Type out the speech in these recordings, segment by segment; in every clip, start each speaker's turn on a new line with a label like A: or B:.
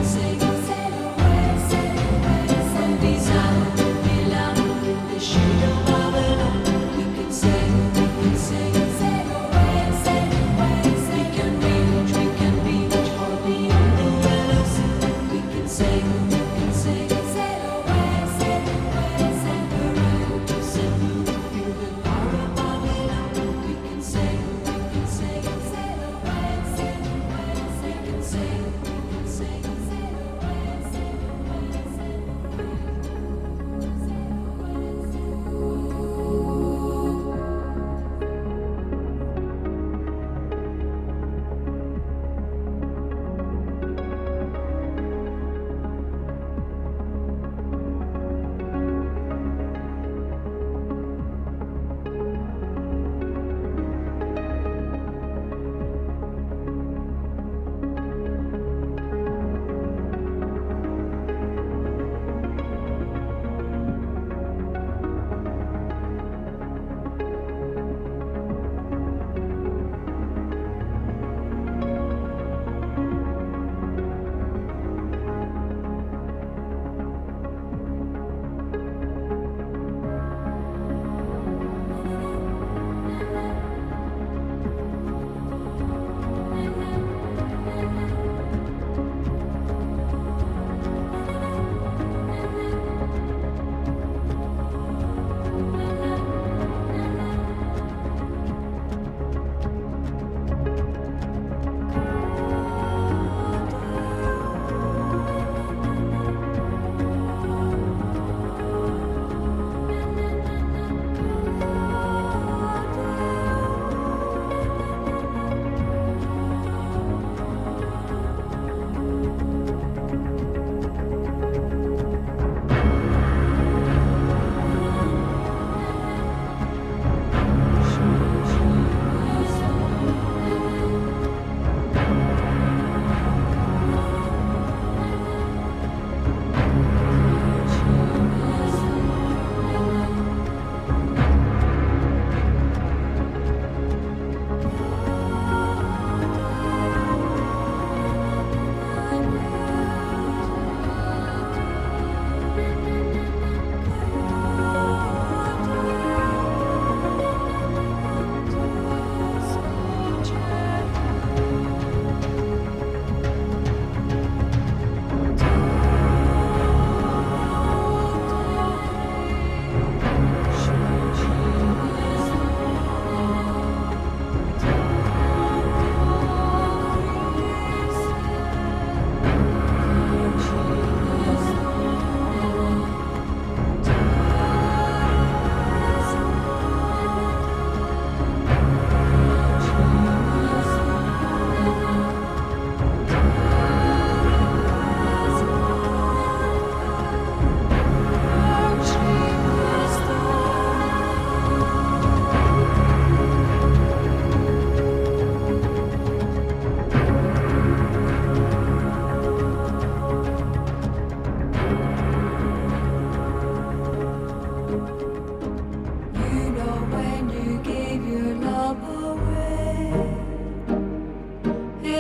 A: Sing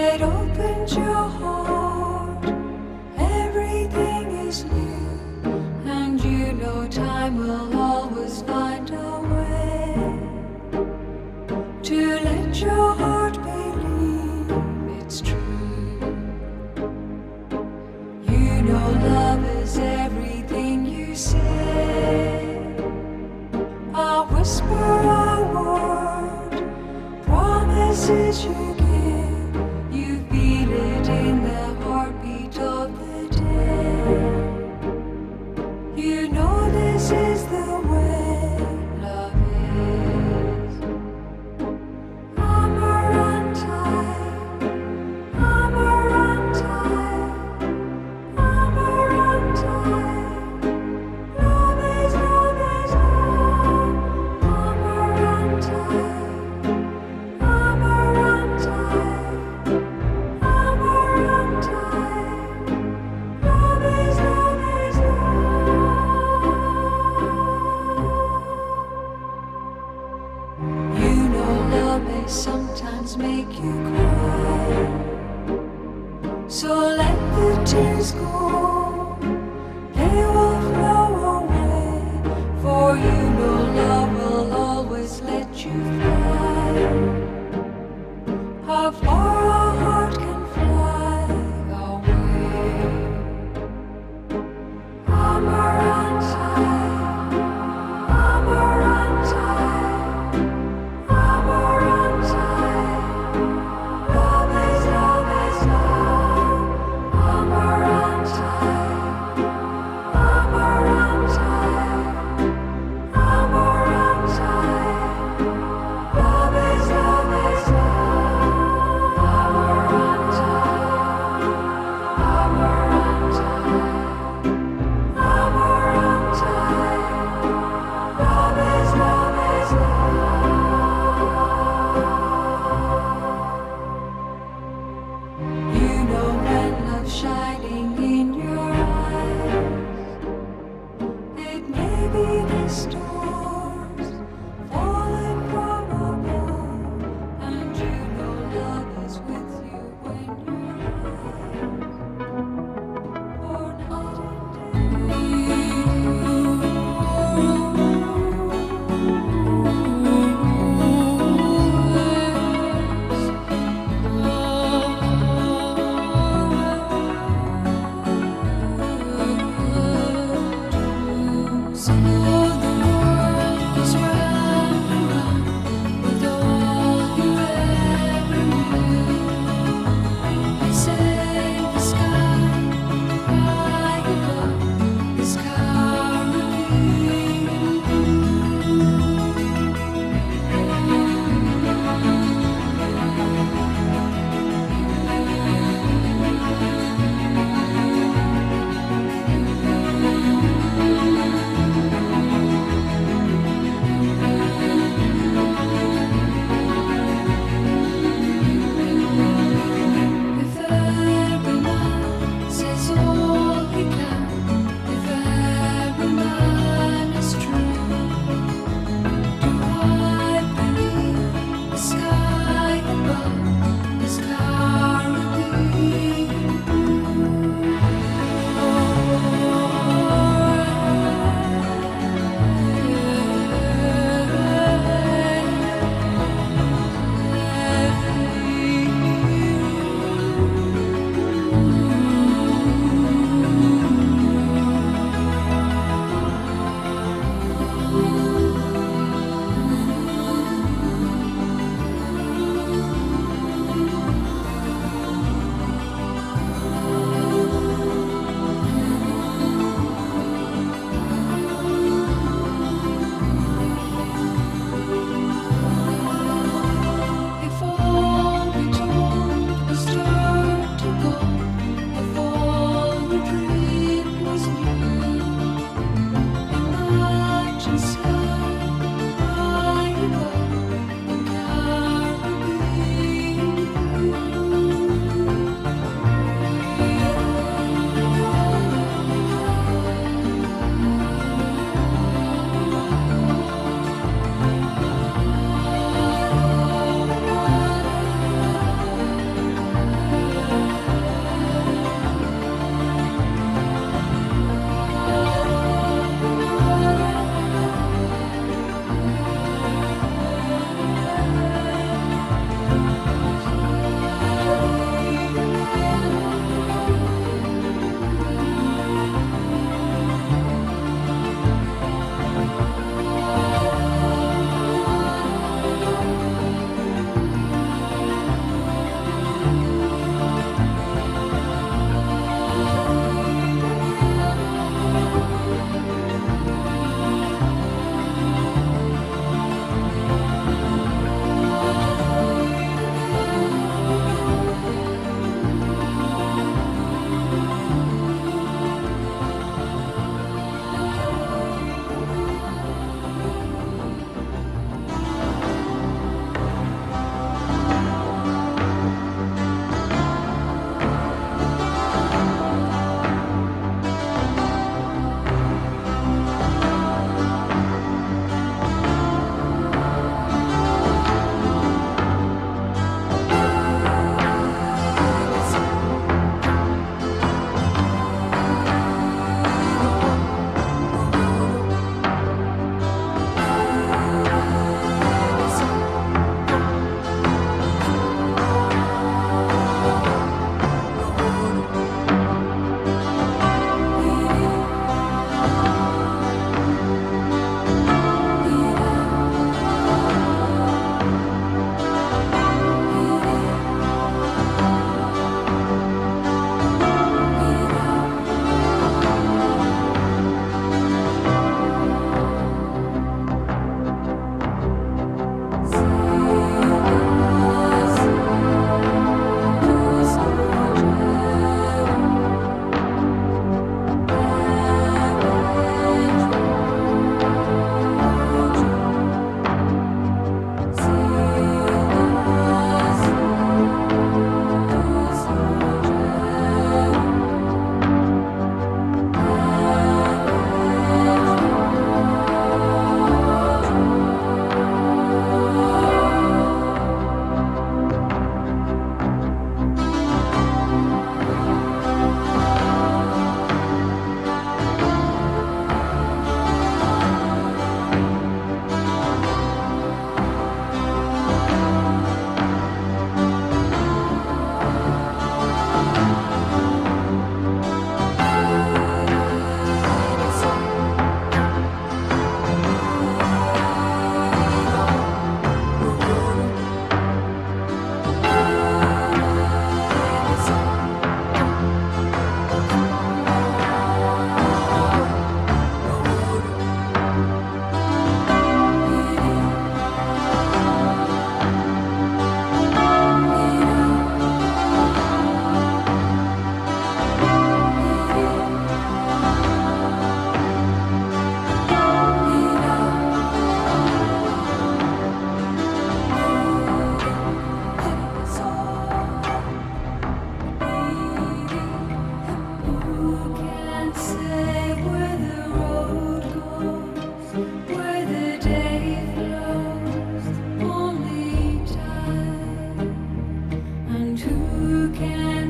A: Get open your heart, everything is new, and you know time will always find a way to let your heart believe it's true. You know love is everything you say, a whisper, a word, promises you give, you feel it in the heartbeat of the day. You know this is the way love is. Amarante, Amarante, Amarante. Love is love, Amarante, Amarante, Amarante. Love is love. You know love may sometimes make you cry, so let the tears go, they will flow away, for you know love will always let you fly. How far a heart can fly away. Amarante, Amarante, Amarante. Love is love, Amarante, Amarante, Amarante. Love is love, Amarante.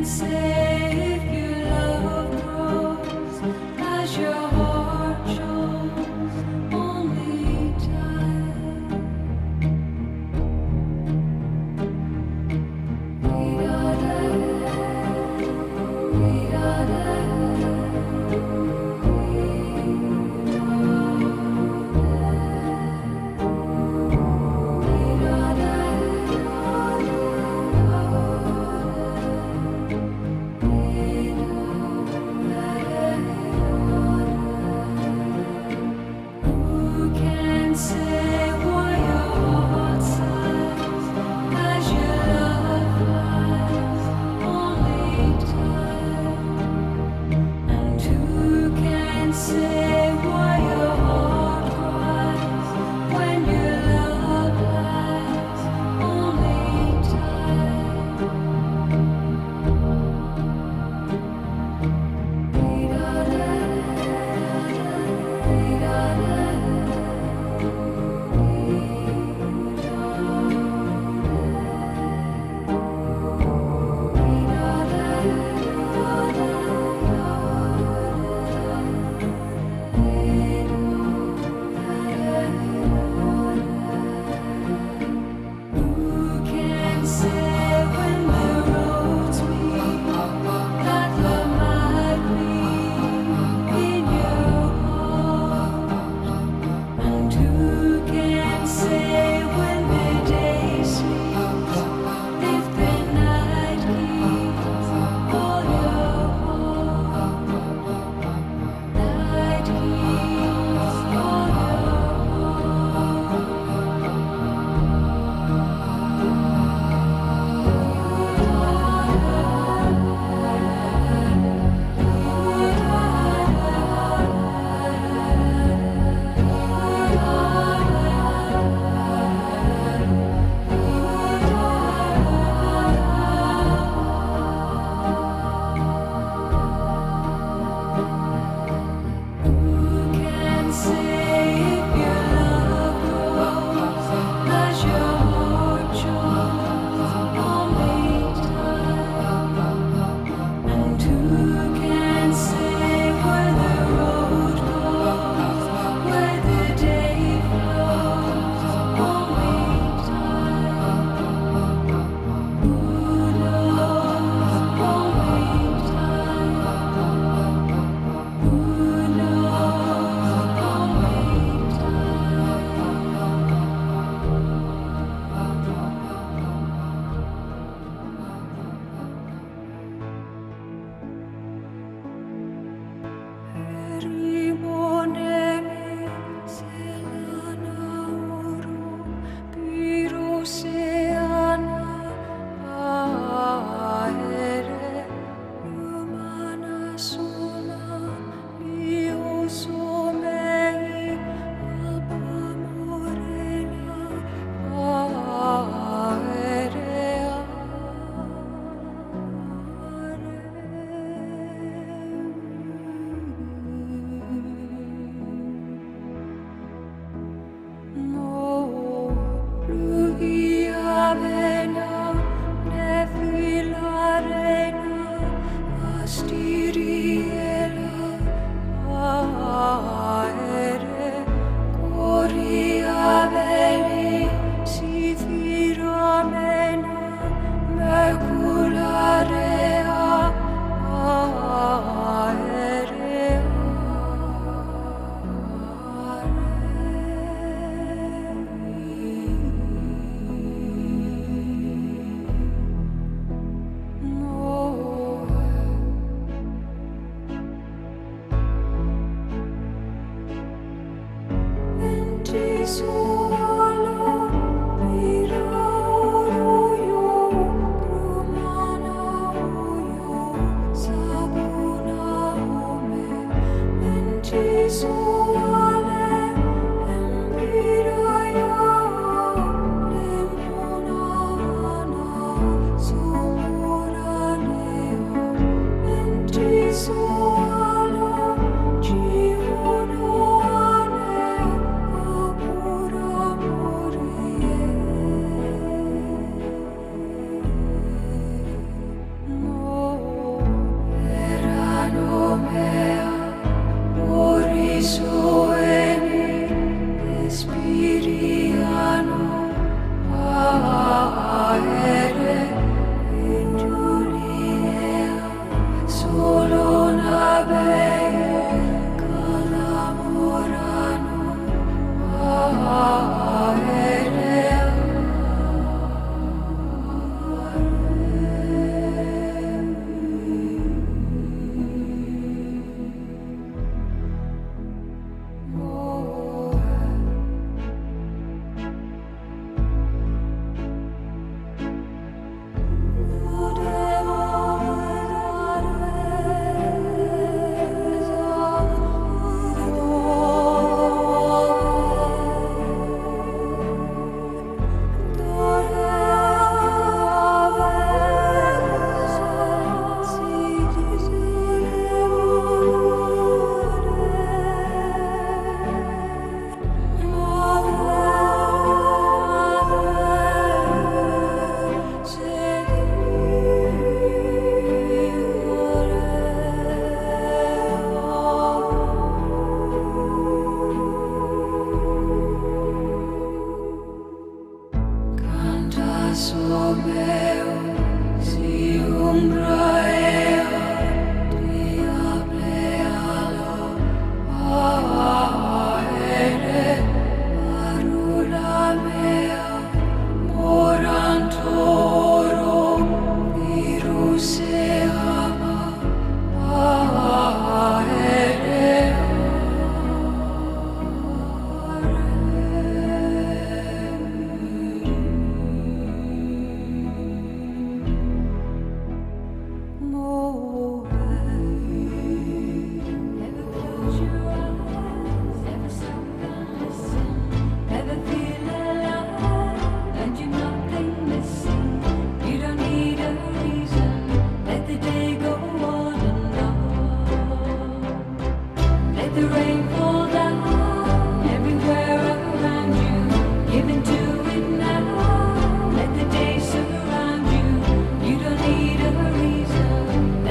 A: say if your love grows as your heart shows only time. We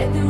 A: Let the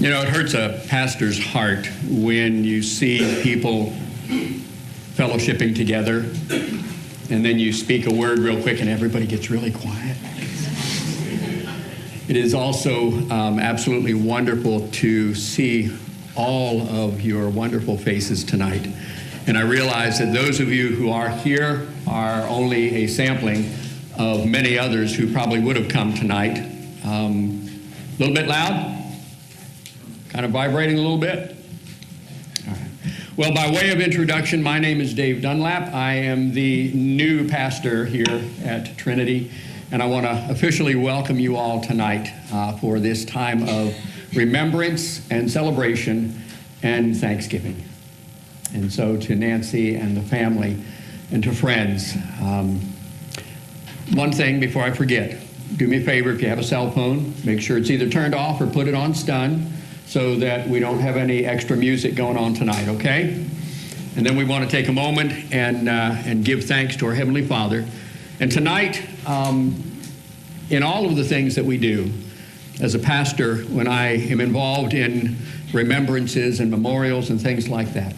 B: You know, it hurts a pastor's heart when you see people fellowshipping together, and then you speak a word real quick and everybody gets really quiet. It is also absolutely wonderful to see all of your wonderful faces tonight. And I realize that those of you who are here are only a sampling of many others who probably would have come tonight. A little bit loud? Kind of vibrating a little bit? All right. Well, by way of introduction, my name is Dave Dunlap. I am the new pastor here at Trinity, and I want to officially welcome you all tonight for this time of remembrance and celebration and Thanksgiving. And so to Nancy and the family and to friends, one thing before I forget, do me a favor, if you have a cell phone, make sure it's either turned off or put it on stun so that we don't have any extra music going on tonight, okay? And then we want to take a moment and give thanks to our Heavenly Father. And tonight, in all of the things that we do, as a pastor, when I am involved in remembrances and memorials and things like that,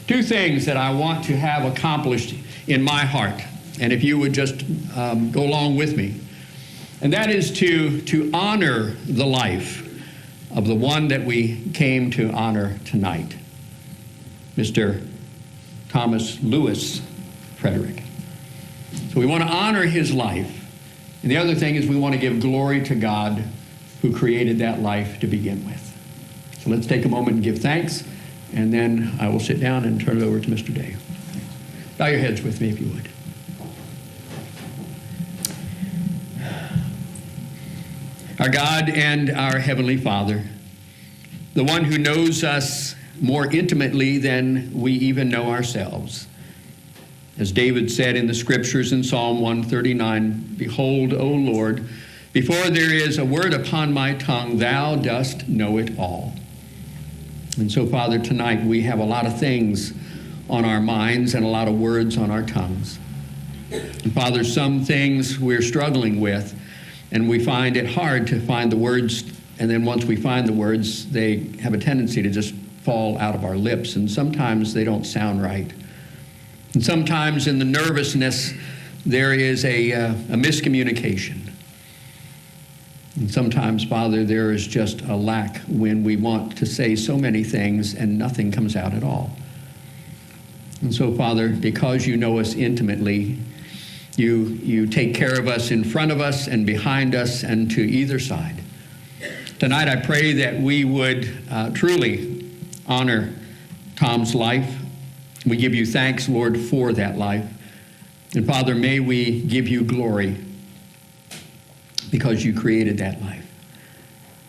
B: two things that I want to have accomplished in my heart, and if you would just go along with me, and that is to honor the life of the one that we came to honor tonight, Mr. Thomas Lewis Frederick. So we want to honor his life. And the other thing is we want to give glory to God who created that life to begin with. So let's take a moment and give thanks, and then I will sit down and turn it over to Mr. Dave. Bow your heads with me if you would. Our God and our Heavenly Father, the one who knows us more intimately than we even know ourselves. As David said in the scriptures in Psalm 139, "Behold, O Lord, before there is a word upon my tongue, thou dost know it all." And so, Father, tonight we have a lot of things on our minds and a lot of words on our tongues. And Father, some things we're struggling with, and we find it hard to find the words, and then once we find the words, they have a tendency to just fall out of our lips, and sometimes they don't sound right. And sometimes in the nervousness, there is a miscommunication. And sometimes, Father, there is just a lack when we want to say so many things and nothing comes out at all. And so, Father, because you know us intimately, you take care of us in front of us and behind us and to either side. Tonight I pray that we would truly honor Tom's life. We give you thanks, Lord, for that life. And Father, may we give you glory because you created that life.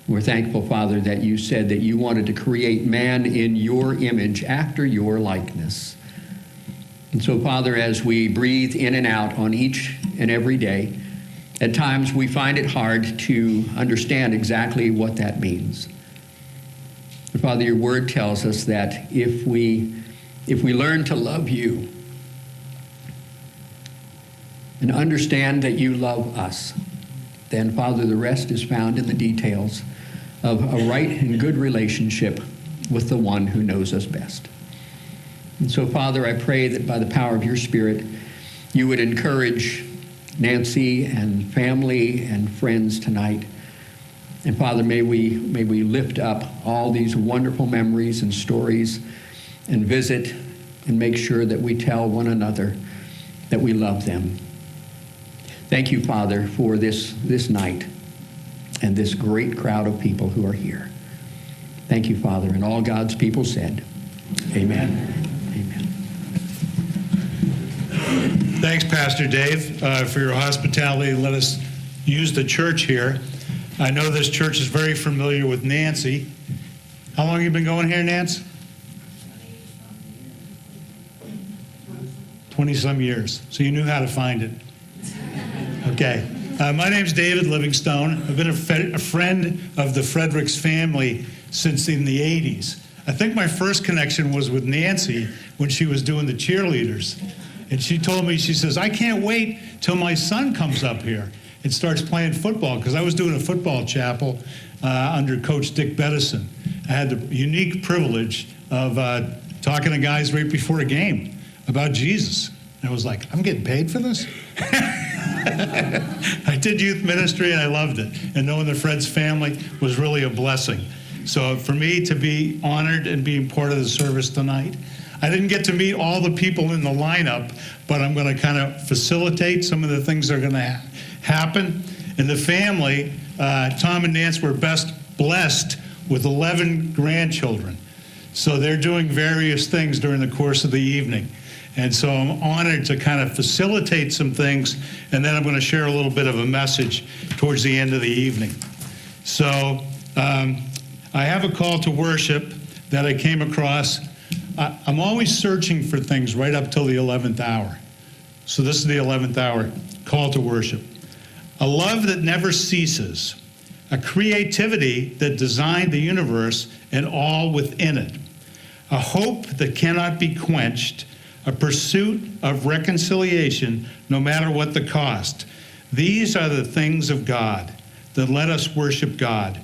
B: We're thankful, Father, that you said that you wanted to create man in your image after your likeness. And so, Father, as we breathe in and out on each and every day, at times we find it hard to understand exactly what that means. But Father, your word tells us that if we learn to love you and understand that you love us, then, Father, the rest is found in the details of a right and good relationship with the one who knows us best. And so, Father, I pray that by the power of your Spirit, you would encourage Nancy and family and friends tonight. And Father, may we lift up all these wonderful memories and stories and visit and make sure that we tell one another that we love them. Thank you, Father, for this night and this great crowd of people who are here. Thank you, Father. And all God's people said, amen. Amen.
C: Thanks, Pastor Dave, for your hospitality. Let us use the church here. I know this church is very familiar with Nancy. How long have you been going here, Nance? 20-some years. So you knew how to find it. Okay. My name's David Livingstone. I've been a friend of the Fredericks family since in the 80s. I think my first connection was with Nancy when she was doing the cheerleaders. And she told me, she says, I can't wait till my son comes up here and starts playing football, because I was doing a football chapel under Coach Dick Bettison. I had the unique privilege of talking to guys right before a game about Jesus. And I was like, I'm getting paid for this? I did youth ministry and I loved it. And knowing the Fred's family was really a blessing. So for me to be honored and being part of the service tonight, I didn't get to meet all the people in the lineup, but I'm going to kind of facilitate some of the things that are going to happen. And the family, Tom and Nance, were blessed with 11 grandchildren. So they're doing various things during the course of the evening. And so I'm honored to kind of facilitate some things, and then I'm going to share a little bit of a message towards the end of the evening. So I have a call to worship that I came across. I'm always searching for things right up till the 11th hour. So this is the 11th hour, call to worship. A love that never ceases, a creativity that designed the universe and all within it, a hope that cannot be quenched, a pursuit of reconciliation no matter what the cost. These are the things of God that let us worship God.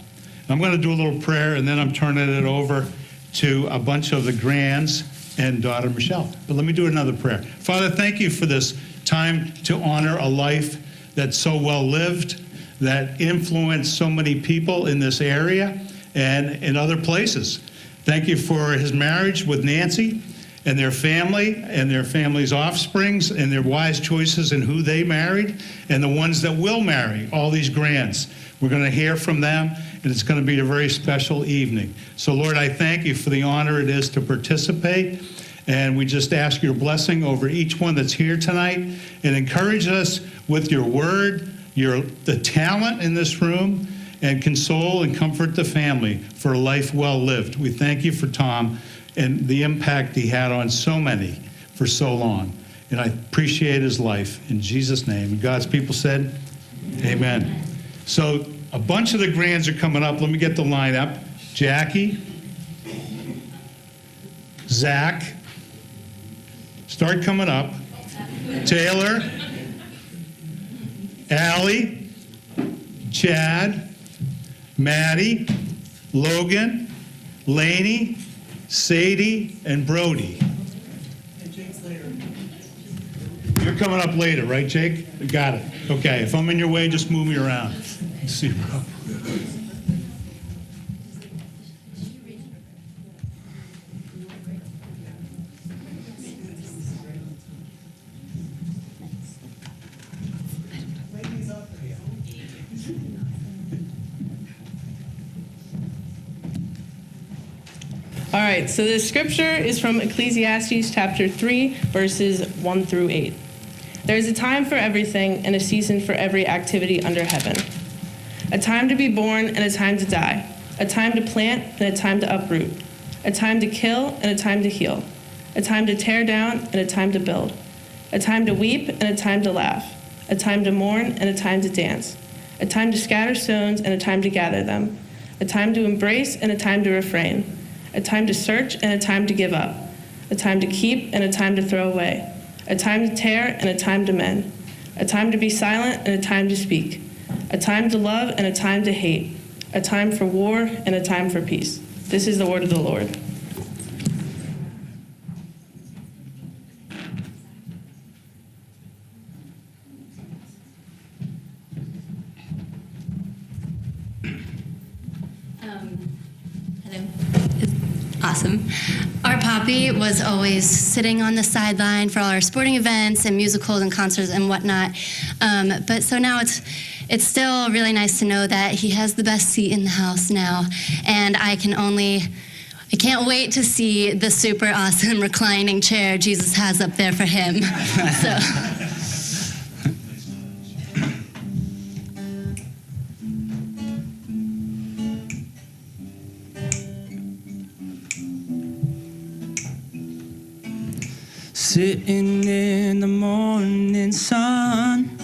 C: I'm going to do a little prayer, and then I'm turning it over to a bunch of the grands and daughter Michelle. But let me do another prayer. Father, thank you for this time to honor a life that's so well lived, that influenced so many people in this area and in other places. Thank you for his marriage with Nancy and their family and their family's offsprings and their wise choices in who they married and the ones that will marry, all these grands. We're going to hear from them, and it's going to be a very special evening. So, Lord, I thank you for the honor it is to participate, and we just ask your blessing over each one that's here tonight, and encourage us with your word, the talent in this room, and console and comfort the family for a life well lived. We thank you for Tom and the impact he had on so many for so long. And I appreciate his life. In Jesus' name. And God's people said, amen. So a bunch of the grands are coming up. Let me get the line up. Jackie, Zach, start coming up. Taylor, Allie, Chad, Maddie, Logan, Laney, Sadie, and Brody. You're coming up later, right, Jake? Got it. Okay, if I'm in your way, just move me around. Let's see.
D: All right, so the scripture is from Ecclesiastes chapter 3, verses 1 through 8. There is a time for everything and a season for every activity under heaven. A time to be born and a time to die. A time to plant and a time to uproot. A time to kill and a time to heal. A time to tear down and a time to build. A time to weep and a time to laugh. A time to mourn and a time to dance. A time to scatter stones and a time to gather them. A time to embrace and a time to refrain. A time to search and a time to give up. A time to keep and a time to throw away. A time to tear and a time to mend. A time to be silent and a time to speak. A time to love and a time to hate. A time for war and a time for peace. This is the word of the Lord.
E: Hello. Awesome. Our Poppy was always sitting on the sideline for all our sporting events and musicals and concerts and whatnot. But so now it's still really nice to know that he has the best seat in the house now. And I can't wait to see the super awesome reclining chair Jesus has up there for him. So.
F: Sitting in the morning sun,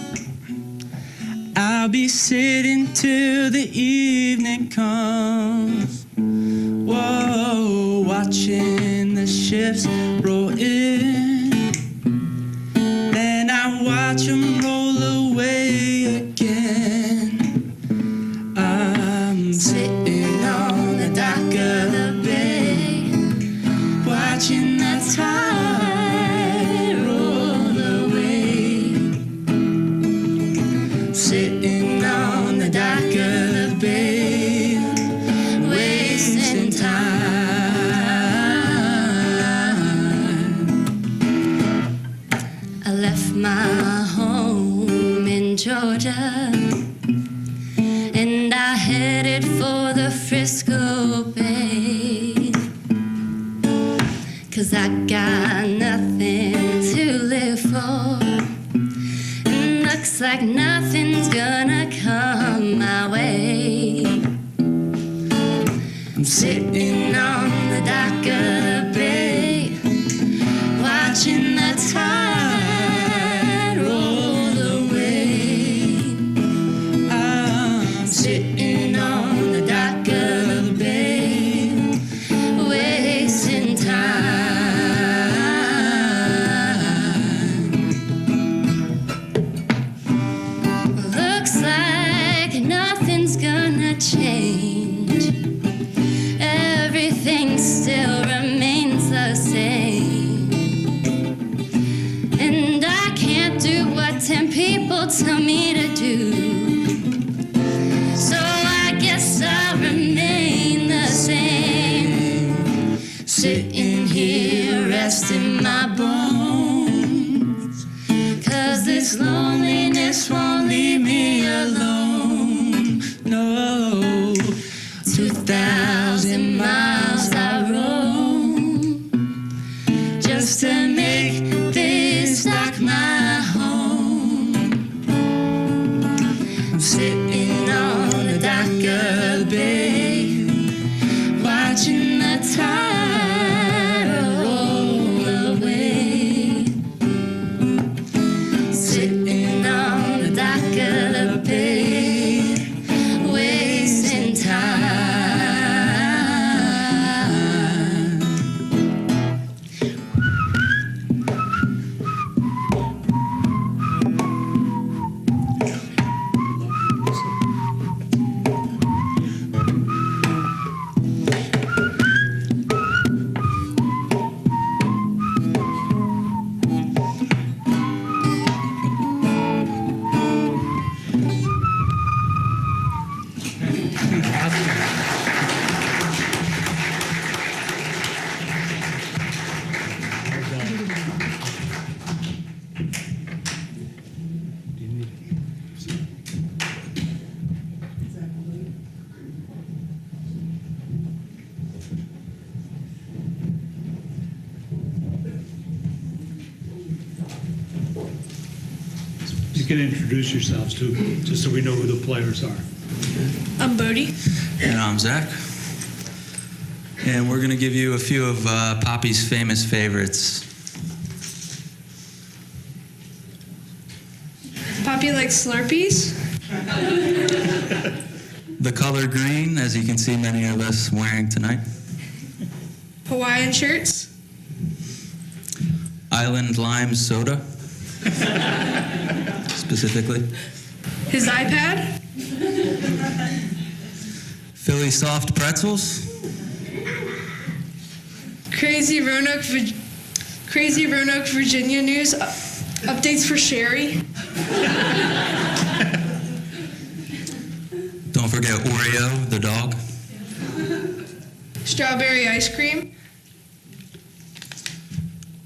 F: I'll be sitting till the evening comes. Whoa, watching the ships roll in, then I watch them roll away again. I'm sitting on the dock of watching the tide roll away, sitting on the dock of the bay, wasting time.
E: I left my home in Georgia, and I headed for the Frisco Bay, 'cause I got nothing to live for, and looks like nothing's gonna come my way. I'm sitting on the dock of the bay, watching the tide roll away. I'm sitting on the dock of the bay, wasting time. Looks like nothing's gonna change. Everything still remains the same. And I can't do what 10 people tell me to do. So I guess I'll remain the same. Sitting here resting my bones, 'cause this loneliness won't leave me alone. No, 2,000 miles I roam just to make this dock my home. I'm sitting on the dock of the bay, watching the tide roll away. Sitting on the dock of the bay, wasting time.
C: You can introduce yourselves too, just so we know who the players are.
D: I'm Bodie.
F: And I'm Zach. And we're going to give you a few of Poppy's famous favorites.
D: Poppy likes Slurpees.
F: The color green, as you can see many of us wearing tonight.
D: Hawaiian shirts.
F: Island lime soda, specifically.
D: His iPad.
F: Philly soft pretzels.
D: Crazy Roanoke, Virginia news updates for Sherry.
F: Don't forget Oreo, the dog.
D: Strawberry ice cream.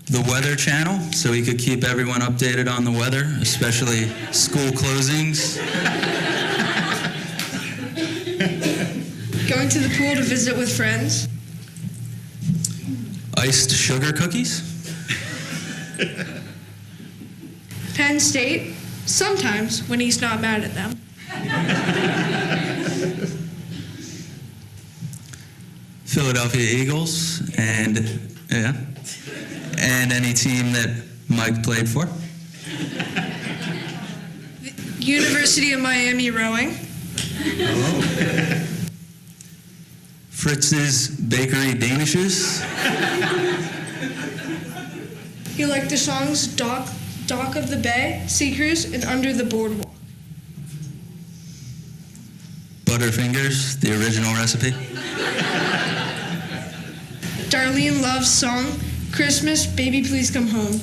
F: The Weather Channel, so we could keep everyone updated on the weather, especially school closings.
D: Going to the pool to visit with friends.
F: Iced sugar cookies.
D: Penn State, sometimes when he's not mad at them.
F: Philadelphia Eagles, and any team that Mike played for.
D: University of Miami rowing.
F: Fritz's Bakery Danishes.
D: He liked the songs Dock of the Bay, Sea Cruise, and Under the Boardwalk.
F: Butterfingers, the original recipe.
G: Charlene Love's song, Christmas, Baby Please Come Home.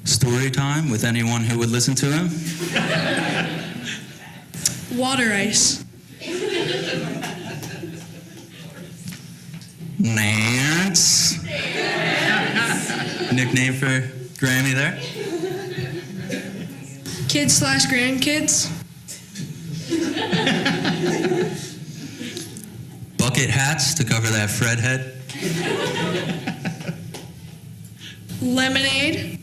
F: Story time with anyone who would listen to him.
G: Water ice.
F: Nance. Nickname for Grammy there.
G: Kids/grandkids.
F: Bucket hats to cover that Fred head.
G: Lemonade.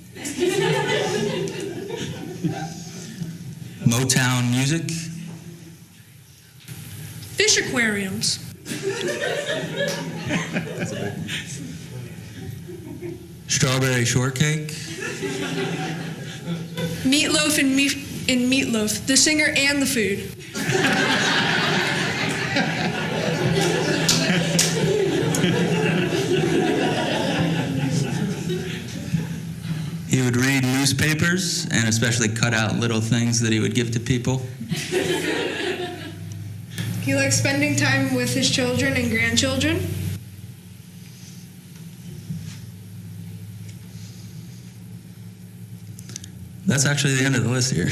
F: Motown music.
G: Fish aquariums.
F: Strawberry shortcake.
G: Meatloaf and Meatloaf, the singer and the food.
F: He would read newspapers and especially cut out little things that he would give to people.
G: He likes spending time with his children and grandchildren.
F: That's actually the end of the list here.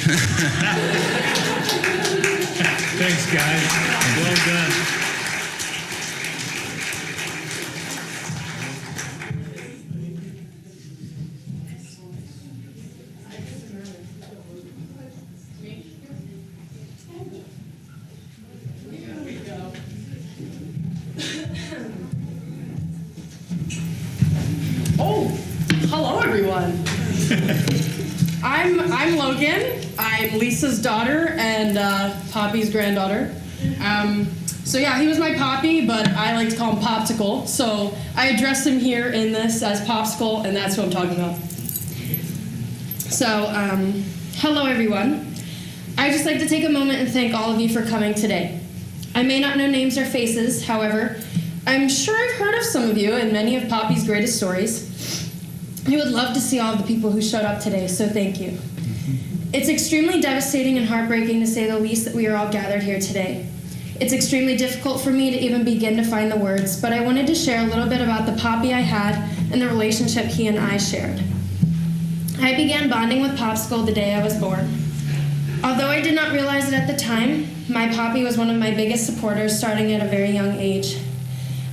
C: Thanks, guys. Well done.
H: Oh, hello everyone. I'm Logan. I'm Lisa's daughter and Poppy's granddaughter. So yeah, he was my Poppy, but I like to call him Popsicle. So I address him here in this as Popsicle, and that's what I'm talking about. So, hello everyone. I'd just like to take a moment and thank all of you for coming today. I may not know names or faces, however, I'm sure I've heard of some of you and many of Poppy's greatest stories. I would love to see all of the people who showed up today, so thank you. It's extremely devastating and heartbreaking, to say the least, that we are all gathered here today. It's extremely difficult for me to even begin to find the words, but I wanted to share a little bit about the Poppy I had and the relationship he and I shared. I began bonding with Popsicle the day I was born. Although I did not realize it at the time, my Poppy was one of my biggest supporters starting at a very young age.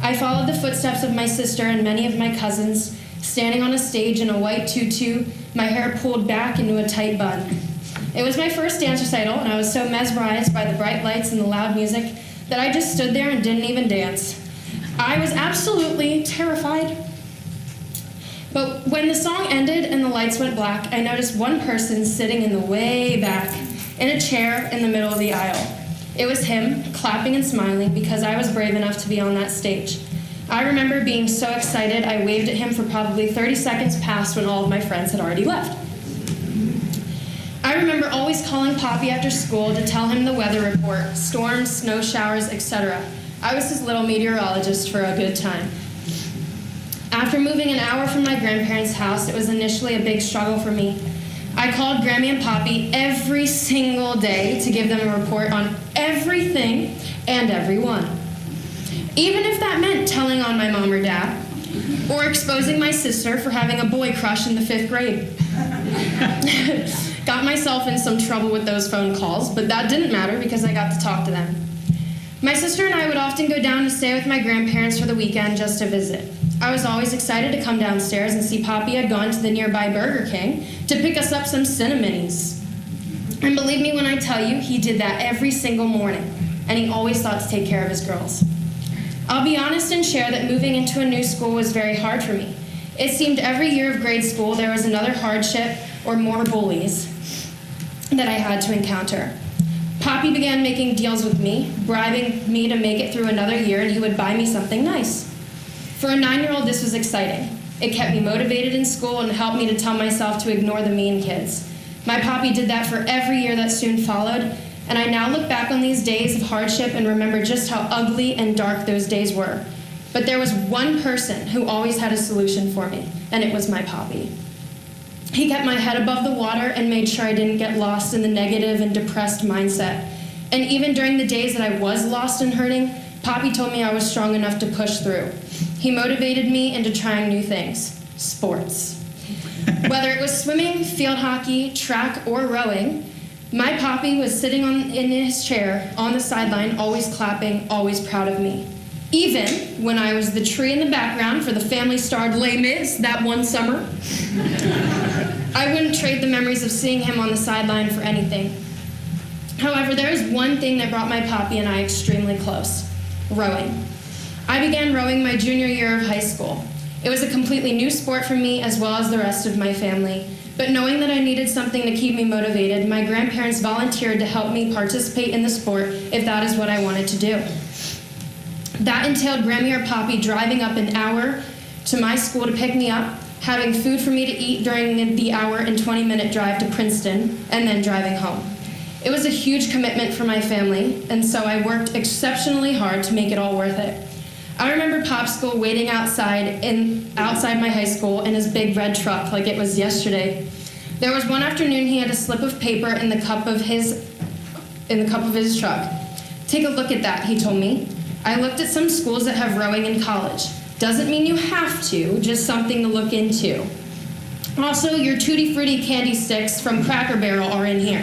H: I followed the footsteps of my sister and many of my cousins, standing on a stage in a white tutu, my hair pulled back into a tight bun. It was my first dance recital, and I was so mesmerized by the bright lights and the loud music that I just stood there and didn't even dance. I was absolutely terrified. But when the song ended and the lights went black, I noticed one person sitting in the way back in a chair in the middle of the aisle. It was him, clapping and smiling because I was brave enough to be on that stage. I remember being so excited I waved at him for probably 30 seconds past when all of my friends had already left. I remember always calling Poppy after school to tell him the weather report, storms, snow showers, etc. I was his little meteorologist for a good time. After moving an hour from my grandparents' house, it was initially a big struggle for me. I called Grammy and Poppy every single day to give them a report on everything and everyone. Even if that meant telling on my mom or dad, or exposing my sister for having a boy crush in the 5th grade. Got myself in some trouble with those phone calls, but that didn't matter because I got to talk to them. My sister and I would often go down to stay with my grandparents for the weekend just to visit. I was always excited to come downstairs and see Poppy had gone to the nearby Burger King to pick us up some Cinnaminis. And believe me when I tell you, he did that every single morning, and he always thought to take care of his girls. I'll be honest and share that moving into a new school was very hard for me. It seemed every year of grade school there was another hardship or more bullies that I had to encounter. Poppy began making deals with me, bribing me to make it through another year, and he would buy me something nice. For a 9-year-old, this was exciting. It kept me motivated in school and helped me to tell myself to ignore the mean kids. My Poppy did that for every year that soon followed, and I now look back on these days of hardship and remember just how ugly and dark those days were. But there was one person who always had a solution for me, and it was my Poppy. He kept my head above the water and made sure I didn't get lost in the negative and depressed mindset. And even during the days that I was lost and hurting,
I: Poppy told me I was strong enough to push through. He motivated me into trying new things, sports. Whether it was swimming, field hockey, track, or rowing, my Poppy was sitting in his chair on the sideline, always clapping, always proud of me. Even when I was the tree in the background for the family-starred Les Mis that one summer, I wouldn't trade the memories of seeing him on the sideline for anything. However, there is one thing that brought my Poppy and I extremely close: rowing. I began rowing my junior year of high school. It was a completely new sport for me as well as the rest of my family, but knowing that I needed something to keep me motivated, my grandparents volunteered to help me participate in the sport if that is what I wanted to do. That entailed Grammy or Poppy driving up an hour to my school to pick me up, having food for me to eat during the hour and 20-minute drive to Princeton, and then driving home. It was a huge commitment for my family, and so I worked exceptionally hard to make it all worth it. I remember Popsicle waiting outside my high school in his big red truck like it was yesterday. There was one afternoon he had a slip of paper in the cup of his truck. "Take a look at that," he told me. "I looked at some schools that have rowing in college. Doesn't mean you have to, just something to look into. Also, your Tutti Frutti candy sticks from Cracker Barrel are in here."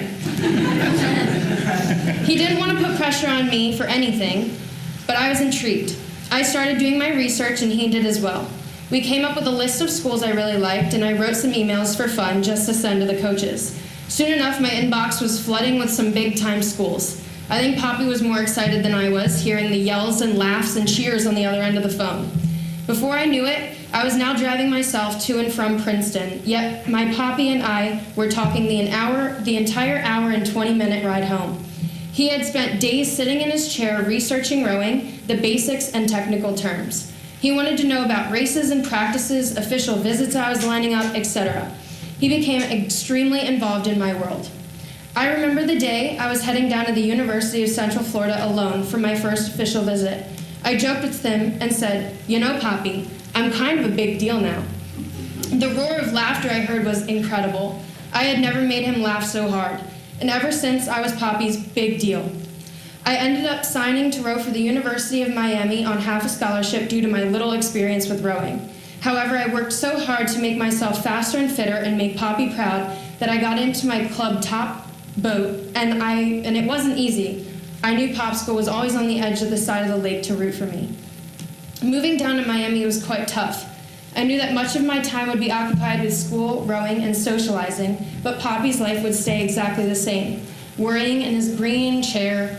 I: He didn't want to put pressure on me for anything, but I was intrigued. I started doing my research and he did as well. We came up with a list of schools I really liked, and I wrote some emails for fun just to send to the coaches. Soon enough, my inbox was flooding with some big-time schools. I think Poppy was more excited than I was, hearing the yells and laughs and cheers on the other end of the phone. Before I knew it, I was now driving myself to and from Princeton, yet my Poppy and I were talking the entire hour and 20-minute ride home. He had spent days sitting in his chair researching rowing, the basics and technical terms. He wanted to know about races and practices, official visits I was lining up, etc. He became extremely involved in my world. I remember the day I was heading down to the University of Central Florida alone for my first official visit. I joked with him and said, "You know, Poppy, I'm kind of a big deal now." The roar of laughter I heard was incredible. I had never made him laugh so hard, and ever since I was Poppy's big deal. I ended up signing to row for the University of Miami on half a scholarship due to my little experience with rowing. However, I worked so hard to make myself faster and fitter and make Poppy proud that I got into my club top boat, and it wasn't easy. I knew Popsicle was always on the edge of the side of the lake to root for me. Moving down to Miami was quite tough. I knew that much of my time would be occupied with school, rowing, and socializing, but Poppy's life would stay exactly the same, worrying in his green chair,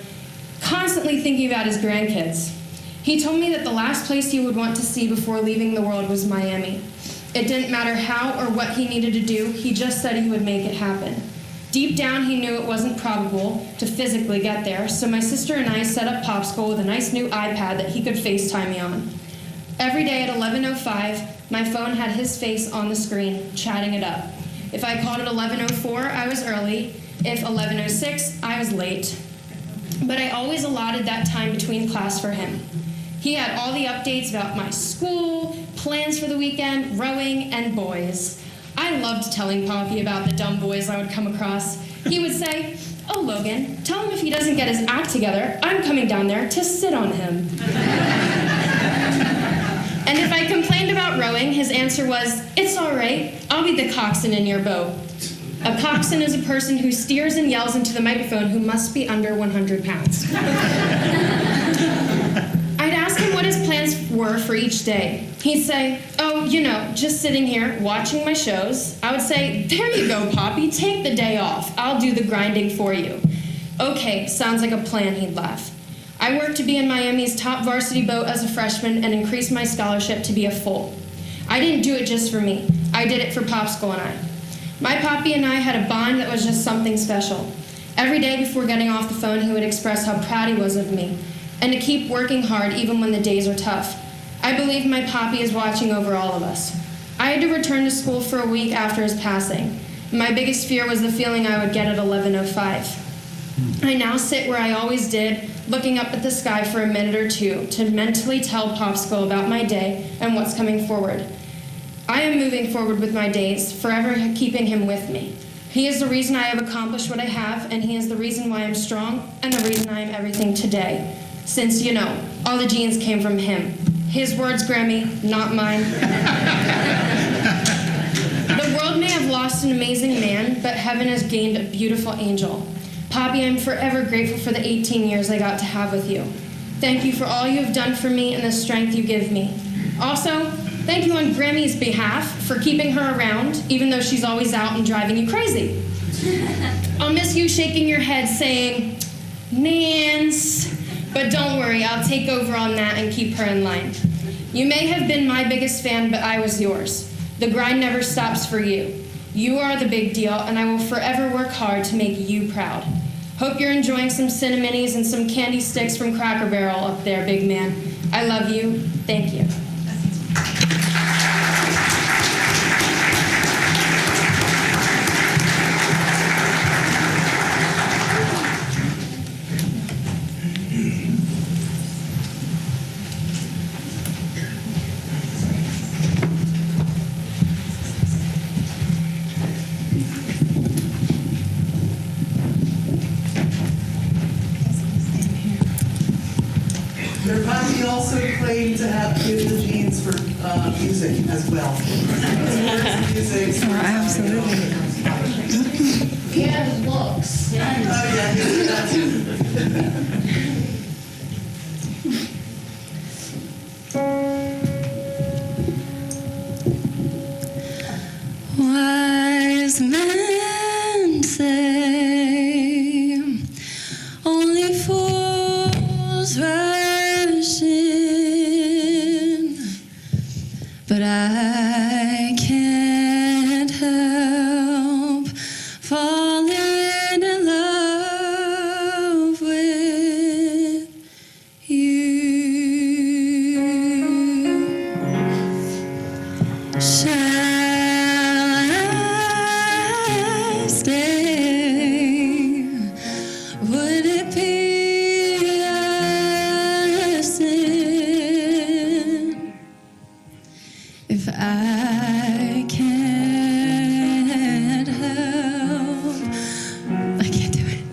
I: constantly thinking about his grandkids. He told me that the last place he would want to see before leaving the world was Miami. It didn't matter how or what he needed to do, he just said he would make it happen. Deep down, he knew it wasn't probable to physically get there, so my sister and I set up Popsicle with a nice new iPad that he could FaceTime me on. Every day at 11:05, my phone had his face on the screen, chatting it up. If I called at 11:04, I was early. If 11:06, I was late. But I always allotted that time between class for him. He had all the updates about my school, plans for the weekend, rowing, and boys. I loved telling Poppy about the dumb boys I would come across. He would say, "Oh, Logan, tell him if he doesn't get his act together, I'm coming down there to sit on him." And if I complained about rowing, his answer was, "It's all right, I'll be the coxswain in your boat." A coxswain is a person who steers and yells into the microphone who must be under 100 pounds. I'd ask him what his plans were for each day. He'd say, "Oh, just sitting here watching my shows." I would say, "There you go, Poppy, take the day off. I'll do the grinding for you." "Okay, sounds like a plan," he'd laugh. I worked to be in Miami's top varsity boat as a freshman and increased my scholarship to be a full. I didn't do it just for me. I did it for Popsicle and I. My Poppy and I had a bond that was just something special. Every day before getting off the phone, he would express how proud he was of me and to keep working hard even when the days are tough. I believe my Poppy is watching over all of us. I had to return to school for a week after his passing. My biggest fear was the feeling I would get at 11:05. I now sit where I always did, looking up at the sky for a minute or two to mentally tell Popsicle about my day and what's coming forward. I am moving forward with my days, forever keeping him with me. He is the reason I have accomplished what I have, and he is the reason why I'm strong and the reason I am everything today. since, you know, all the genes came from him. His words, Grammy, not mine. The world may have lost an amazing man, but heaven has gained a beautiful angel. Poppy, I'm forever grateful for the 18 years I got to have with you. Thank you for all you have done for me and the strength you give me. Also, thank you on Grammy's behalf for keeping her around, even though she's always out and driving you crazy. I'll miss you shaking your head saying, Nance. But don't worry, I'll take over on that and keep her in line. You may have been my biggest fan, but I was yours. The grind never stops for you. You are the big deal, and I will forever work hard to make you proud. Hope you're enjoying some Cinnamonies and some candy sticks from Cracker Barrel up there, big man. I love you. Thank you.
J: Your poppy also claimed to have given the genes for music as well. Music.
K: Absolutely.
J: And looks. Oh, yeah, that
K: Wise men say only fools rush in, but I can't help falling in love with you. Shall I stay? Would it be a sin if I can't help? I can't do it.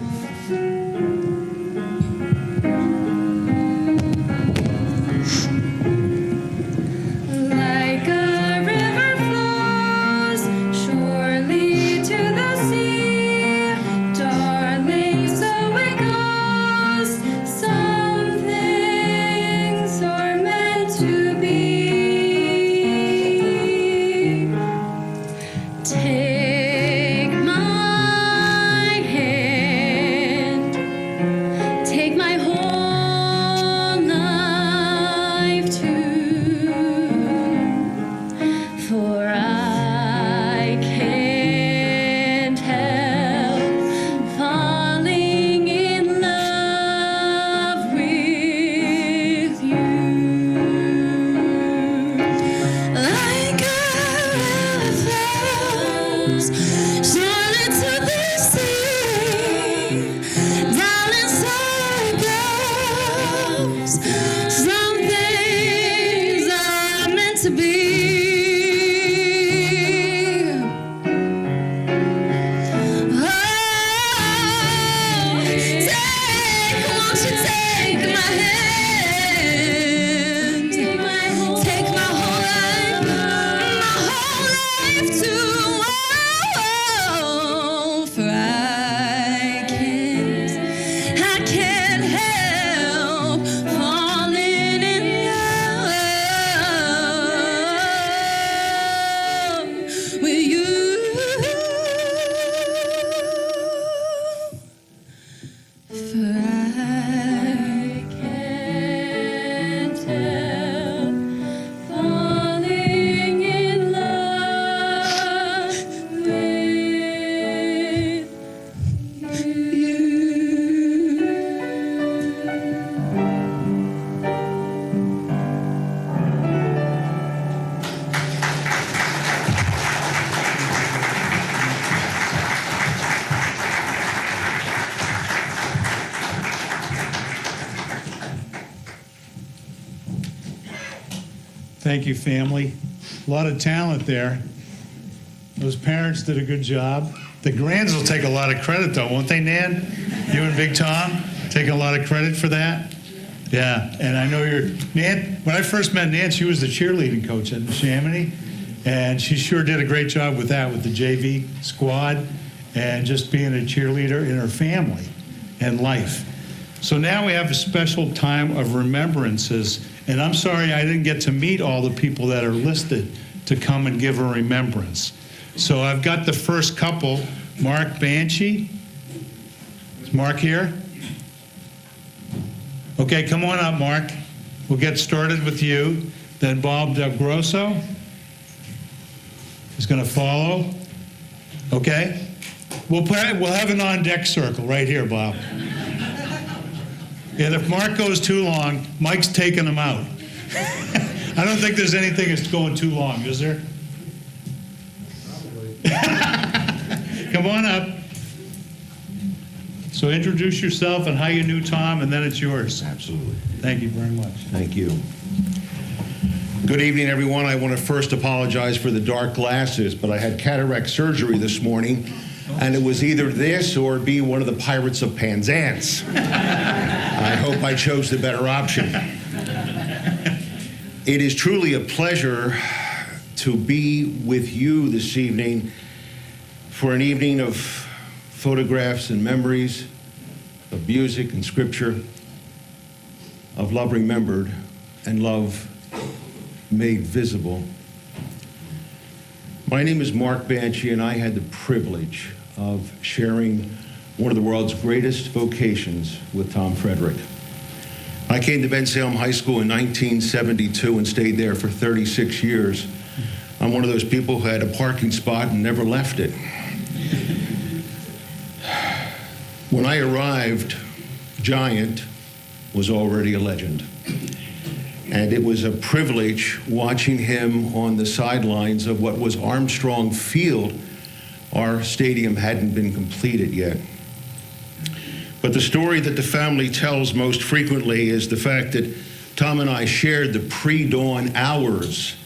K: Like a river flows surely to the sea, darling, so it goes. Some things are meant to be. Take my hand, take my whole life too, for I can't help falling in love with you. Like a river flows surely to the sea, darling, so it goes. Some things are meant to be. Oh, won't you take my hand, take my whole life too. For I can't help falling in love with you. For I can't help falling in love with you.
C: Thank you, family. A lot of talent there. Those parents did a good job. The grands will take a lot of credit, though, won't they, Nan? You and Big Tom take a lot of credit for that. Yeah, and I know when I first met Nan, she was the cheerleading coach at Chamonix, and she sure did a great job with that, with the JV squad, and just being a cheerleader in her family and life. So now we have a special time of remembrances, and I'm sorry I didn't get to meet all the people that are listed to come and give a remembrance. So I've got the first couple, Mark Banshee. Is Mark here? Okay, come on up, Mark. We'll get started with you. Then Bob Del Grosso is going to follow. Okay? We'll have an on-deck circle right here, Bob. And if Mark goes too long, Mike's taking him out. I don't think there's anything that's going too long, is there? Come on up. So introduce yourself and how you knew Tom, and then it's yours.
L: Absolutely.
C: Thank you very much.
L: Thank you. Good evening, everyone. I want to first apologize for the dark glasses, but I had cataract surgery this morning, and it was either this or be one of the Pirates of Penzance. I hope I chose the better option. It is truly a pleasure to be with you this evening for an evening of photographs and memories, of music and scripture, of love remembered and love made visible. My name is Mark Banshee, and I had the privilege of sharing one of the world's greatest vocations with Tom Frederick. I came to Bensalem High School in 1972 and stayed there for 36 years. I'm one of those people who had a parking spot and never left it. When I arrived, Giant was already a legend. And it was a privilege watching him on the sidelines of what was Armstrong Field. Our stadium hadn't been completed yet. But the story that the family tells most frequently is the fact that Tom and I shared the pre-dawn hours.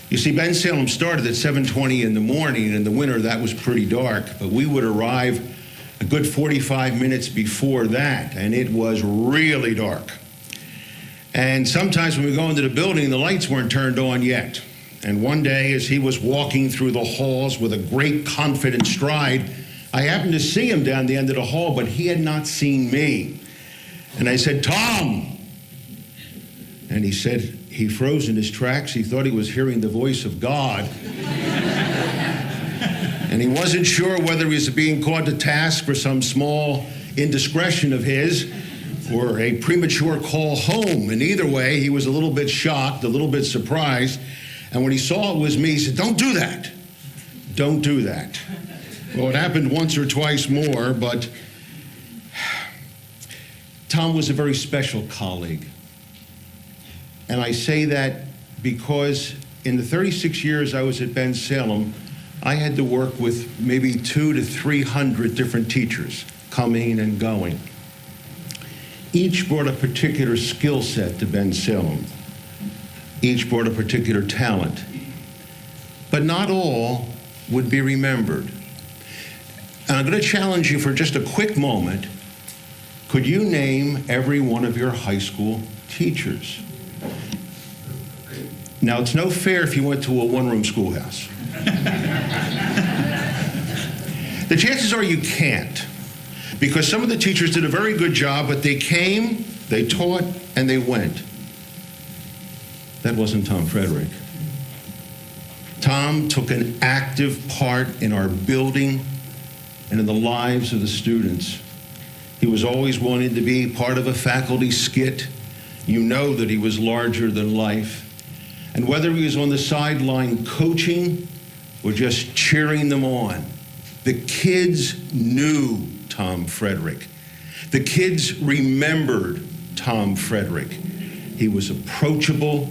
L: You see, Bensalem started at 7:20 in the morning. In the winter, that was pretty dark, but we would arrive a good 45 minutes before that, and it was really dark. And sometimes when we go into the building, the lights weren't turned on yet. And one day, as he was walking through the halls with a great confident stride, I happened to see him down the end of the hall, but he had not seen me. And I said, "Tom!" And he said he froze in his tracks. He thought he was hearing the voice of God. And he wasn't sure whether he was being called to task for some small indiscretion of his or a premature call home. And either way, he was a little bit shocked, a little bit surprised. And when he saw it was me, he said, "Don't do that. Don't do that." Well, it happened once or twice more, but Tom was a very special colleague. And I say that because in the 36 years I was at Bensalem, I had to work with maybe 200 to 300 different teachers coming and going. Each brought a particular skill set to Bensalem. Each brought a particular talent. But not all would be remembered. And I'm going to challenge you for just a quick moment. Could you name every one of your high school teachers? Now, it's no fair if you went to a one-room schoolhouse. The chances are you can't, because some of the teachers did a very good job, but they came, they taught, and they went. That wasn't Tom Frederick. Tom took an active part in our building and in the lives of the students. He was always wanting to be part of a faculty skit. You know that he was larger than life. And whether he was on the sideline coaching or just cheering them on, the kids knew Tom Frederick. The kids remembered Tom Frederick. He was approachable.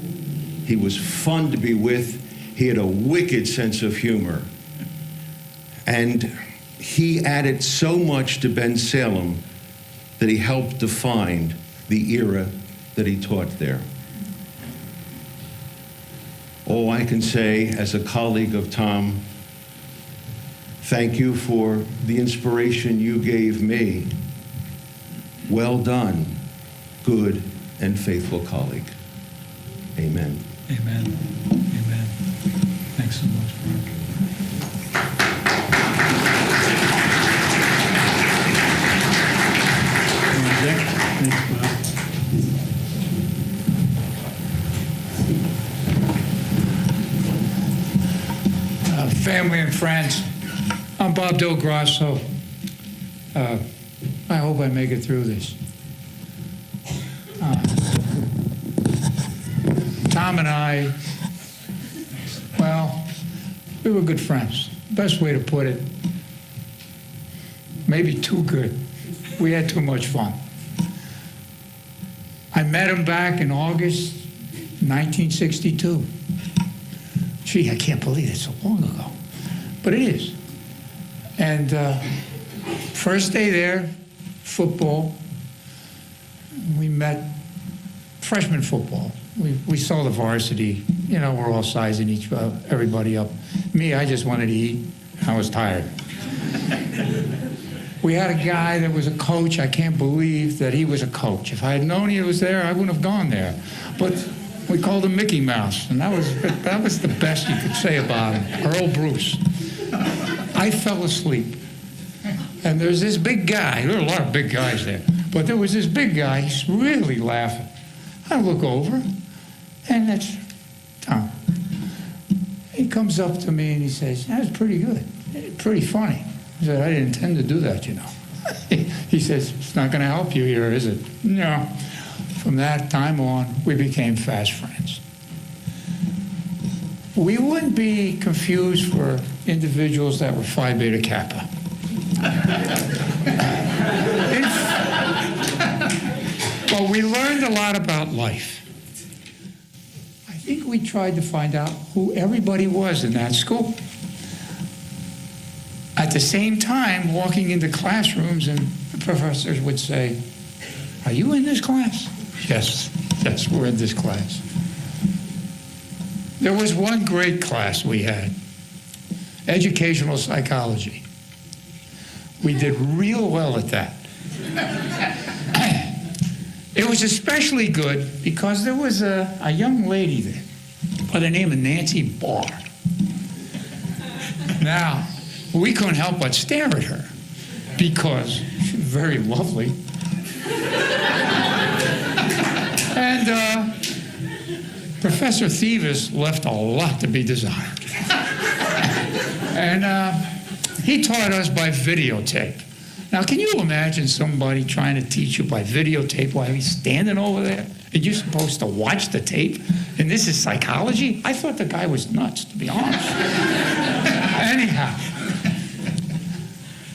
L: He was fun to be with. He had a wicked sense of humor. And he added so much to Bensalem that he helped define the era that he taught there. All I can say as a colleague of Tom, thank you for the inspiration you gave me. Well done, good and faithful colleague. Amen.
M: Amen. Amen. Thanks so much, Mark. Thanks, Bob. Family and friends, I'm Bob Del Grosso. I hope I make it through this. Tom and I, well, we were good friends. Best way to put it, maybe too good. We had too much fun. I met him back in August 1962. Gee, I can't believe it's so long ago. But it is. And first day there, football. We met freshman football. We saw the varsity. You know, we're all sizing everybody up. Me, I just wanted to eat. I was tired. We had a guy that was a coach. I can't believe that he was a coach. If I had known he was there, I wouldn't have gone there. But we called him Mickey Mouse, and that was the best you could say about him. Earl Bruce. I fell asleep. And there's this big guy. There were a lot of big guys there. But there was this big guy. He's really laughing. I look over, and that's Tom. He comes up to me, and he says, "That was pretty good. Pretty funny." I said, "I didn't intend to do that, you know." He says, "It's not going to help you here, is it?" No. From that time on, we became fast friends. We wouldn't be confused for individuals that were Phi Beta Kappa. But we learned a lot about life. I think we tried to find out who everybody was in that school. At the same time, walking into classrooms, and the professors would say, "Are you in this class?" Yes, we're in this class. There was one great class we had, educational psychology. We did real well at that. It was especially good because there was a young lady there by the name of Nancy Barr. Now, we couldn't help but stare at her because she was very lovely. And Professor Thieves left a lot to be desired. And he taught us by videotape. Now, can you imagine somebody trying to teach you by videotape while he's standing over there and you're supposed to watch the tape? And this is psychology? I thought the guy was nuts, to be honest. Anyhow,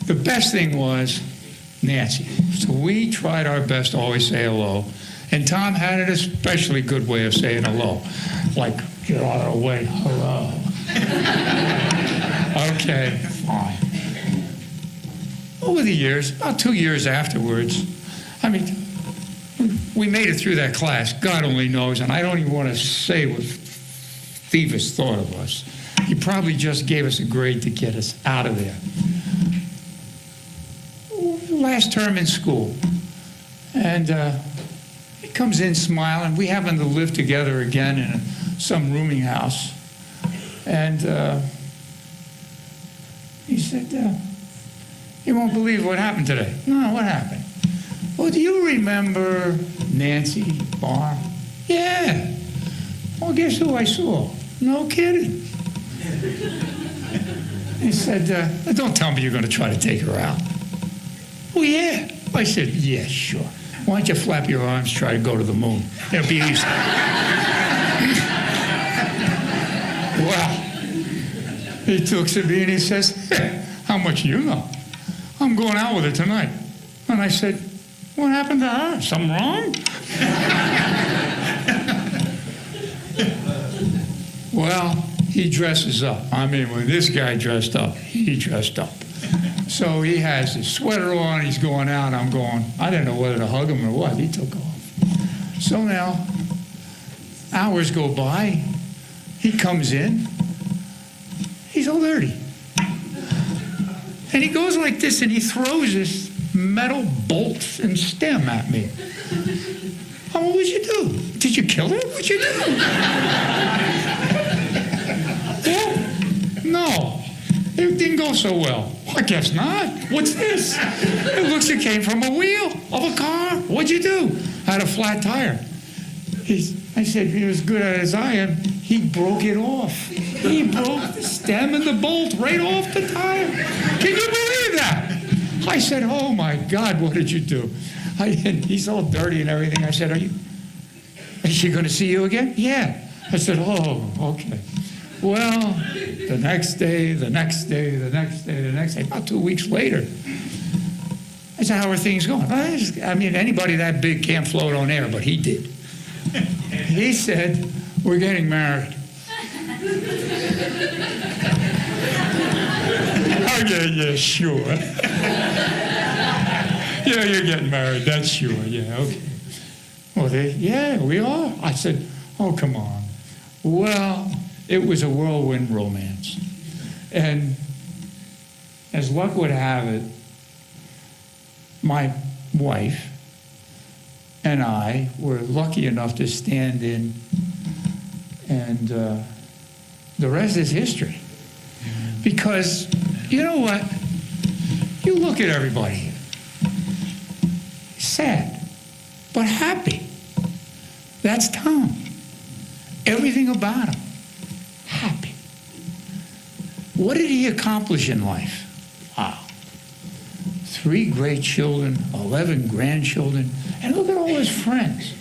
M: the best thing was Nancy. So we tried our best to always say hello. And Tom had an especially good way of saying hello. Like, get out of the way, hello. Okay, fine. Over the years, about 2 years afterwards, I mean, we made it through that class. God only knows, and I don't even want to say what Thieves thought of us. He probably just gave us a grade to get us out of there. Last term in school, and he comes in smiling. We happen to live together again in some rooming house, and he said, "You won't believe what happened today." "No, what happened?" "Well, do you remember Nancy Barr?" "Yeah." "Well, guess who I saw?" "No kidding." He said, "Don't tell me you're going to try to take her out." "Oh, yeah." I said, "Yeah, sure. Why don't you flap your arms, try to go to the moon? It'll be easy." Well, he looks at me and he says, "Hey, how much you know? I'm going out with her tonight." And I said, "What happened to her? Something wrong?" Well, he dresses up. I mean, when this guy dressed up, he dressed up. So he has his sweater on, he's going out, I'm going, I didn't know whether to hug him or what. He took off. So now, hours go by, he comes in, he's all dirty. And he goes like this and he throws this metal bolt and stem at me. Oh, what would you do? Did you kill her? What'd you do? Yeah? No. It didn't go so well. I guess not. What's this? It looks like it came from a wheel of a car. What'd you do? I had a flat tire. I said, you're as good as I am. He broke it off. He broke the stem and the bolt right off the tire. Can you believe that? I said, oh my God, what did you do? And he's all dirty and everything. I said, is she going to see you again? Yeah. I said, oh, okay. Well, the next day, about 2 weeks later, I said, how are things going? I mean, anybody that big can't float on air, but he did. He said, we're getting married. Oh, yeah, sure. Yeah, you're getting married, that's sure, yeah, okay. Well, yeah, we are. I said, oh, come on. Well, it was a whirlwind romance. And as luck would have it, my wife and I were lucky enough to stand in, and the rest is history. Because, you know what? You look at everybody, sad, but happy. That's Tom. Everything about him, happy. What did he accomplish in life? Wow. 3 great children, 11 grandchildren, and look at all his friends.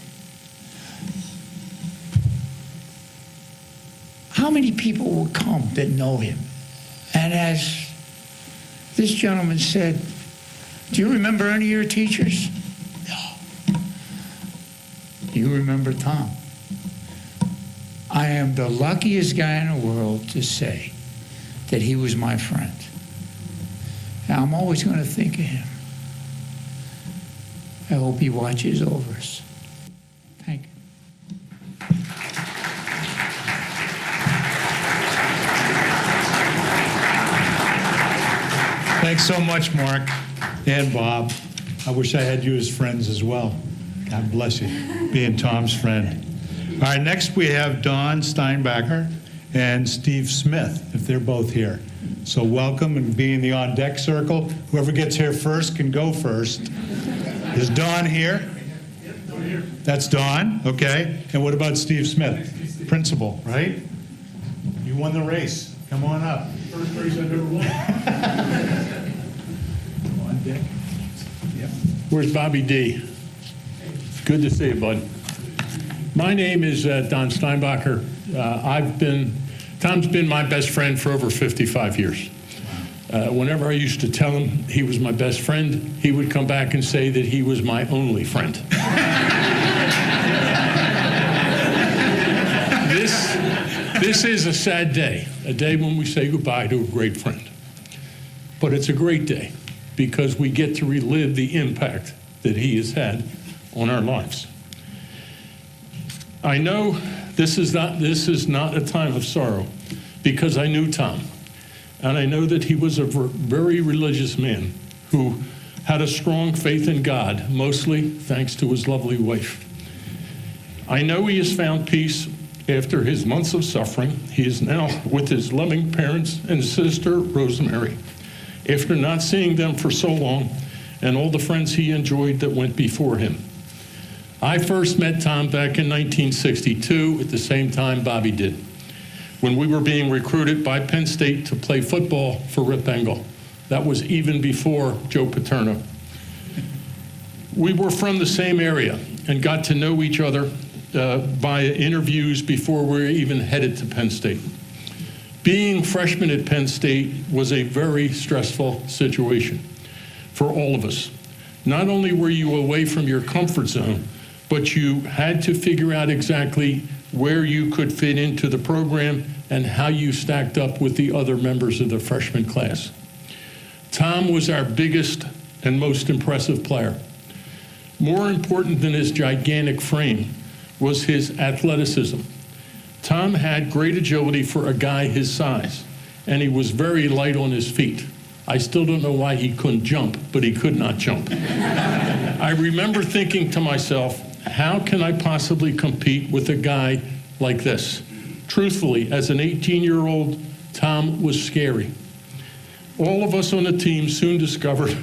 M: How many people will come that know him? And as this gentleman said, do you remember any of your teachers? No. Do you remember Tom? I am the luckiest guy in the world to say that he was my friend. And I'm always going to think of him. I hope he watches over us. Thank you.
C: Thanks so much, Mark and Bob. I wish I had you as friends as well. God bless you, being Tom's friend. All right, next we have Don Steinbacher and Steve Smith, if they're both here. So welcome, and be in the on-deck circle. Whoever gets here first can go first. Is Don here? That's Don, okay. And what about Steve Smith? Principal, right? You won the race. Come on up.
N: First race I've ever won.
C: On deck. Yep.
N: Where's Bobby D? Good to see you, bud. My name is Don Steinbacher. Tom's been my best friend for over 55 years. Whenever I used to tell him he was my best friend, he would come back and say that he was my only friend. This is a sad day, a day when we say goodbye to a great friend. But it's a great day because we get to relive the impact that he has had on our lives. I know this is not a time of sorrow because I knew Tom. And I know that he was a very religious man who had a strong faith in God, mostly thanks to his lovely wife. I know he has found peace after his months of suffering. He is now with his loving parents and sister, Rosemary, after not seeing them for so long and all the friends he enjoyed that went before him. I first met Tom back in 1962 at the same time Bobby did, when we were being recruited by Penn State to play football for Rip Engel. That was even before Joe Paterno. We were from the same area and got to know each other by interviews before we were even headed to Penn State. Being freshmen at Penn State was a very stressful situation for all of us. Not only were you away from your comfort zone, but you had to figure out exactly where you could fit into the program and how you stacked up with the other members of the freshman class. Tom was our biggest and most impressive player. More important than his gigantic frame was his athleticism. Tom had great agility for a guy his size, and he was very light on his feet. I still don't know why he couldn't jump, but he could not jump. I remember thinking to myself, how can I possibly compete with a guy like this? Truthfully, as an 18-year-old, Tom was scary. All of us on the team soon discovered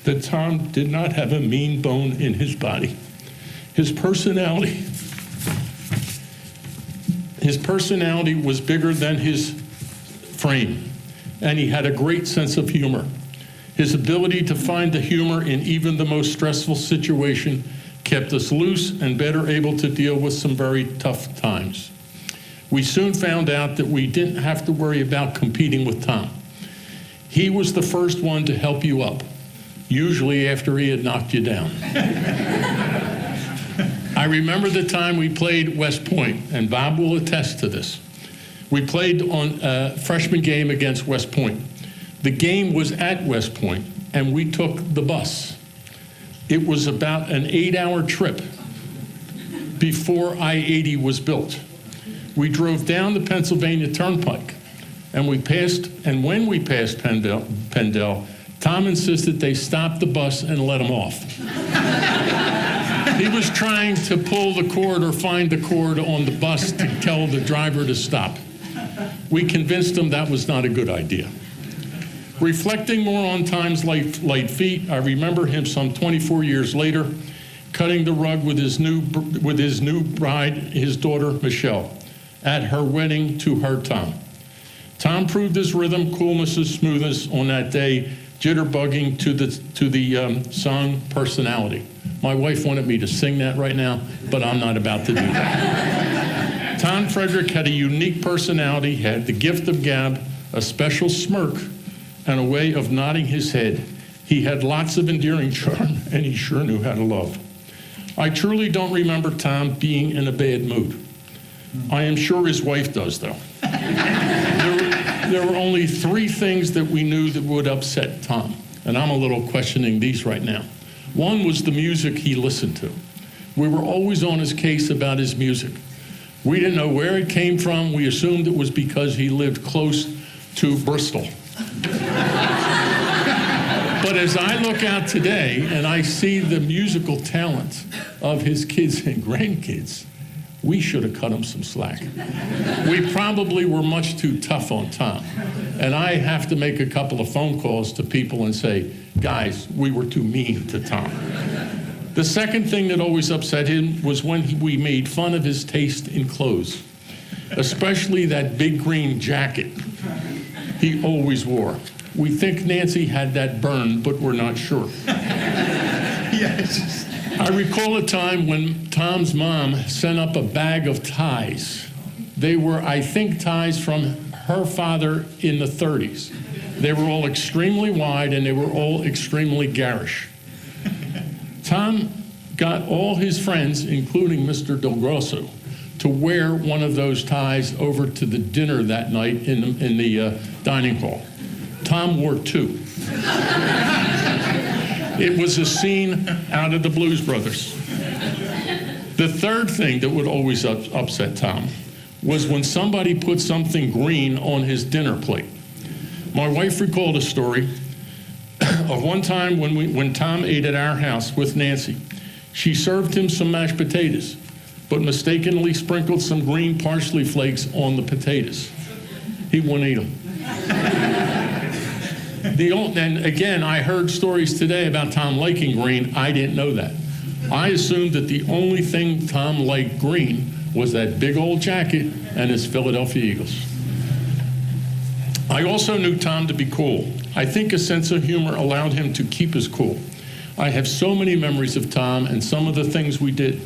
N: that Tom did not have a mean bone in his body. His personality was bigger than his frame, and he had a great sense of humor. His ability to find the humor in even the most stressful situation kept us loose and better able to deal with some very tough times. We soon found out that we didn't have to worry about competing with Tom. He was the first one to help you up, usually after he had knocked you down. I remember the time we played West Point, and Bob will attest to this. We played on a freshman game against West Point. The game was at West Point, and we took the bus. It was about an 8-hour trip before I-80 was built. We drove down the Pennsylvania Turnpike, and when we passed Pendel, Tom insisted they stop the bus and let him off. He was trying to pull the cord or find the cord on the bus to tell the driver to stop. We convinced him that was not a good idea. Reflecting more on Tom's light feet, I remember him some 24 years later cutting the rug with his new bride, his daughter Michelle, at her wedding to her Tom. Tom proved his rhythm, coolness, and smoothness on that day, jitterbugging to the song Personality. My wife wanted me to sing that right now, but I'm not about to do that. Tom Frederick had a unique personality, had the gift of gab, a special smirk, and a way of nodding his head. He had lots of endearing charm, and he sure knew how to love. I truly don't remember Tom being in a bad mood. I am sure his wife does, though. There were only 3 things that we knew that would upset Tom, and I'm a little questioning these right now. One was the music he listened to. We were always on his case about his music. We didn't know where it came from. We assumed it was because he lived close to Bristol. But as I look out today and I see the musical talent of his kids and grandkids, we should have cut him some slack. We probably were much too tough on Tom. And I have to make a couple of phone calls to people and say, guys, we were too mean to Tom. The second thing that always upset him was when we made fun of his taste in clothes, especially that big green jacket he always wore. We think Nancy had that burned, but we're not sure.
C: Yes.
N: I recall a time when Tom's mom sent up a bag of ties. They were, I think, ties from her father in the 30s. They were all extremely wide and they were all extremely garish. Tom got all his friends, including Mr. Del Grosso, to wear one of those ties over to the dinner that night in the dining hall. Tom wore 2. It was a scene out of the Blues Brothers. The third thing that would always upset Tom was when somebody put something green on his dinner plate. My wife recalled a story of one time when Tom ate at our house with Nancy. She served him some mashed potatoes, but mistakenly sprinkled some green parsley flakes on the potatoes. He wouldn't eat them. And again, I heard stories today about Tom liking green. I didn't know that. I assumed that the only thing Tom liked green was that big old jacket and his Philadelphia Eagles. I also knew Tom to be cool. I think a sense of humor allowed him to keep his cool. I have so many memories of Tom and some of the things we did.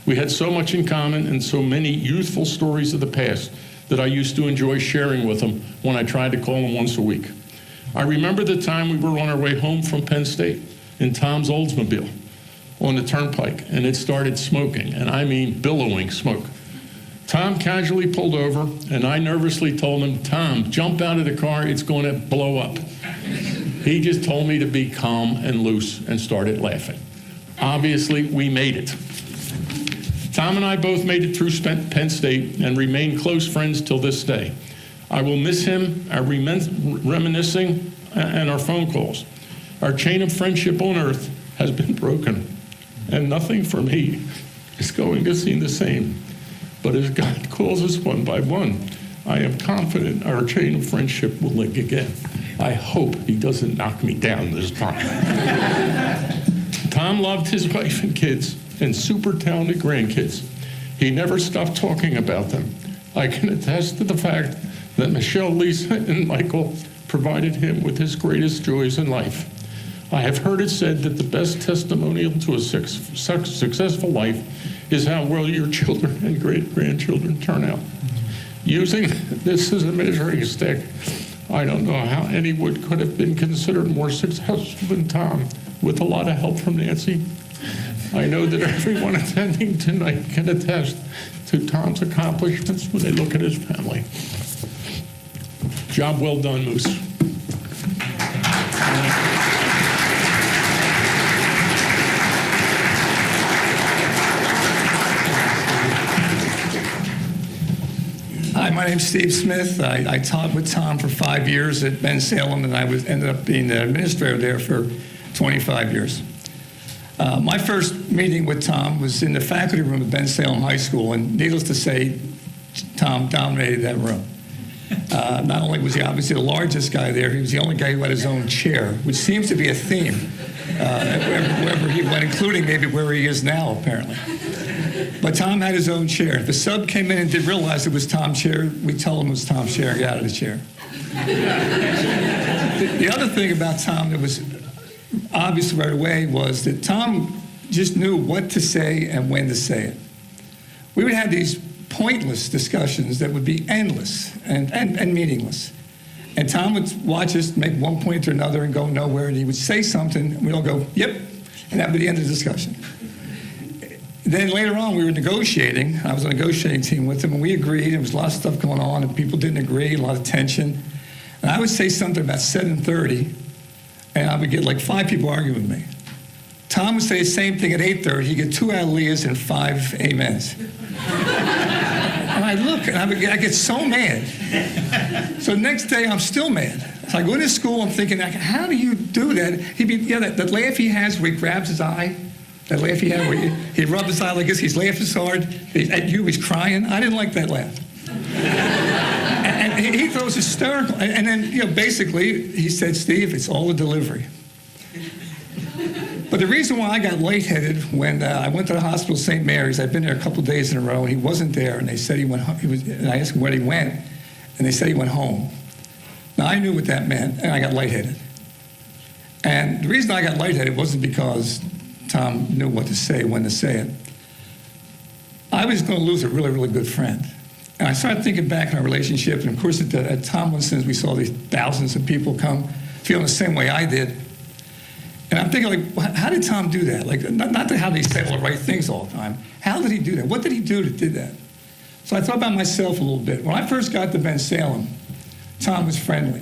N: We had so much in common and so many youthful stories of the past that I used to enjoy sharing with him when I tried to call him once a week. I remember the time we were on our way home from Penn State in Tom's Oldsmobile on the turnpike, and it started smoking, and I mean billowing smoke. Tom casually pulled over, and I nervously told him, Tom, jump out of the car, it's going to blow up. He just told me to be calm and loose and started laughing. Obviously, we made it. Tom and I both made it through Penn State and remain close friends till this day. I will miss him, our reminiscing, and our phone calls. Our chain of friendship on earth has been broken, and nothing for me is going to seem the same. But as God calls us one by one, I am confident our chain of friendship will link again. I hope he doesn't knock me down this time. Tom loved his wife and kids and super talented grandkids. He never stopped talking about them. I can attest to the fact that Michelle, Lisa, and Michael provided him with his greatest joys in life. I have heard it said that the best testimonial to a successful life is how well your children and great-grandchildren turn out. Using this as a measuring stick, I don't know how anyone could have been considered more successful than Tom, with a lot of help from Nancy. I know that everyone attending tonight can attest to Tom's accomplishments when they look at his family. Job well done, Moose.
O: Hi, my name's Steve Smith. I taught with Tom for 5 years at Ben Salem, and I ended up being the administrator there for 25 years. My first meeting with Tom was in the faculty room at Ben Salem High School, and needless to say, Tom dominated that room. Not only was he obviously the largest guy there, he was the only guy who had his own chair, which seems to be a theme wherever he went, including maybe where he is now, apparently. But Tom had his own chair. If a sub came in and didn't realize it was Tom's chair, we tell him it was Tom's chair, get out of the chair. The other thing about Tom that was obvious right away was that Tom just knew what to say and when to say it. We would have these pointless discussions that would be endless and meaningless. And Tom would watch us make one point or another and go nowhere, and he would say something, and we'd all go, yep, and that would be the end of the discussion. Then later on, we were negotiating. I was on a negotiating team with him, and we agreed. There was a lot of stuff going on, and people didn't agree, a lot of tension. And I would say something about 7:30, and I would get like 5 people arguing with me. Tom would say the same thing at 8:30. He'd get 2 hallelujahs and 5 amens. And I look, and I get so mad. So the next day, I'm still mad. So I go to school, I'm thinking, how do you do that? That laugh he has where he grabs his eye, that laugh he had where he rubbed his eye like this, he's laughing so hard, at you, he's crying. I didn't like that laugh. And he thought it was hysterical. And then, basically, he said, Steve, it's all a delivery. But the reason why I got lightheaded when I went to the hospital, St. Mary's, I'd been there a couple days in a row, and he wasn't there, and they said he went home. And I asked him where he went, and they said he went home. Now, I knew what that meant, and I got lightheaded. And the reason I got lightheaded wasn't because Tom knew what to say, when to say it. I was going to lose a really, really good friend. And I started thinking back on our relationship, and of course at Tomlinson's we saw these thousands of people come feeling the same way I did. And I'm thinking, like, how did Tom do that? Like, not how did he say all the right things all the time. How did he do that? What did he do that did that? So I thought about myself a little bit. When I first got to Ben Salem, Tom was friendly.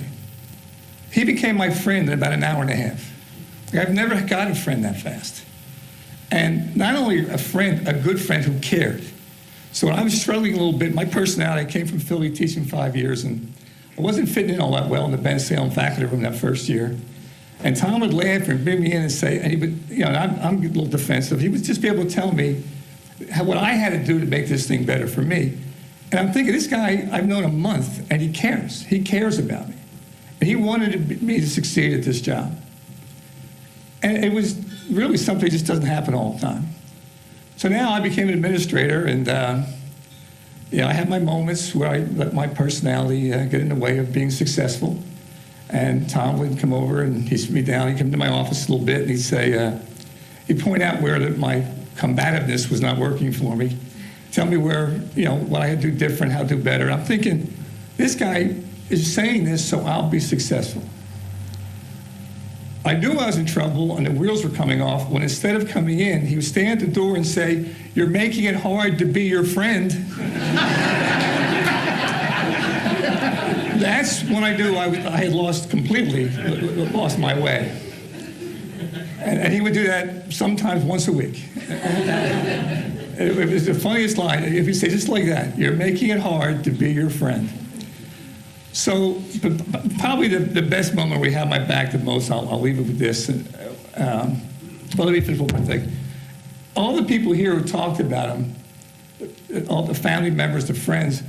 O: He became my friend in about an hour and a half. Like, I've never got a friend that fast. And not only a friend, a good friend who cared. So when I was struggling a little bit, my personality, I came from Philly teaching 5 years, and I wasn't fitting in all that well in the Ben Salem faculty room that first year. And Tom would laugh and bring me in and say, and he would, I'm a little defensive. He would just be able to tell me what I had to do to make this thing better for me. And I'm thinking, this guy, I've known a month, and he cares. He cares about me. And he wanted me to succeed at this job. And it was really something that just doesn't happen all the time. So now I became an administrator, and I have my moments where I let my personality get in the way of being successful. And Tom would come over and he'd sit me down. He'd come to my office a little bit and he'd say, he'd point out where my combativeness was not working for me. Tell me where, what I had to do different, how to do better. And I'm thinking, this guy is saying this so I'll be successful. I knew I was in trouble and the wheels were coming off when instead of coming in, he would stand at the door and say, you're making it hard to be your friend. That's when I knew I had lost my way. And he would do that sometimes once a week. It was the funniest line. If you say just like that, you're making it hard to be your friend. So probably the best moment where he had my back the most, I'll leave it with this. Well, let me finish one thing. all the people here who talked about him, all the family members, the friends,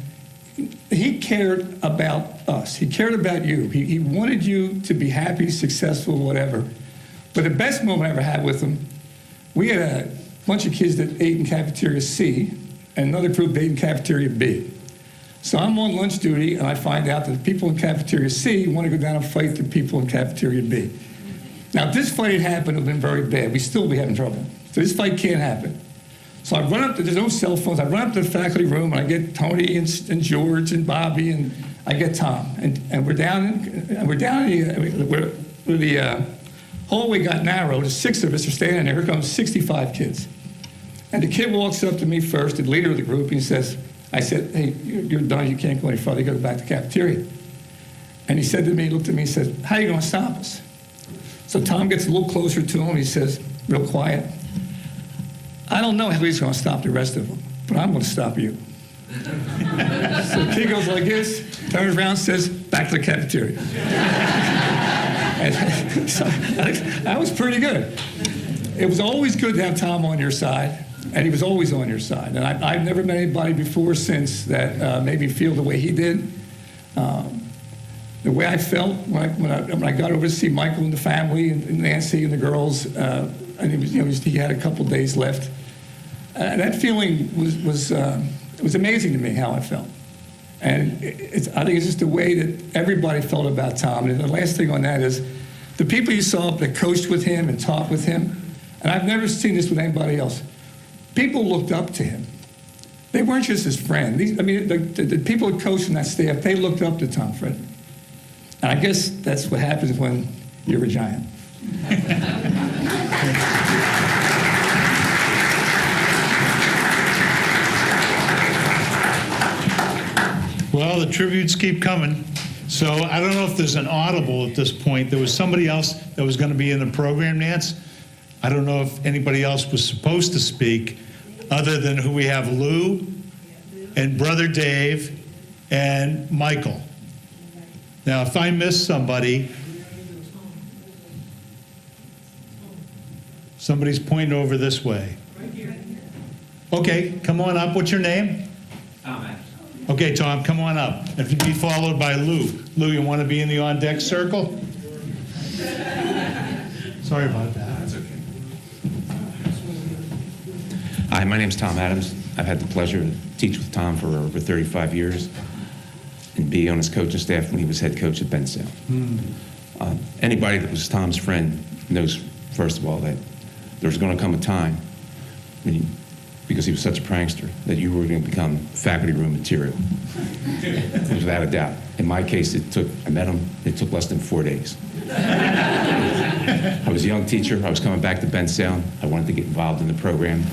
O: he cared about us. He cared about you. He wanted you to be happy, successful, whatever. But the best moment I ever had with him, we had a bunch of kids that ate in cafeteria C, and another group ate in cafeteria B. So I'm on lunch duty, and I find out that the people in cafeteria C want to go down and fight the people in cafeteria B. Now, if this fight had happened, it would have been very bad. We'd still be having trouble. So this fight can't happen. So I run up to, there's no cell phones, I run up to the faculty room, and I get Tony and George and Bobby, and I get Tom. And we're down in the hallway got narrow. The 6 of us are standing there. Here comes 65 kids. And the kid walks up to me first, the leader of the group, and he says, I said, hey, you're done, you can't go any further, you gotta go back to the cafeteria. And he said to me, he looked at me and said, how are you gonna stop us? So Tom gets a little closer to him, he says, real quiet, I don't know how he's gonna stop the rest of them, but I'm gonna stop you. So the kid goes like this, turns around, says, back to the cafeteria. And so that was pretty good. It was always good to have Tom on your side, and he was always on your side. And I've never met anybody before or since that made me feel the way he did. The way I felt when I got over to see Michael and the family and Nancy and the girls, and he had a couple days left. That feeling was amazing to me, how I felt. And I think it's just the way that everybody felt about Tom. And the last thing on that is the people you saw that coached with him and taught with him, and I've never seen this with anybody else, people looked up to him. They weren't just his friend. The people who coached in that staff, they looked up to Tom Frederick. And I guess that's what happens when you're a Giant.
C: Well, the tributes keep coming. So I don't know if there's an audible at this point. There was somebody else that was going to be in the program, Nance. I don't know if anybody else was supposed to speak other than who we have, Lou and Brother Dave and Michael. Now, if I miss somebody, somebody's pointing over this way. Okay, come on up. What's your name?
P: Tom.
C: Okay, Tom, come on up. If you'd be followed by Lou. Lou, you want to be in the on-deck circle? Sorry about that.
P: That's okay. Hi, my name's Tom Adams. I've had the pleasure to teach with Tom for over 35 years and be on his coaching staff when he was head coach at Bensdale. Anybody that was Tom's friend knows, first of all, that there's going to come a time, because he was such a prankster, that you were going to become faculty room material, without a doubt. In my case, I met him, it took less than 4 days. I was a young teacher, I was coming back to Bensdale, I wanted to get involved in the program,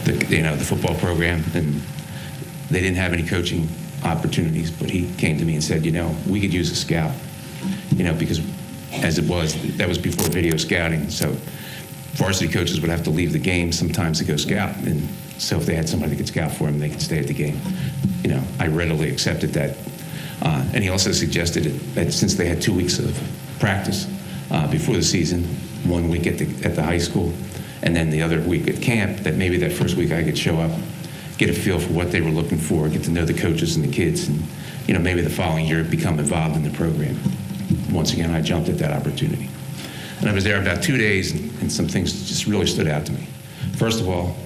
P: the football program, and they didn't have any coaching opportunities, but he came to me and said, we could use a scout, because as it was, that was before video scouting, so varsity coaches would have to leave the game sometimes to go scout, and so if they had somebody that could scout for them, they could stay at the game. I readily accepted that. And he also suggested that since they had 2 weeks of practice before the season, 1 week at the high school, and then the other week at camp, that maybe that first week I could show up, get a feel for what they were looking for, get to know the coaches and the kids, and maybe the following year become involved in the program. Once again, I jumped at that opportunity. And I was there about 2 days, and some things just really stood out to me. First of all,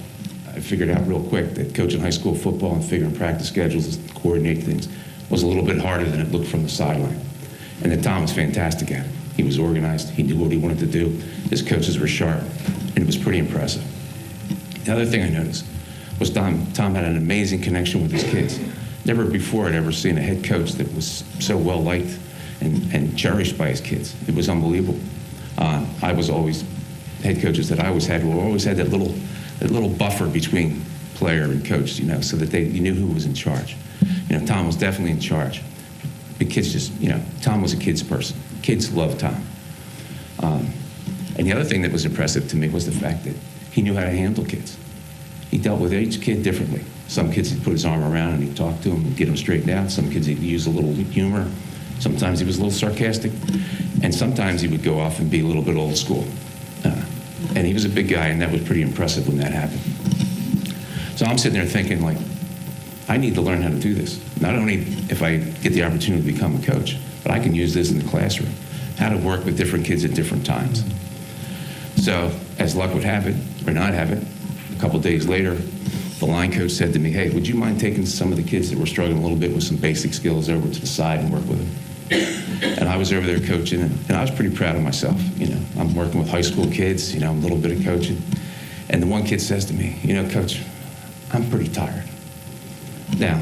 P: I figured out real quick that coaching high school football and figuring practice schedules and coordinate things was a little bit harder than it looked from the sideline. And that Tom was fantastic at it. He was organized. He knew what he wanted to do. His coaches were sharp, and it was pretty impressive. The other thing I noticed was Tom had an amazing connection with his kids. Never before had I ever seen a head coach that was so well-liked and cherished by his kids. It was unbelievable. I was always, head coaches that I always had that little buffer between player and coach, so that you knew who was in charge. Tom was definitely in charge. The kids Tom was a kid's person. Kids loved Tom. And the other thing that was impressive to me was the fact that he knew how to handle kids. He dealt with each kid differently. Some kids he'd put his arm around and he'd talk to them and get them straightened out. Some kids he'd use a little humor. Sometimes he was a little sarcastic. And sometimes he would go off and be a little bit old school. And he was a big guy, and that was pretty impressive when that happened. So I'm sitting there thinking, like, I need to learn how to do this. Not only if I get the opportunity to become a coach, but I can use this in the classroom, how to work with different kids at different times. So as luck would have it, or not have it, a couple days later, the line coach said to me, hey, would you mind taking some of the kids that were struggling a little bit with some basic skills over to the side and work with them? And I was over there coaching, and I was pretty proud of myself. You know, I'm working with high school kids, you know, a little bit of coaching. And the one kid says to me, you know, Coach, I'm pretty tired. Now,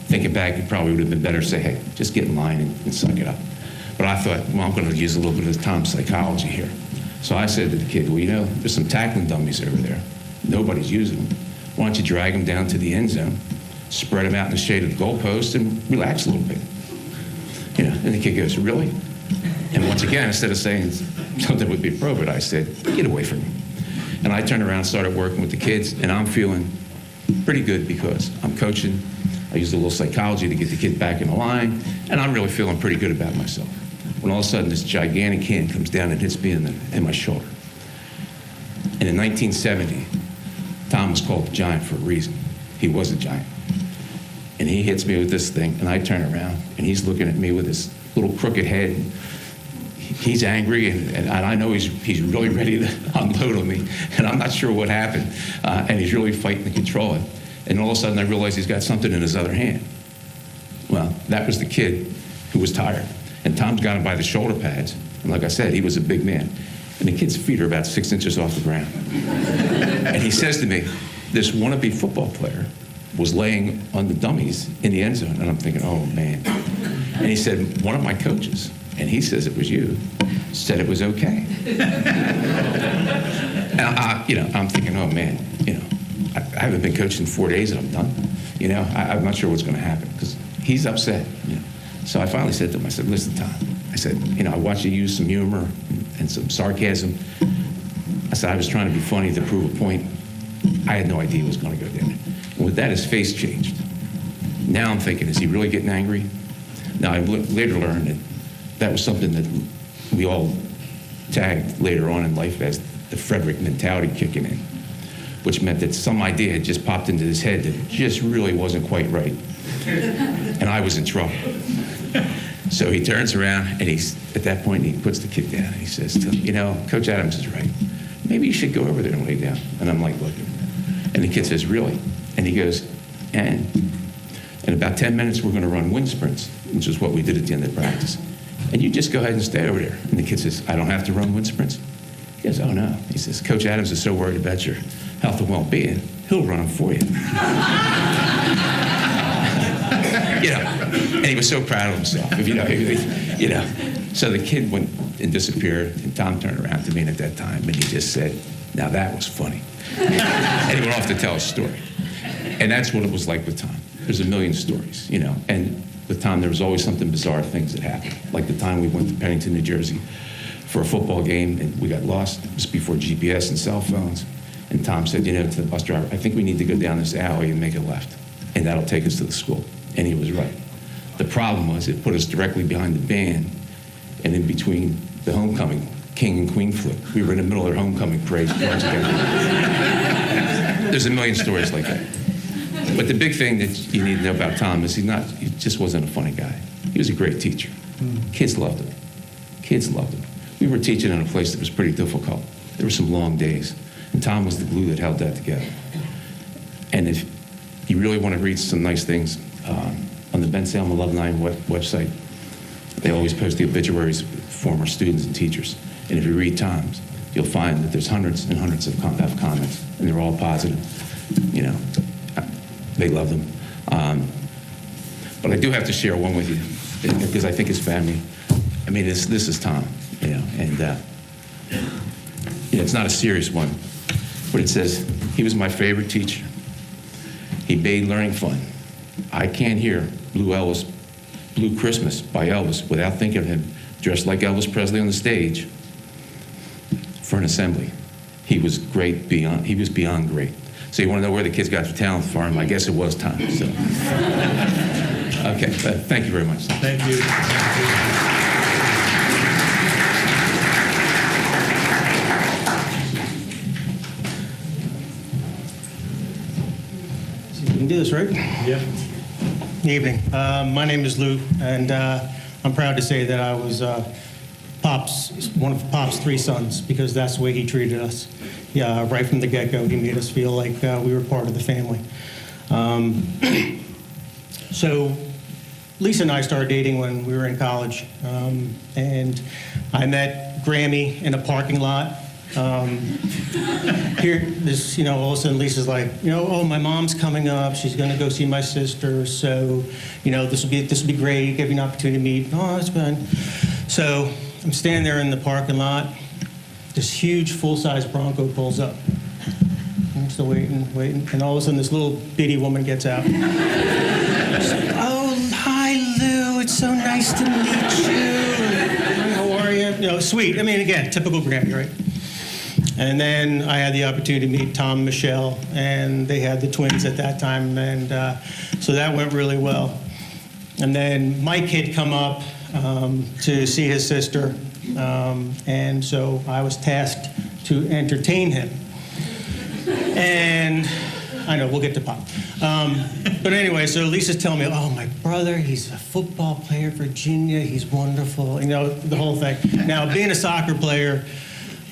P: thinking back, it probably would have been better to say, hey, just get in line and suck it up. But I thought, well, I'm going to use a little bit of Tom's psychology here. So I said to the kid, well, you know, there's some tackling dummies over there. Nobody's using them. Why don't you drag them down to the end zone, spread them out in the shade of the goalpost, and relax a little bit. You know, and the kid goes, really? And once again, instead of saying something would be appropriate, I said, get away from me. And I turned around and started working with the kids, and I'm feeling pretty good because I'm coaching. I used a little psychology to get the kid back in the line, and I'm really feeling pretty good about myself. When all of a sudden this gigantic hand comes down and hits me in my shoulder. And in 1970, Tom was called the Giant for a reason. He was a giant. And he hits me with this thing, and I turn around, and he's looking at me with this little crooked head. He's angry, and I know he's really ready to unload on me, and I'm not sure what happened, and he's really fighting to control it. And all of a sudden, I realize he's got something in his other hand. Well, that was the kid who was tired, and Tom's got him by the shoulder pads, and like I said, he was a big man, and the kid's feet are about 6 inches off the ground. And he says to me, this wannabe football player was laying on the dummies in the end zone, and I'm thinking, oh, man. And he said, one of my coaches, and he says it was you, said it was okay. And you know, I'm thinking, oh man, you know, I haven't been coaching 4 days and I'm done. You know, I'm not sure what's going to happen because he's upset. You know, so I finally said to him, I said, listen, Tom, I said, you know, I watched you use some humor and some sarcasm. I said, I was trying to be funny to prove a point. I had no idea it was going to go down. And with that, his face changed. Now I'm thinking, is he really getting angry? Now I later learned that that was something that we all tagged later on in life as the Frederick mentality kicking in, which meant that some idea had just popped into his head that just really wasn't quite right. And I was in trouble. So he turns around, and at that point, he puts the kid down, and he says, you know, Coach Adams is right. Maybe you should go over there and lay down. And I'm like, looking. And the kid says, really? And he goes, and in about 10 minutes, we're going to run wind sprints, which is what we did at the end of practice. And you just go ahead and stay over there. And the kid says, I don't have to run wind sprints? He goes, oh, no. He says, Coach Adams is so worried about your health and well-being, he'll run them for you. You know, and he was so proud of himself. You know, so the kid went and disappeared, and Tom turned around to me at that time, and he just said, now that was funny. And he went off to tell a story. And that's what it was like with Tom. There's a million stories, you know, and with Tom, there was always something bizarre things that happened. Like the time we went to Pennington, New Jersey for a football game, and we got lost. It was before GPS and cell phones. And Tom said, you know, to the bus driver, I think we need to go down this alley and make a left, and that'll take us to the school. And he was right. The problem was it put us directly behind the band and in between the homecoming, king and queen flip. We were in the middle of their homecoming parade. There's a million stories like that. But the big thing that you need to know about Tom is he just wasn't a funny guy. He was a great teacher. Kids loved him. Kids loved him. We were teaching in a place that was pretty difficult. There were some long days, and Tom was the glue that held that together. And if you really want to read some nice things, on the Ben Salem Alumni website, they always post the obituaries of former students and teachers. And if you read Tom's, you'll find that there's hundreds and hundreds of comments, and they're all positive. You know, they love them. But I do have to share one with you because I think his family. I mean, this is Tom, you know, and you know, it's not a serious one, but it says he was my favorite teacher. He made learning fun. I can't hear Blue Christmas by Elvis without thinking of him dressed like Elvis Presley on the stage for an assembly. He was great beyond. He was beyond great. So you want to know where the kids got their talent from? I guess it was Tom. So. Okay, thank you very much.
C: Thank you.
Q: do this, right?
N: Yep.
Q: Evening. My name is Lou, and I'm proud to say that I was one of Pop's 3 sons, because that's the way he treated us. Yeah, right from the get-go, he made us feel like we were part of the family. So Lisa and I started dating when we were in college, and I met Grammy in a parking lot. All of a sudden Lisa's like, oh, my mom's coming up. She's going to go see my sister. So, this will be great. Give you an opportunity to meet. Oh, that's fine. So I'm standing there in the parking lot. This huge full-size Bronco pulls up. I'm still waiting, and all of a sudden this little bitty woman gets out. She's like, oh, hi, Lou. It's so nice to meet you. How are you? Sweet. I mean, again, typical Grammy, right? And then I had the opportunity to meet Tom and Michelle, and they had the twins at that time, and so that went really well. And then Mike had come up to see his sister, and so I was tasked to entertain him. And I know, we'll get to Pop. But anyway, so Lisa's telling me, oh, my brother, he's a football player at Virginia, he's wonderful, the whole thing. Now, being a soccer player,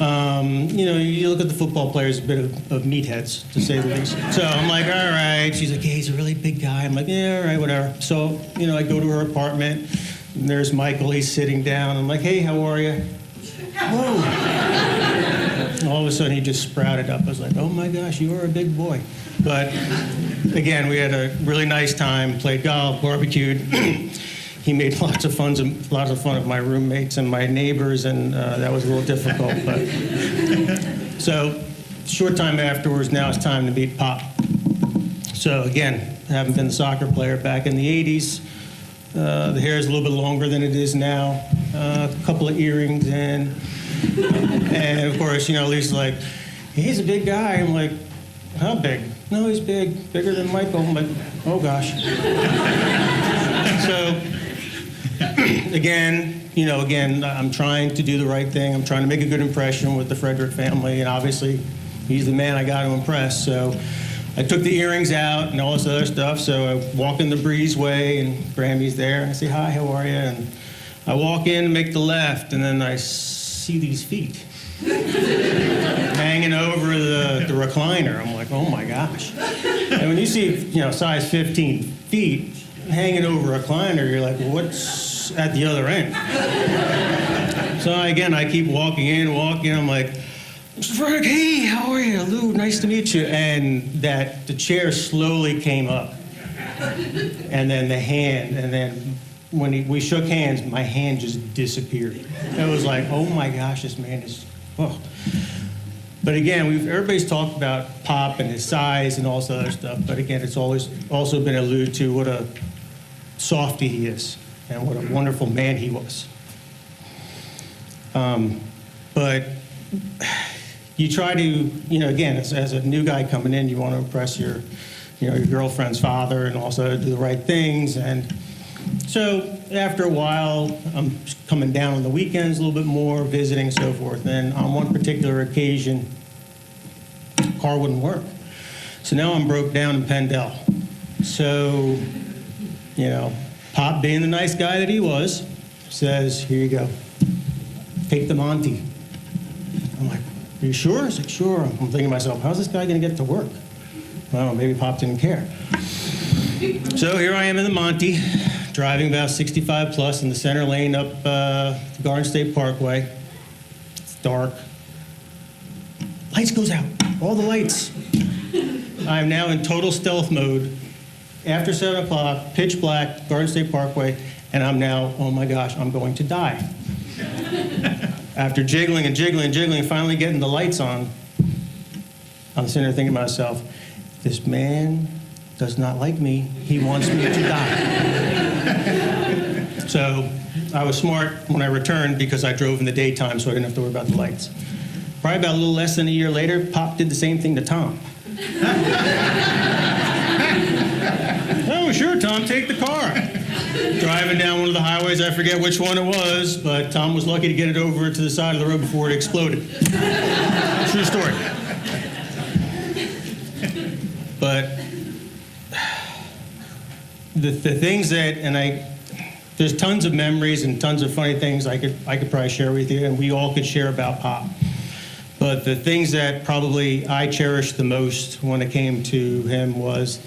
Q: you look at the football players, a bit of meatheads, to say the least. So I'm like, all right. She's like, yeah, he's a really big guy. I'm like, yeah, all right, whatever. So, I go to her apartment, and there's Michael. He's sitting down. I'm like, hey, how are you? Whoa. All of a sudden, he just sprouted up. I was like, oh, my gosh, you are a big boy. But, again, we had a really nice time, played golf, barbecued. He made lots of fun of my roommates and my neighbors, and that was a little difficult. But so, short time afterwards, now it's time to meet Pop. So again, I haven't been a soccer player back in the 80s. The hair is a little bit longer than it is now. A couple of earrings in, and of course, Lisa's like, he's a big guy. I'm like, how big? No, he's big, bigger than Michael. I'm like, oh gosh. So. Again, I'm trying to do the right thing. I'm trying to make a good impression with the Frederick family, and obviously, he's the man I got to impress. So I took the earrings out and all this other stuff, so I walk in the breezeway, and Grammy's there, and I say, hi, how are you? And I walk in and make the left, and then I see these feet hanging over the recliner. I'm like, oh my gosh. And when you see, size 15 feet hanging over a recliner, you're like, well, what's at the other end? So again, I keep walking in. I'm like, Mr. Frederick, hey, how are you? Lou, nice to meet you. And the chair slowly came up. And then the hand, and then when we shook hands, my hand just disappeared. It was like, oh my gosh, this man is, oh. But again, everybody's talked about Pop and his size and all this other stuff. But again, it's always also been alluded to what a softy he is and what a wonderful man he was. But you try to, again, as a new guy coming in, you want to impress your girlfriend's father and also do the right things. And so after a while, I'm coming down on the weekends a little bit more, visiting and so forth. And on one particular occasion, the car wouldn't work. So now I'm broke down in Pendle. So, Pop, being the nice guy that he was, says, here you go. Take the Monty. I'm like, are you sure? He's like, sure. I'm thinking to myself, how's this guy going to get to work? Well, maybe Pop didn't care. So here I am in the Monty, driving about 65 plus in the center lane up the Garden State Parkway. It's dark. Lights goes out. All the lights. I'm now in total stealth mode. After 7 o'clock, pitch black, Garden State Parkway, and I'm now, oh my gosh, I'm going to die. After jiggling and jiggling and jiggling, finally getting the lights on, I'm sitting there thinking to myself, this man does not like me. He wants me to die. So I was smart when I returned because I drove in the daytime, so I didn't have to worry about the lights. Probably about a little less than a year later, Pop did the same thing to Tom. Oh, sure, Tom, take the car. Driving down one of the highways, I forget which one it was, but Tom was lucky to get it over to the side of the road before it exploded. True story. But the things that, there's tons of memories and tons of funny things I could probably share with you, and we all could share about Pop. But the things that probably I cherished the most when it came to him was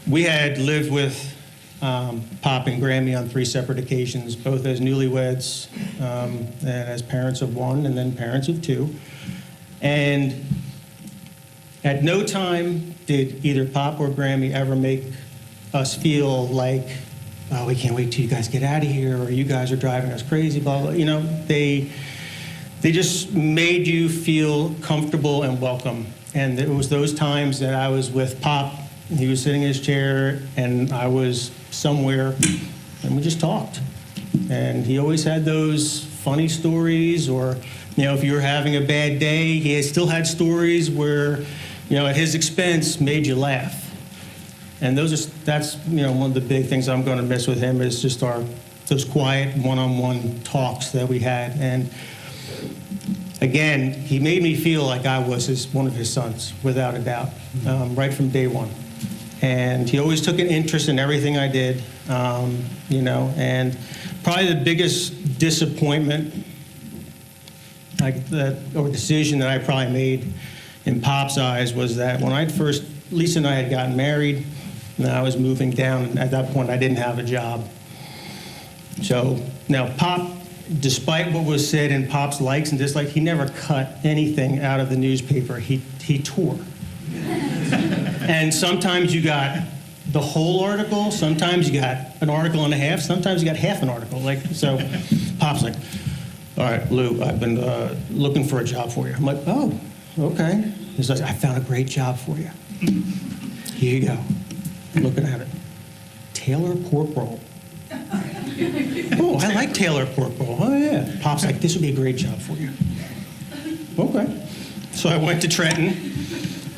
Q: we had lived with Pop and Grammy on 3 separate occasions, both as newlyweds and as parents of 1 and then parents of 2. And at no time did either Pop or Grammy ever make us feel like, oh, we can't wait till you guys get out of here, or you guys are driving us crazy, blah, blah. You know, they just made you feel comfortable and welcome. And it was those times that I was with Pop, he was sitting in his chair, and I was somewhere, and we just talked. And he always had those funny stories, or, you know, if you were having a bad day, he still had stories where, you know, at his expense, made you laugh. And that's, you know, one of the big things I'm going to miss with him is just those quiet one-on-one talks that we had. And again, he made me feel like I was one of his sons, without a doubt, right from day one. And he always took an interest in everything I did, you know. And probably the biggest disappointment or decision that I probably made in Pop's eyes was that when Lisa and I had gotten married, and I was moving down, and at that point I didn't have a job. So now Pop, despite what was said in Pop's likes and dislikes, he never cut anything out of the newspaper. He tore. And sometimes you got the whole article, sometimes you got an article and a half, sometimes you got half an article. So Pop's like, all right, Lou, I've been looking for a job for you. I'm like, oh, okay. He's like, I found a great job for you. Here you go. Looking at it. Taylor pork roll. Oh, I like Taylor pork roll. Oh, yeah. Pop's like, this would be a great job for you. Okay. So I went to Trenton.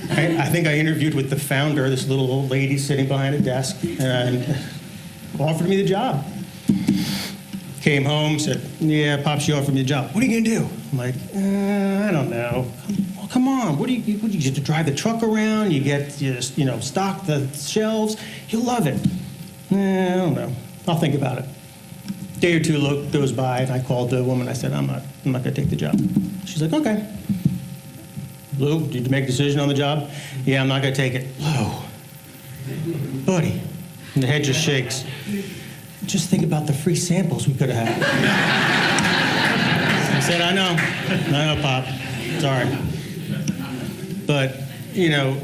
Q: I think I interviewed with the founder, this little old lady sitting behind a desk, and offered me the job. Came home, said, yeah, Pop, she offered me the job. What are you going to do? I'm like, I don't know. Well, come on. What do you get to drive the truck around? You get to, you know, stock the shelves. You'll love it. I don't know. I'll think about it. Day or two goes by, and I called the woman. I said, I'm not going to take the job. She's like, okay. Lou, did you make a decision on the job? Yeah, I'm not going to take it. Lou, buddy. And the head just shakes. Just think about the free samples we could have had. I said, I know, Pop. Sorry. But, you know,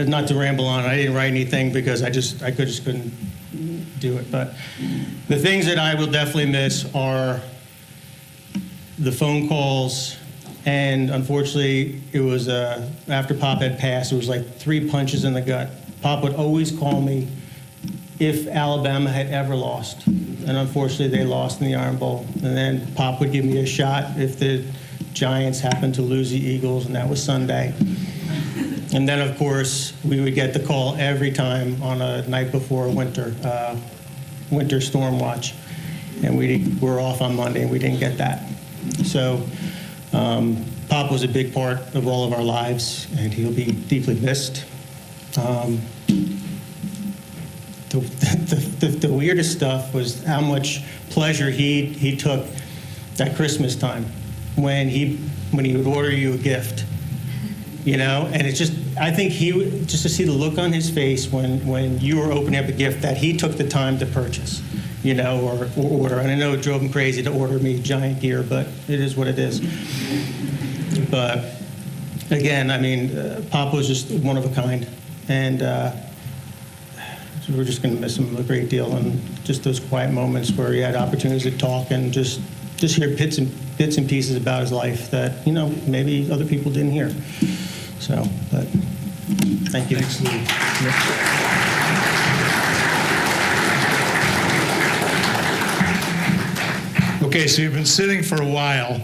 Q: not to ramble on, I didn't write anything because I just couldn't do it. But the things that I will definitely miss are the phone calls. And unfortunately, it was after Pop had passed, it was like 3 punches in the gut. Pop would always call me if Alabama had ever lost. And unfortunately, they lost in the Iron Bowl. And then Pop would give me a shot if the Giants happened to lose the Eagles, and that was Sunday. And then, of course, we would get the call every time on a night before winter storm watch. And we were off on Monday, and we didn't get that. So Pop was a big part of all of our lives, and he'll be deeply missed. The weirdest stuff was how much pleasure he took at Christmas time when he would order you a gift, you know. And it's just, I think just to see the look on his face when you were opening up a gift that he took the time to purchase, you know, or order. And I know it drove him crazy to order me giant gear, but it is what it is. But again, I mean, Pop was just one of a kind, and so we're just going to miss him a great deal. And just those quiet moments where he had opportunities to talk and just hear bits and pieces about his life that, you know, maybe other people didn't hear. So, but thank you.
C: Thanks, Lou. Okay, so you've been sitting for a while,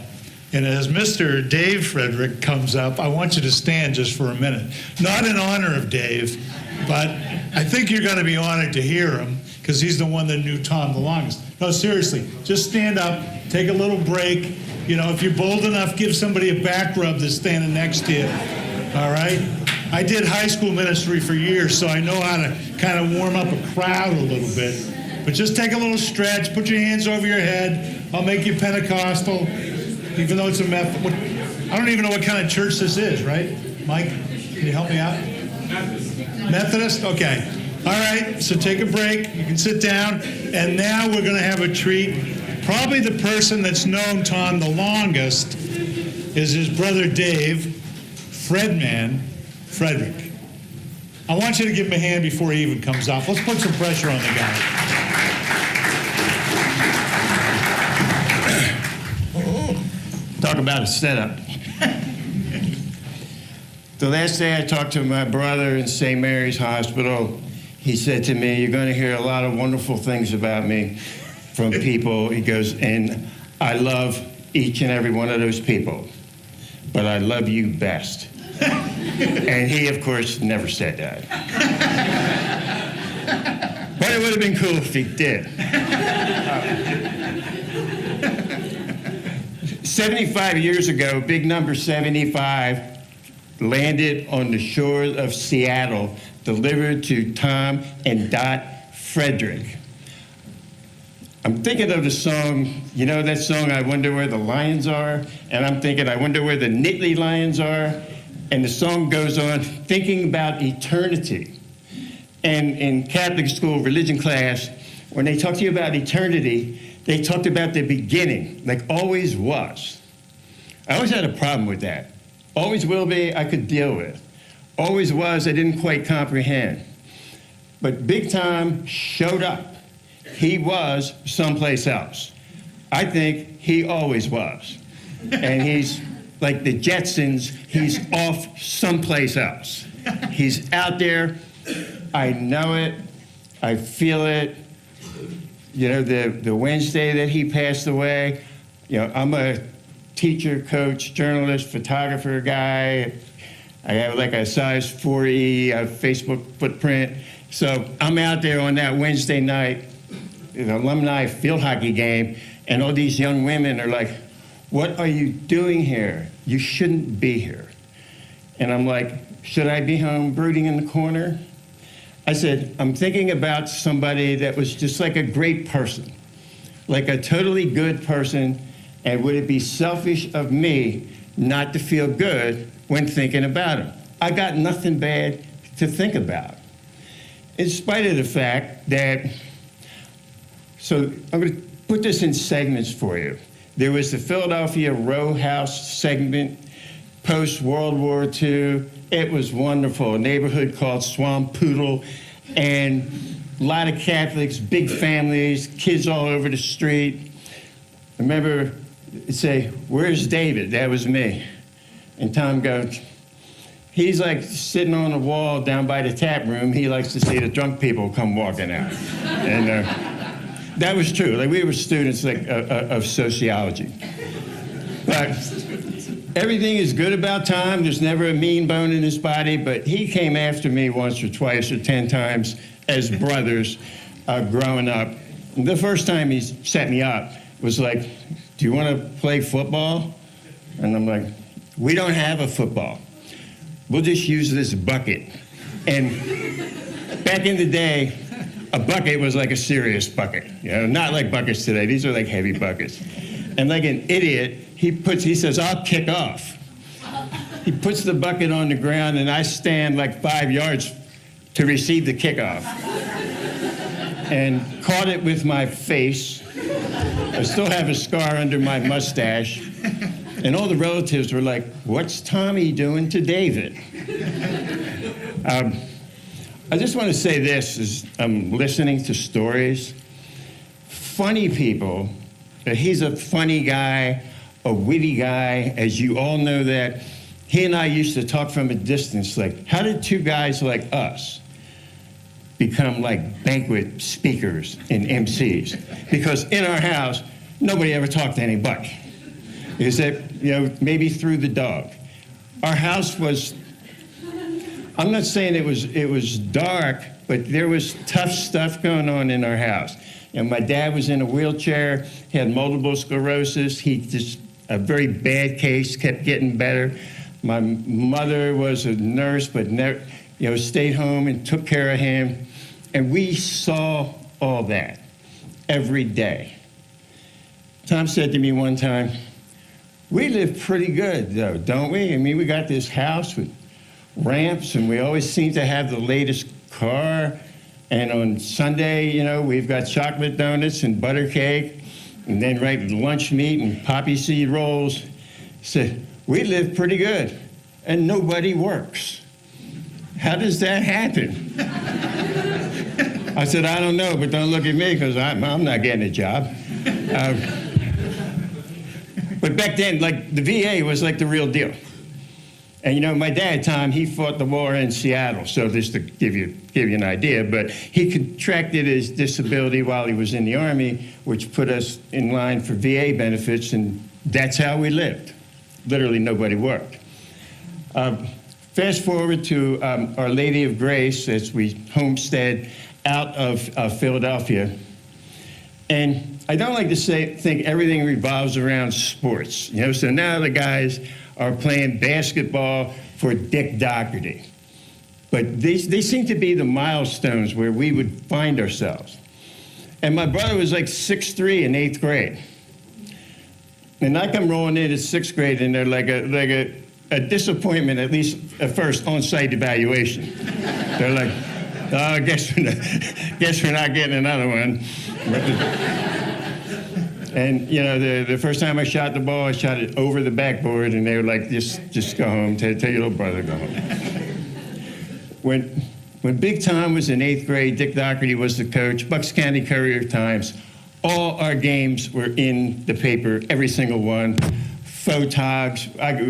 C: and as Mr. Dave Frederick comes up, I want you to stand just for a minute. Not in honor of Dave, but I think you're going to be honored to hear him, because he's the one that knew Tom the longest. No, seriously, just stand up, take a little break. You know, if you're bold enough, give somebody a back rub that's standing next to you. All right? I did high school ministry for years, so I know how to kind of warm up a crowd a little bit. But just take a little stretch, put your hands over your head. I'll make you Pentecostal, even though it's a Methodist. I don't even know what kind of church this is, right? Mike, can you help me out? Methodist? Okay. All right, so take a break. You can sit down. And now we're going to have a treat. Probably the person that's known Tom the longest is his brother Dave, Frederick. I want you to give him a hand before he even comes off. Let's put some pressure on the guy.
R: Talk about a setup. The last day I talked to my brother in St. Mary's Hospital, he said to me, "You're going to hear a lot of wonderful things about me from people." He goes, "And I love each and every one of those people, but I love you best." And he, of course, never said that. But it would have been cool if he did. 75 years ago, big number 75 landed on the shores of Seattle, delivered to Tom and Dot Frederick. I'm thinking of the song, you know that song, "I Wonder Where the Lions Are"? And I'm thinking, "I wonder where the Nittany Lions are." And the song goes on, thinking about eternity. And in Catholic school religion class, when they talk to you about eternity, they talked about the beginning, like always was. I always had a problem with that. Always will be, I could deal with. Always was, I didn't quite comprehend. But Big Tom showed up. He was someplace else. I think he always was. And he's like the Jetsons, he's off someplace else. He's out there. I know it. I feel it. You know, the Wednesday that he passed away, you know, I'm a teacher, coach, journalist, photographer guy. I have like a size 4E Facebook footprint. So I'm out there on that Wednesday night, an alumni field hockey game, and all these young women are like, "What are you doing here? You shouldn't be here." And I'm like, "Should I be home brooding in the corner?" I said, "I'm thinking about somebody that was just like a great person, like a totally good person, and would it be selfish of me not to feel good when thinking about him?" I got nothing bad to think about. In spite of the fact that, so I'm going to put this in segments for you. There was the Philadelphia row house segment post-World War II. It was wonderful. A neighborhood called Swamp Poodle, and a lot of Catholics, big families, kids all over the street. I remember it'd say, "Where's David?" That was me. And Tom goes, "He's like sitting on the wall down by the tap room. He likes to see the drunk people come walking out." And that was true. Like, we were students of sociology. But everything is good about Tom. There's never a mean bone in his body, but he came after me once or twice or 10 times as brothers growing up. And the first time he set me up was like, "Do you want to play football?" And I'm like, "We don't have a football. We'll just use this bucket." And back in the day, a bucket was like a serious bucket, you know, not like buckets today. These are like heavy buckets. And like an idiot, he says, "I'll kick off." He puts the bucket on the ground, and I stand like 5 yards to receive the kickoff. And caught it with my face. I still have a scar under my mustache. And all the relatives were like, "What's Tommy doing to David?" I just want to say this as I'm listening to stories. Funny people, he's a funny guy, a witty guy, as you all know that. He and I used to talk from a distance, like, how did two guys like us become like banquet speakers and MCs? Because in our house, nobody ever talked to anybody. Except, you know, maybe through the dog. Our house was, I'm not saying it was dark, but there was tough stuff going on in our house. And my dad was in a wheelchair, he had multiple sclerosis, he just, a very bad case, kept getting better. My mother was a nurse, but never, stayed home and took care of him. And we saw all that every day. Tom said to me one time, "We live pretty good, though, don't we? I mean, we got this house with ramps, and we always seem to have the latest car. And on Sunday, we've got chocolate donuts and butter cake, and then lunch meat and poppy seed rolls." He said, "We live pretty good, and nobody works. How does that happen?" I said, "I don't know, but don't look at me, because I'm not getting a job." But back then, the VA was the real deal. And my dad, Tom, he fought the war in Seattle, so just to give you an idea, but he contracted his disability while he was in the Army, which put us in line for VA benefits, and that's how we lived. Literally nobody worked. Fast forward to Our Lady of Grace as we homestead out of Philadelphia. And I don't like to think everything revolves around sports. So now the guys are playing basketball for Dick Doherty. But they seem to be the milestones where we would find ourselves. And my brother was 6'3" in 8th grade. And I come rolling in at 6th grade, and they're like a disappointment, at least at first, on-site evaluation. They're like, "Oh, guess we're not getting another one." And the first time I shot the ball, I shot it over the backboard, and they were like, "Just go home. Tell your little brother to go home." When Big Tom was in 8th grade, Dick Doherty was the coach. Bucks County Courier-Times. All our games were in the paper, every single one. Photogs.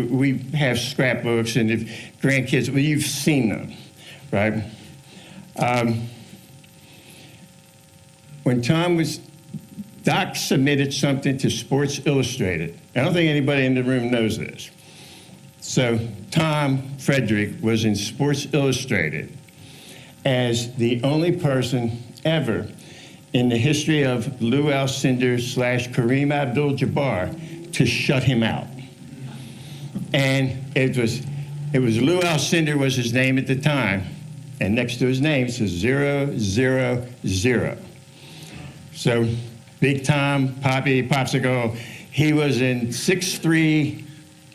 R: We have scrapbooks, and if grandkids, well, you've seen them, right? When Tom was, Doc submitted something to Sports Illustrated. I don't think anybody in the room knows this. So Tom Frederick was in Sports Illustrated as the only person ever in the history of Lou Alcindor / Kareem Abdul-Jabbar to shut him out. And it was Lou Alcindor was his name at the time, and next to his name says 000. So Big Tom, Popsicle, he was in 6'3",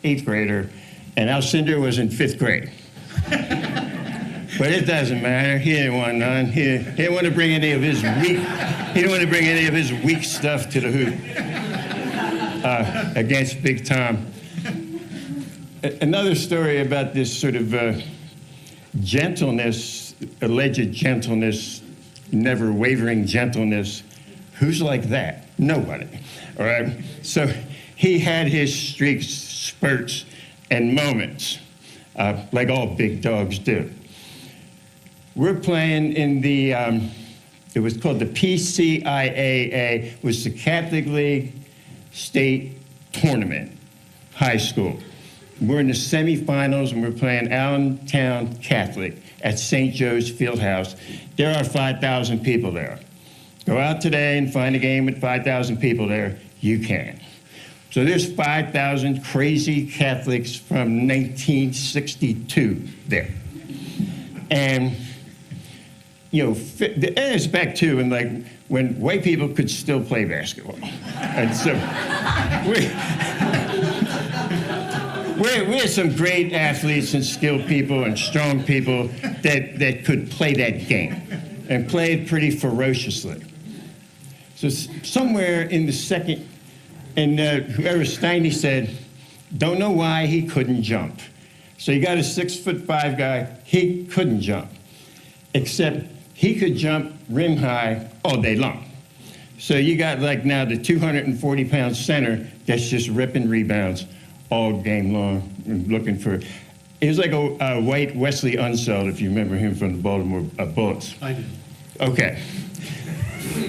R: 8th grader, and Alcindor was in 5th grade. But it doesn't matter. He didn't want none. He didn't want to bring any of his weak stuff to the hoop against Big Tom. Another story about this sort of gentleness, alleged gentleness, never wavering gentleness. Who's like that? Nobody. All right. So he had his streaks, spurts, and moments, like all big dogs do. We're playing in the, it was called the PCIAA, was the Catholic League State Tournament, high school. We're in the semifinals, and we're playing Allentown Catholic at St. Joe's Fieldhouse. There are 5,000 people there. Go out today and find a game with 5,000 people there. You can. So there's 5,000 crazy Catholics from 1962 there. And, it's back to when white people could still play basketball. And so we had some great athletes and skilled people and strong people that could play that game and play it pretty ferociously. So somewhere in the second, and whoever Steiny said, don't know why he couldn't jump. So you got a 6'5" guy, he couldn't jump, except he could jump rim high all day long. So you got now the 240-pound center that's just ripping rebounds all game long and looking for. He was like a white Wesley Unseld, if you remember him from the Baltimore Bullets.
C: I do.
R: Okay.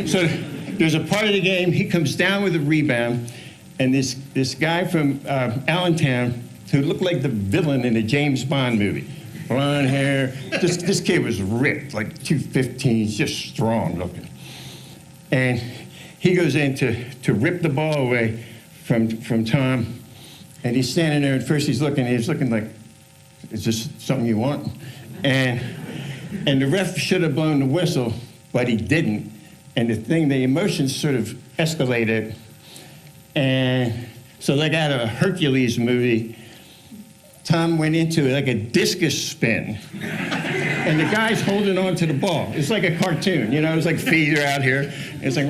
R: So there's a part of the game, he comes down with a rebound, and this guy from Allentown, who looked like the villain in a James Bond movie, blonde hair, this kid was ripped, like 215, just strong looking. And he goes in to rip the ball away from Tom, and he's standing there, and first he's looking like Is this something you want? And the ref should have blown the whistle, but he didn't. And the emotions sort of escalated. And so like out of a Hercules movie, Tom went into like a discus spin. And the guy's holding on to the ball. It's like a cartoon, it's like feet are out here. It's like,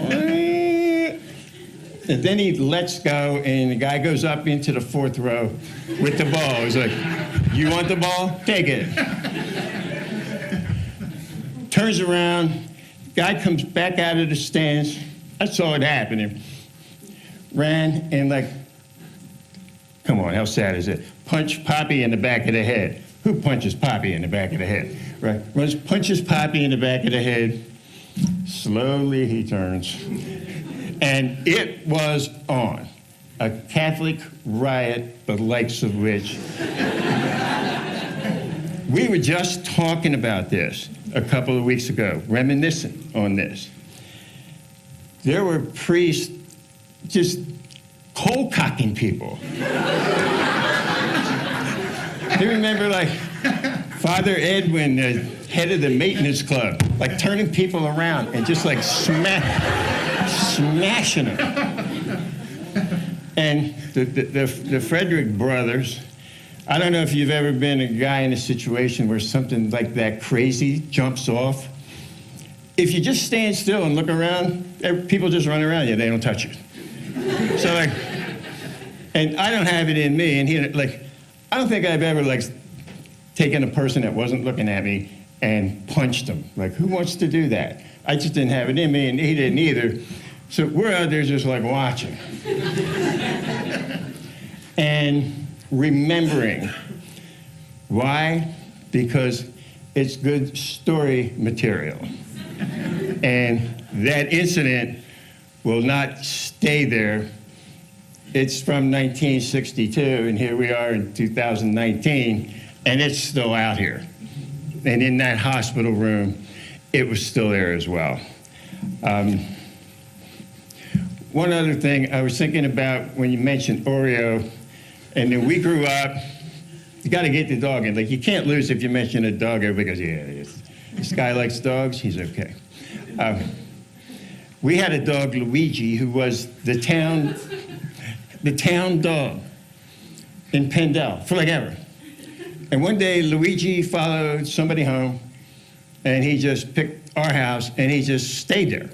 R: and then he lets go, and the guy goes up into the fourth row with the ball. He's like, you want the ball? Take it. Turns around, guy comes back out of the stands. I saw it happening. Ran and come on, how sad is it? Punch Poppy in the back of the head. Who punches Poppy in the back of the head? Right? Runs, punches Poppy in the back of the head. Slowly he turns. And it was on. A Catholic riot, the likes of which. We were just talking about this a couple of weeks ago, reminiscent on this. There were priests just cold-cocking people. You remember, Father Edwin, the head of the maintenance club, turning people around and just smashing them. And the Frederick brothers, I don't know if you've ever been a guy in a situation where something like that crazy jumps off. If you just stand still and look around, people just run around you. They don't touch you. So and I don't have it in me. And he I don't think I've ever taken a person that wasn't looking at me and punched them. Who wants to do that? I just didn't have it in me, and he didn't either. So we're out there just watching. And remembering. Why? Because it's good story material. And that incident will not stay there. It's from 1962, and here we are in 2019, and it's still out here. And in that hospital room, it was still there as well. One other thing I was thinking about when you mentioned Oreo, and then we grew up, you got to get the dog in. You can't lose if you mention a dog. Everybody goes, yeah, this guy likes dogs, he's okay. We had a dog, Luigi, who was the town dog in Pendle for ever. And one day, Luigi followed somebody home, and he just picked our house, and he just stayed there.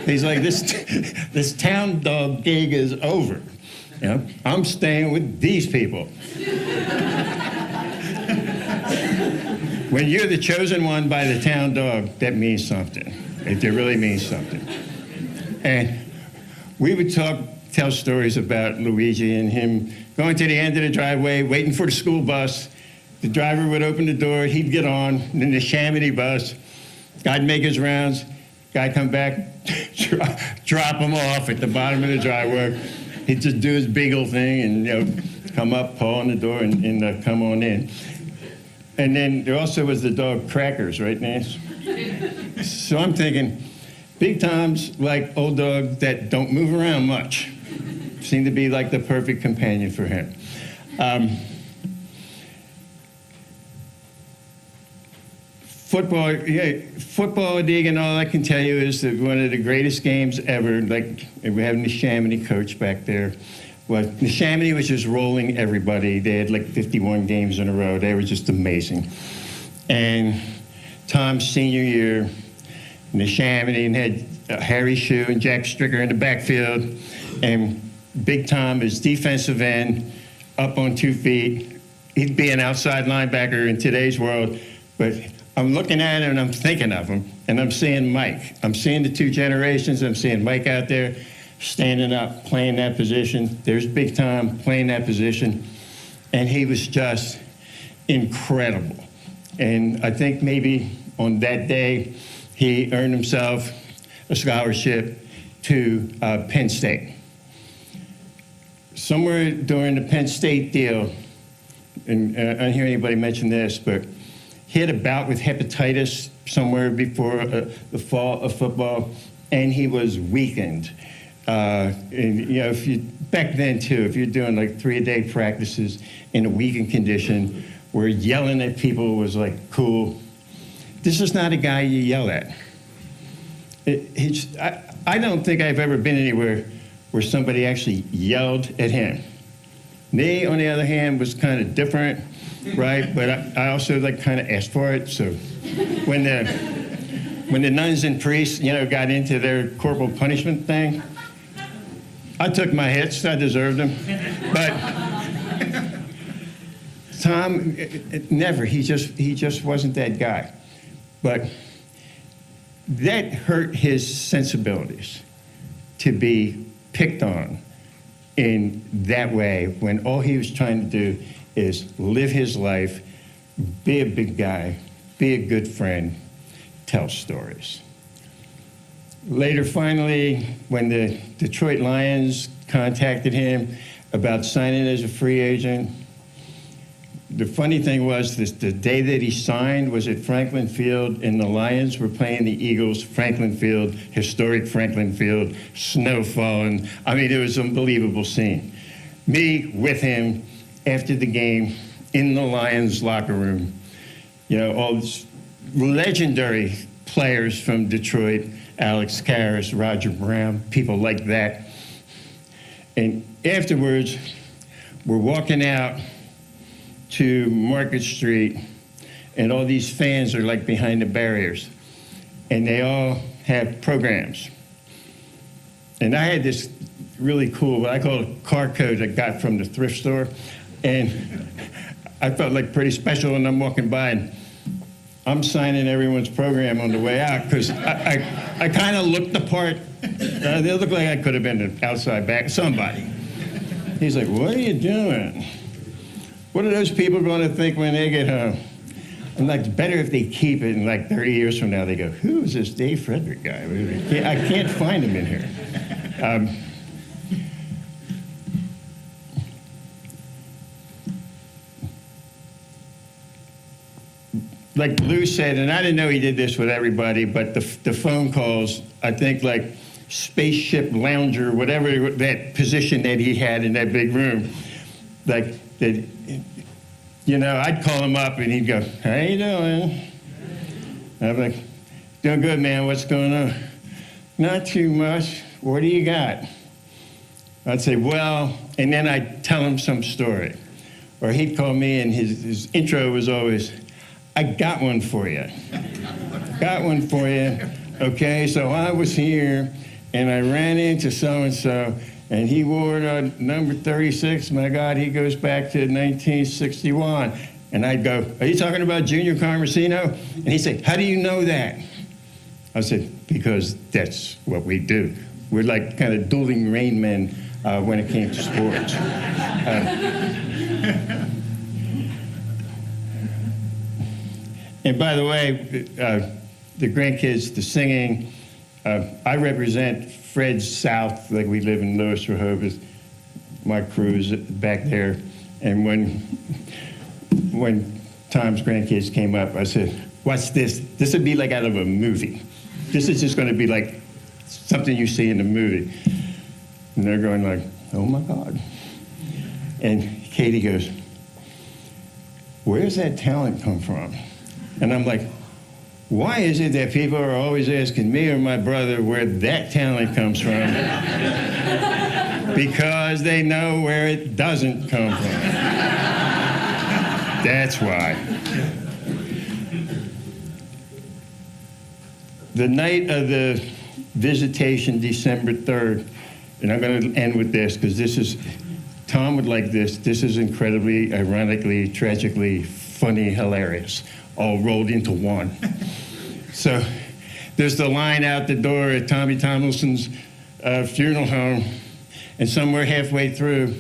R: He's like, this town dog gig is over. I'm staying with these people. When you're the chosen one by the town dog, that means something. It really means something. And we would tell stories about Luigi and him going to the end of the driveway, waiting for the school bus. The driver would open the door, he'd get on, and then the Chamonix bus, guy'd make his rounds, guy'd come back, drop him off at the bottom of the driveway. He'd just do his beagle thing and come up, paw on the door, and come on in. And then there also was the dog Crackers, right, Nance? So I'm thinking, Big Tom's like old dogs that don't move around much. Seem to be the perfect companion for him. Football league and all I can tell you is that one of the greatest games ever. We have the Chamonix coach back there. Well, the Chamonix was just rolling everybody. They had 51 games in a row. They were just amazing. And Tom's senior year, the Chamonix had Harry Shue and Jack Stricker in the backfield, and Big Tom is defensive end, up on 2 feet. He'd be an outside linebacker in today's world, but I'm looking at him and I'm thinking of him, and I'm seeing Mike. I'm seeing the two generations. I'm seeing Mike out there standing up, playing that position. There's Big Tom playing that position, and he was just incredible. And I think maybe on that day, he earned himself a scholarship to Penn State. Somewhere during the Penn State deal, and I don't hear anybody mention this, but he had a bout with hepatitis somewhere before the fall of football, and he was weakened. And if you back then too, if you're doing 3-a-day practices in a weakened condition where yelling at people was like cool. This is not a guy you yell at. I don't think I've ever been anywhere where somebody actually yelled at him. Me, on the other hand, was kind of different, right? But I also like kind of asked for it. So when the nuns and priests, got into their corporal punishment thing, I took my hits. I deserved them. But Tom, never. He just wasn't that guy. But that hurt his sensibilities to be picked on in that way when all he was trying to do is live his life, be a big guy, be a good friend, tell stories. Later, finally, when the Detroit Lions contacted him about signing as a free agent, the funny thing was the day that he signed was at Franklin Field, and the Lions were playing the Eagles. Franklin Field, historic Franklin Field, snow falling. I mean, it was an unbelievable scene. Me with him after the game in the Lions locker room. All these legendary players from Detroit, Alex Karras, Roger Brown, people like that. And afterwards, we're walking out to Market Street, and all these fans are like behind the barriers, and they all have programs. And I had this really cool, what I call a car code I got from the thrift store, and I felt like pretty special when I'm walking by, and I'm signing everyone's program on the way out, because I kind of looked the part. They looked like I could have been an outside back, somebody. He's like, what are you doing? What are those people going to think when they get home? I'm like, it's better if they keep it, and like 30 years from now, they go, who is this Dave Frederick guy? I can't find him in here. Like Lou said, and I didn't know he did this with everybody, but the phone calls, I think like spaceship lounger, whatever that position that he had in that big room, like that, I'd call him up and he'd go, how you doing? I'm like, doing good, man, what's going on? Not too much, what do you got? I'd say, well, and then I'd tell him some story. Or he'd call me and his intro was always, I got one for you. Got one for you. Okay, so I was here and I ran into so-and-so and he wore number 36. My God, he goes back to 1961. And I'd go, are you talking about Junior Carmesino? And he'd say, how do you know that? I said, because that's what we do. We're like kind of dueling Rain Men when it came to sports. And by the way, the grandkids, the singing, I represent Fred's South, like we live in Lewis, Rehoboth. My crew's back there. And when Tom's grandkids came up, I said, watch this. This would be like out of a movie. This is just going to be like something you see in the movie. And they're going like, oh my God. And Katie goes, where's that talent come from? And I'm like, why is it that people are always asking me or my brother where that talent comes from? Because they know where it doesn't come from. That's why. The night of the visitation, December 3rd, and I'm going to end with this because this is, Tom would like this. This is incredibly, ironically, tragically, funny, hilarious, all rolled into one. So there's the line out the door at Tommy Tomlinson's funeral home, and somewhere halfway through,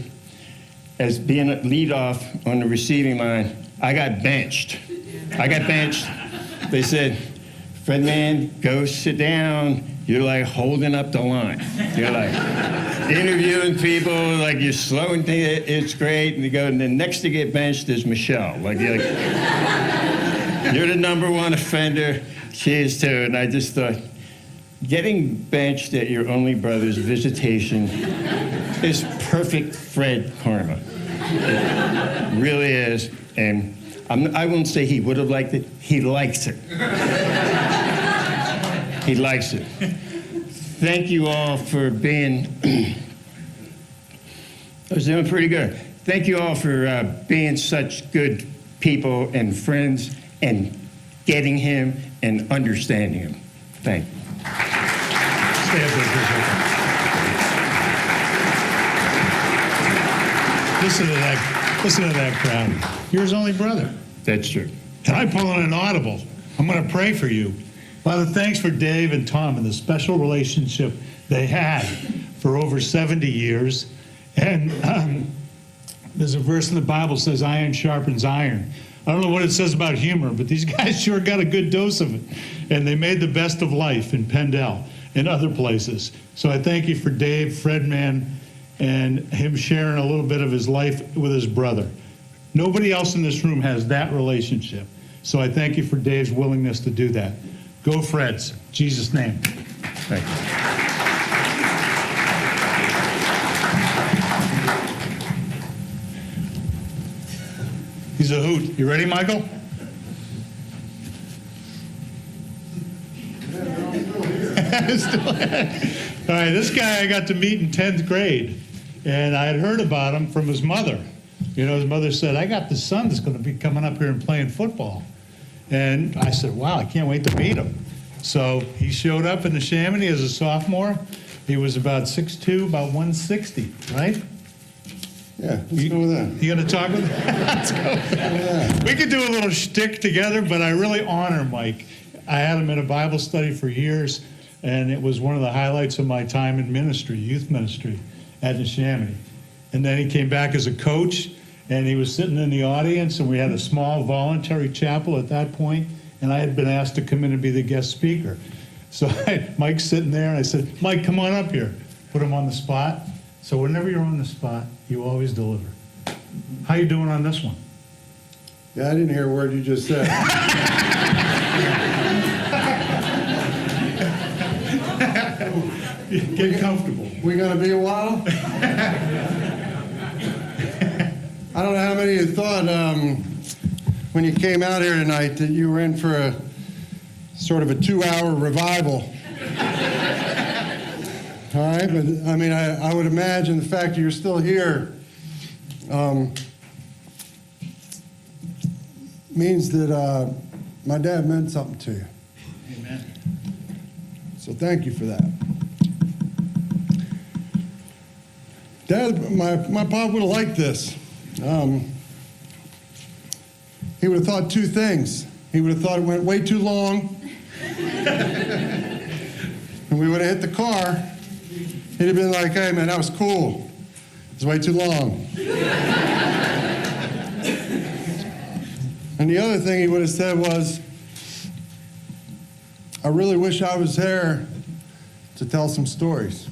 R: as being a leadoff on the receiving line, I got benched. They said, Fred, man, go sit down. You're like holding up the line. You're like interviewing people, like you're slowing things. It's great. And you go, and then next to get benched is Michelle. Like you're the number one offender. She is too. And I just thought, getting benched at your only brother's visitation is perfect Fred karma. It really is. And I won't say he would have liked it. He likes it. He likes it. Thank you all for being. I was doing pretty good. Thank you all for being such good people and friends and getting him and understanding him. Thank you.
C: Stay up there for a second. Listen to that crowd. You're his only brother.
R: That's true.
C: And I pull in an audible. I'm going to pray for you. Father, thanks for Dave and Tom and the special relationship they had for over 70 years. And there's a verse in the Bible that says, iron sharpens iron. I don't know what it says about humor, but these guys sure got a good dose of it. And they made the best of life in Pendle and other places. So I thank you for Dave, Fredman, and him sharing a little bit of his life with his brother. Nobody else in this room has that relationship. So I thank you for Dave's willingness to do that. Go Freds. In Jesus' name.
R: Thank you.
C: He's a hoot. You ready, Michael? All right, this guy I got to meet in 10th grade, and I had heard about him from his mother. You know, his mother said, I got this son that's going to be coming up here and playing football. And I said, wow, I can't wait to meet him. So he showed up in the Chamonix as a sophomore. He was about 6'2", about 160, right?
S: Yeah, let's go with that.
C: You going to talk with him? Let's go with that. We could do a little shtick together, but I really honor Mike. I had him in a Bible study for years, and it was one of the highlights of my time in ministry, youth ministry, at the Chamonix. And then he came back as a coach, and he was sitting in the audience, and we had a small voluntary chapel at that point, and I had been asked to come in and be the guest speaker. So Mike's sitting there, and I said, Mike, come on up here. Put him on the spot. So whenever you're on the spot, you always deliver. How you doing on this one?
S: Yeah, I didn't hear a word you just said.
C: Get comfortable.
S: We gonna be a while? I don't know how many of you thought when you came out here tonight that you were in for a sort of a 2-hour revival. All right, but I mean, I would imagine the fact that you're still here means that my dad meant something to you.
C: Amen.
S: So thank you for that. Dad, my pop would have liked this. He would have thought two things. He would have thought it went way too long, and we would have hit the car. He'd have been like, hey, man, that was cool. It's way too long. And the other thing he would have said was, I really wish I was there to tell some stories.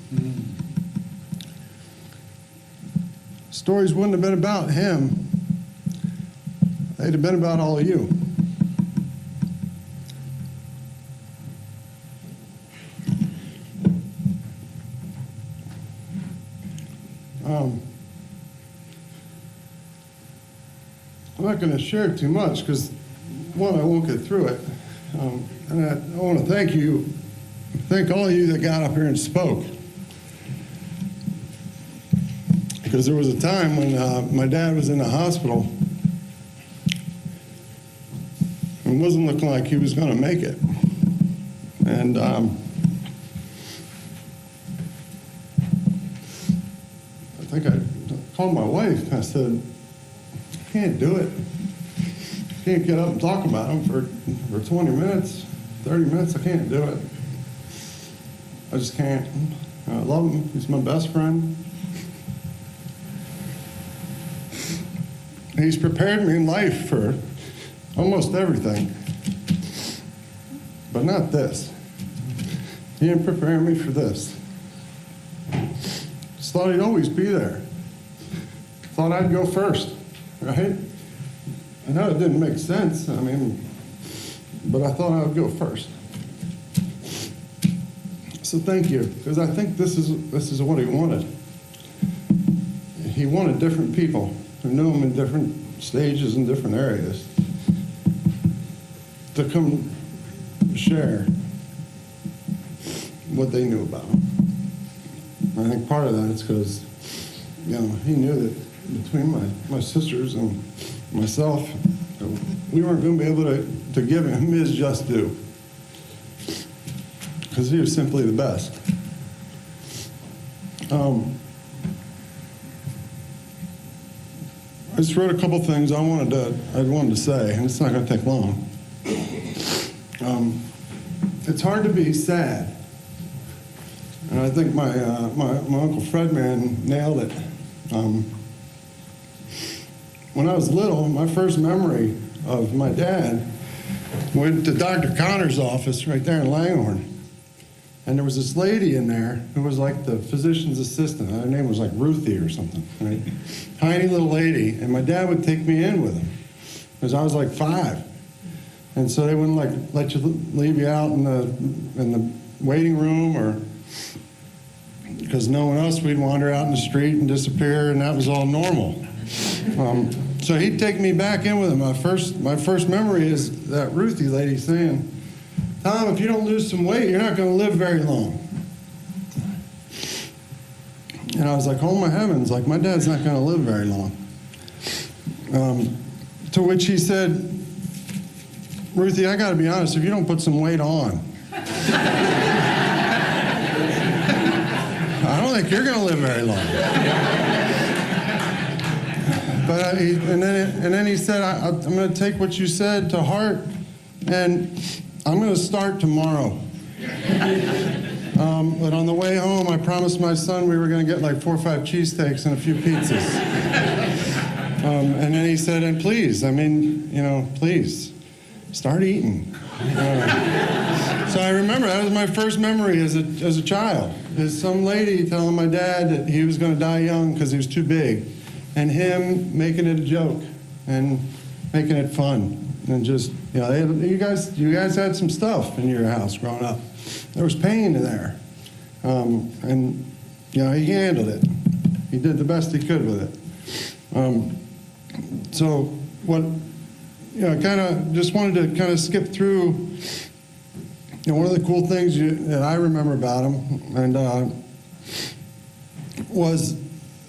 S: Stories wouldn't have been about him. They'd have been about all of you. I'm not going to share too much because, one, I won't get through it. And I want to thank all of you that got up here and spoke. Because there was a time when my dad was in the hospital and wasn't looking like he was going to make it. And I think I told my wife, I said, I can't do it. I can't get up and talk about him for 20 minutes, 30 minutes. I can't do it. I just can't. I love him. He's my best friend. He's prepared me in life for almost everything, but not this. He didn't prepare me for this. Just thought he'd always be there. Thought I'd go first, right? I know it didn't make sense, I mean, but I thought I would go first. So thank you, because I think this is what he wanted. He wanted different people who knew him in different stages in different areas to come share what they knew about him. I think part of that is because, he knew that between my sisters and myself, we weren't going to be able to give him his just due, because he was simply the best. I just wrote a couple things I wanted to say, and it's not going to take long. It's hard to be sad, and I think my Uncle Fredman nailed it. When I was little, my first memory of my dad went to Dr. Connor's office right there in Langhorne. And there was this lady in there who was like the physician's assistant. Her name was like Ruthie or something, right? Tiny little lady. And my dad would take me in with him because I was like 5. And so they wouldn't let you leave you out in the waiting room, or because knowing us, we'd wander out in the street and disappear, and that was all normal. So he'd take me back in with him. My first memory is that Ruthie lady saying, "Tom, if you don't lose some weight, you're not going to live very long." And I was like, oh my heavens, like my dad's not going to live very long. To which he said, "Ruthie, I got to be honest, if you don't put some weight on, I don't think you're going to live very long." But and then he said, I'm going to take what you said to heart, and I'm going to start tomorrow. But on the way home, I promised my son we were going to get like 4 or 5 cheesesteaks and a few pizzas. And then he said, and please, please, start eating. So I remember that was my first memory as a child, is some lady telling my dad that he was going to die young because he was too big, and him making it a joke and making it fun. And just, you guys had some stuff in your house growing up. There was pain there. And he handled it. He did the best he could with it. So what, I kind of just wanted to kind of skip through, one of the cool things that I remember about him, and was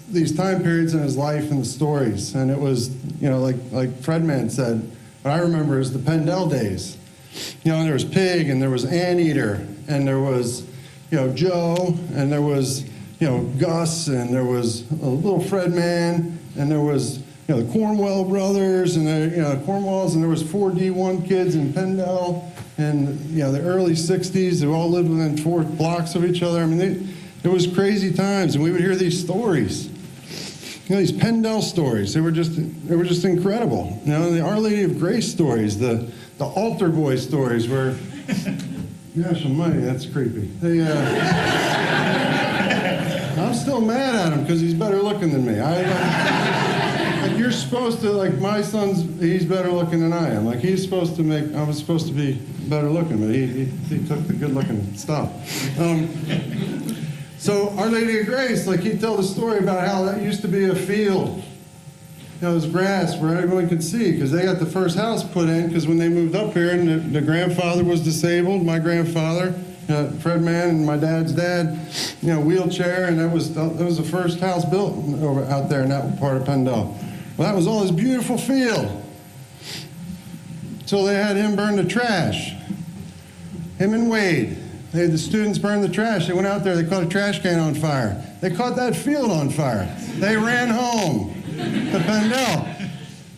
S: these time periods in his life and the stories. And it was, like Fredman said, what I remember is the Pendel days. There was Pig, and there was Anteater, and there was, Joe, and there was, Gus, and there was a little Fredman, and there was, the Cornwell brothers, and the Cornwells, and there was 4 D1 kids in Pendel, and the early '60s. They all lived within 4 blocks of each other. I mean, it was crazy times, and we would hear these stories. These Pendel stories, they were just incredible. The Our Lady of Grace stories, the altar boy stories where, gosh almighty, that's creepy. I'm still mad at him because he's better looking than me. Like you're supposed to, like my son's, he's better looking than I am. Like I was supposed to be better looking, but he took the good looking stuff. So Our Lady of Grace, like he'd tell the story about how that used to be a field. It was grass where everyone could see, because they got the first house put in, because when they moved up here and the grandfather was disabled, my grandfather, Fredman, and my dad's dad, wheelchair, and that was the first house built over out there in that part of Pendel. Well, that was all this beautiful field. So they had him burn the trash. Him and Wade. They had the students burn the trash. They went out there, they caught a trash can on fire. They caught that field on fire. They ran home to Pendel.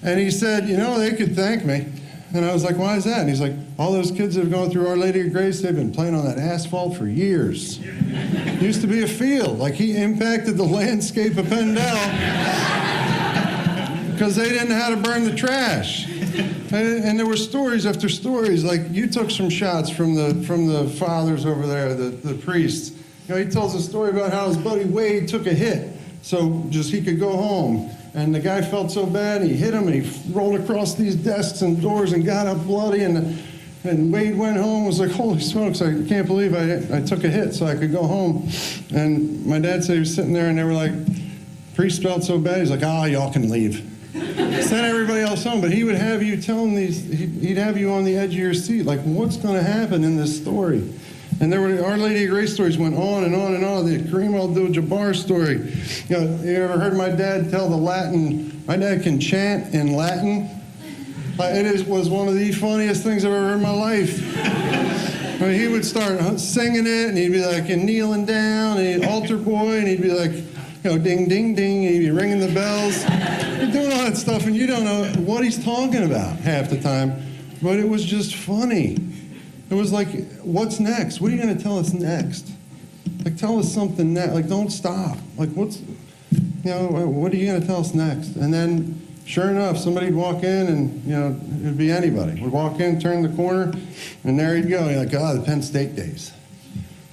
S: And he said, they could thank me. And I was like, why is that? And he's like, all those kids that have gone through Our Lady of Grace, they've been playing on that asphalt for years. It used to be a field. Like he impacted the landscape of Pendel because they didn't know how to burn the trash. And there were stories after stories. Like you took some shots from the fathers over there, the priests. He tells a story about how his buddy Wade took a hit so just he could go home. And the guy felt so bad, he hit him, and he rolled across these desks and doors and got up bloody. And Wade went home and was like, holy smokes, I can't believe I took a hit so I could go home. And my dad said he was sitting there, and they were like, priest felt so bad. He's like, y'all can leave. Sent everybody else home, but he would have you telling these, he'd have you on the edge of your seat, like, what's going to happen in this story? And there were Our Lady of Grace stories went on and on and on. The Kareem Abdul-Jabbar story. You ever heard my dad tell the Latin? My dad can chant in Latin. Was one of the funniest things I've ever heard in my life. I mean, he would start singing it, and he'd be like, and kneeling down, and altar boy, and he'd be like, ding, ding, ding, and he'd be ringing the bells. He's doing all that stuff, and you don't know what he's talking about half the time, but it was just funny. It was like, what's next? What are you going to tell us next? Like, tell us something next. Like, don't stop. Like, what are you going to tell us next? And then, sure enough, somebody'd walk in, and, it'd be anybody. We'd walk in, turn the corner, and there he'd go. And you're like, the Penn State days.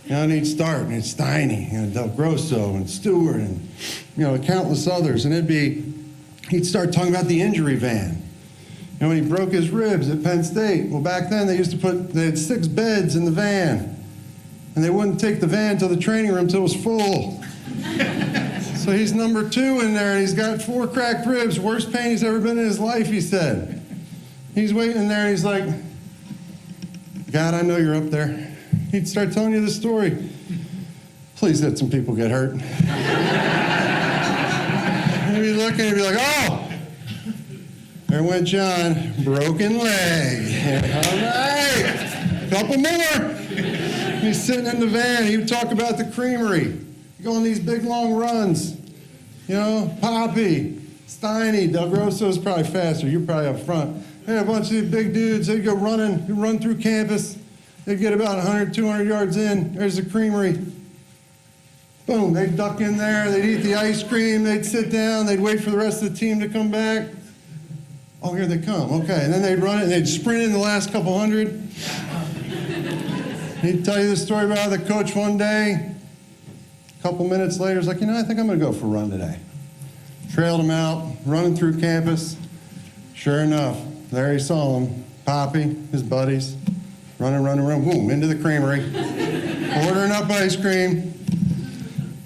S: And he'd start, and it's Steiny, and Del Grosso, and Stewart, and, countless others. And he'd start talking about the injury van. When he broke his ribs at Penn State, well, back then they had 6 beds in the van. And they wouldn't take the van to the training room until it was full. So he's number 2 in there, and he's got 4 cracked ribs, worst pain he's ever been in his life, he said. He's waiting in there, and he's like, God, I know you're up there. He'd start telling you the story. Please let some people get hurt. And he'd be looking, and he'd be like, oh! There went John, broken leg. All right, couple more. He's sitting in the van. He would talk about the creamery. He'd go on these big, long runs. Poppy, Steiny, Del Grosso's probably faster. You're probably up front. They had a bunch of these big dudes. They'd go run through campus. They'd get about 100, 200 yards in. There's the creamery. Boom, they'd duck in there. They'd eat the ice cream. They'd sit down. They'd wait for the rest of the team to come back. Oh, here they come. Okay, and then they'd run it, and they'd sprint in the last couple hundred. He'd tell you the story about how the coach one day, a couple minutes later, was like, I think I'm going to go for a run today. Trailed him out, running through campus. Sure enough, there he saw him, Poppy, his buddies, running, boom, into the creamery, ordering up ice cream.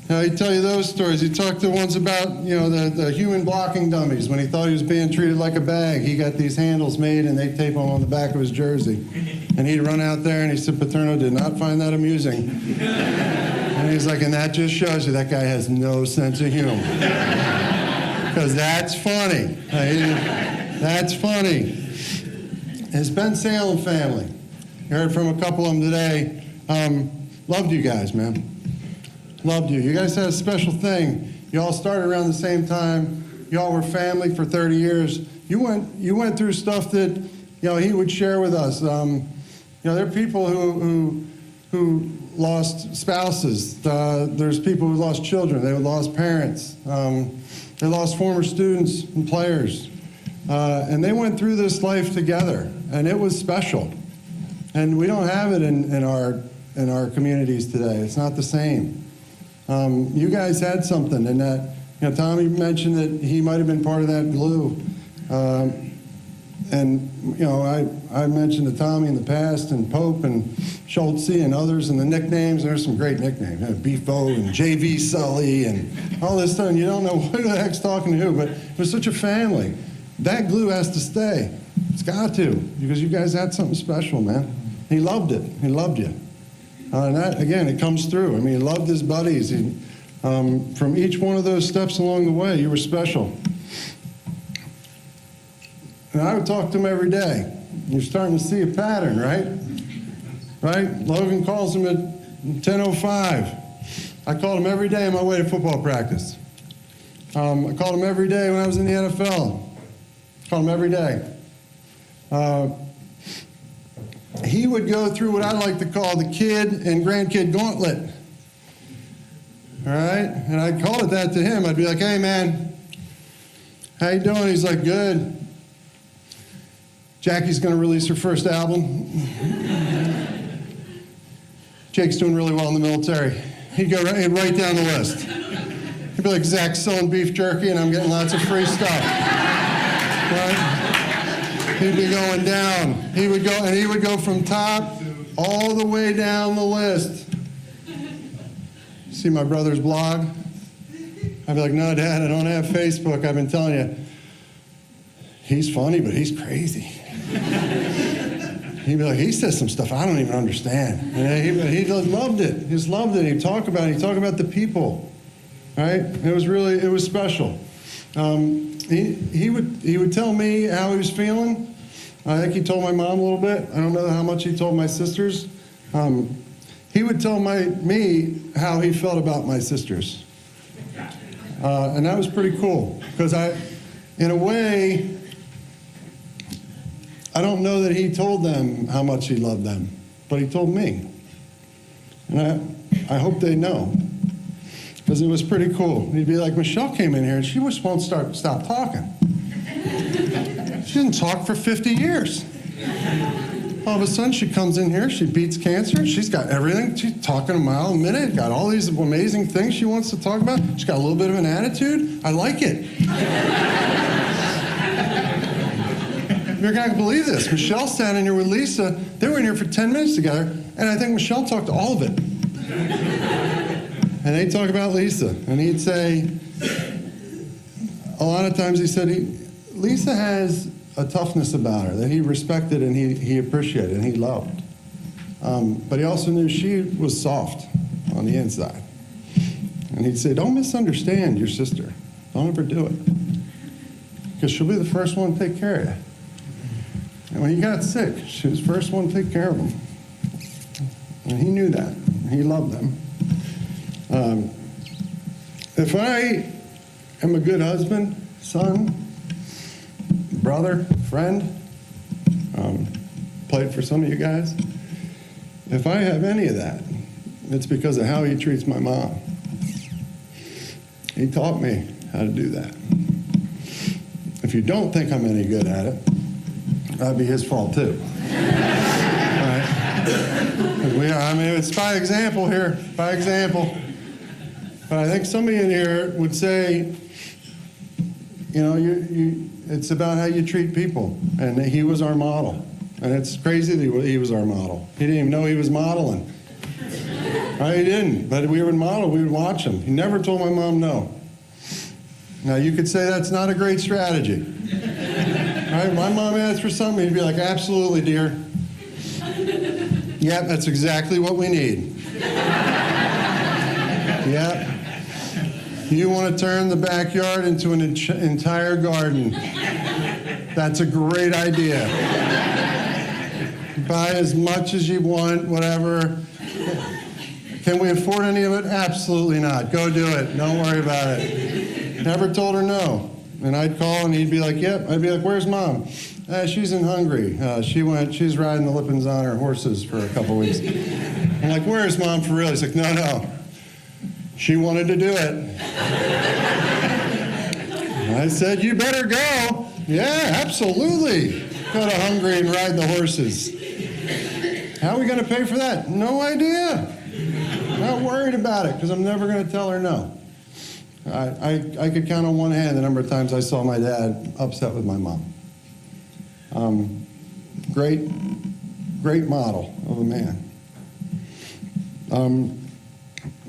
S: He'd tell you those stories. He'd talk to ones about, the human blocking dummies. When he thought he was being treated like a bag, he got these handles made, and they'd tape them on the back of his jersey. And he'd run out there, and he said, Paterno did not find that amusing. And he's like, and that just shows you that guy has no sense of humor. Because that's funny. That's funny. His Ben Salem family. You heard from a couple of them today. Loved you guys, man. Loved you. You guys had a special thing. You all started around the same time. You all were family for 30 years. You went through stuff that he would share with us. There are people who lost spouses. There's people who lost children. They lost parents. They lost former students and players. And they went through this life together, and it was special. And we don't have it in our communities today. It's not the same. You guys had something, and that Tommy mentioned that he might have been part of that glue. I mentioned to Tommy in the past, and Pope and Schultze and others, and the nicknames. There's some great nicknames, Beefo and JV Sully and all this stuff. And you don't know who the heck's talking to who, but it was such a family. That glue has to stay. It's got to, because you guys had something special, man. He loved it. He loved you. And that, again, it comes through. I mean, he loved his buddies. From each one of those steps along the way, you were special. And I would talk to him every day. You're starting to see a pattern, right? Right? Logan calls him at 10:05. I called him every day on my way to football practice. I called him every day when I was in the NFL. Called him every day. He would go through what I like to call the kid and grandkid gauntlet. All right? And I'd call it that to him. I'd be like, hey, man, how you doing? He's like, good. Jackie's going to release her first album. Jake's doing really well in the military. He'd go right down the list. He'd be like, Zach's selling beef jerky, and I'm getting lots of free stuff. Right? He'd be going down. He would go from top all the way down the list. See my brother's blog? I'd be like, no, Dad, I don't have Facebook. I've been telling you. he's funny, but he's crazy. He'd be like, he says some stuff I don't even understand. He just loved it. He just loved it. He'd talk about it. He'd talk about the people, right? It was special. He would tell me how he was feeling. I think he told my mom a little bit. I don't know how much he told my sisters. He would tell me how he felt about my sisters. And that was pretty cool, because in a way, I don't know that he told them how much he loved them, but he told me. And I hope they know, because it was pretty cool. He'd be like, Michelle came in here and she just won't stop talking. She didn't talk for 50 years. All of a sudden she comes in here, she beats cancer, she's got everything. She's talking a mile a minute, got all these amazing things she wants to talk about. She's got a little bit of an attitude. I like it. You're not going to believe this. Michelle sat in here with Lisa. They were in here for 10 minutes together, and I think Michelle talked to all of it. And they'd talk about Lisa, and he'd say, a lot of times he said, Lisa has a toughness about her that he respected and he appreciated and he loved. But he also knew she was soft on the inside. And he'd say, don't misunderstand your sister. Don't ever do it. Because she'll be the first one to take care of you. And when he got sick, she was the first one to take care of him. And he knew that. He loved them. If I am a good husband, son, brother, friend, played for some of you guys, if I have any of that, it's because of how he treats my mom. He taught me how to do that. If you don't think I'm any good at it, that'd be his fault too. Right? It's by example here, by example. But I think somebody in here would say, it's about how you treat people. And he was our model. And it's crazy that he was our model. He didn't even know he was modeling. Right? He didn't. But we would model, we would watch him. He never told my mom no. Now, you could say that's not a great strategy. Right? My mom asked for something, he'd be like, absolutely, dear. Yep, that's exactly what we need. Yep. You want to turn the backyard into an entire garden. That's a great idea. Buy as much as you want, whatever. Can we afford any of it? Absolutely not. Go do it. Don't worry about it. Never told her no. And I'd call and he'd be like, yep. I'd be like, where's mom? She's in Hungary. She's riding the Lippens on her horses for a couple weeks. I'm like, where's mom for real? He's like, no. She wanted to do it. I said, you better go. Yeah, absolutely. Go to Hungary and ride the horses. How are we going to pay for that? No idea. Not worried about it, because I'm never going to tell her no. I could count on one hand the number of times I saw my dad upset with my mom. Great model of a man.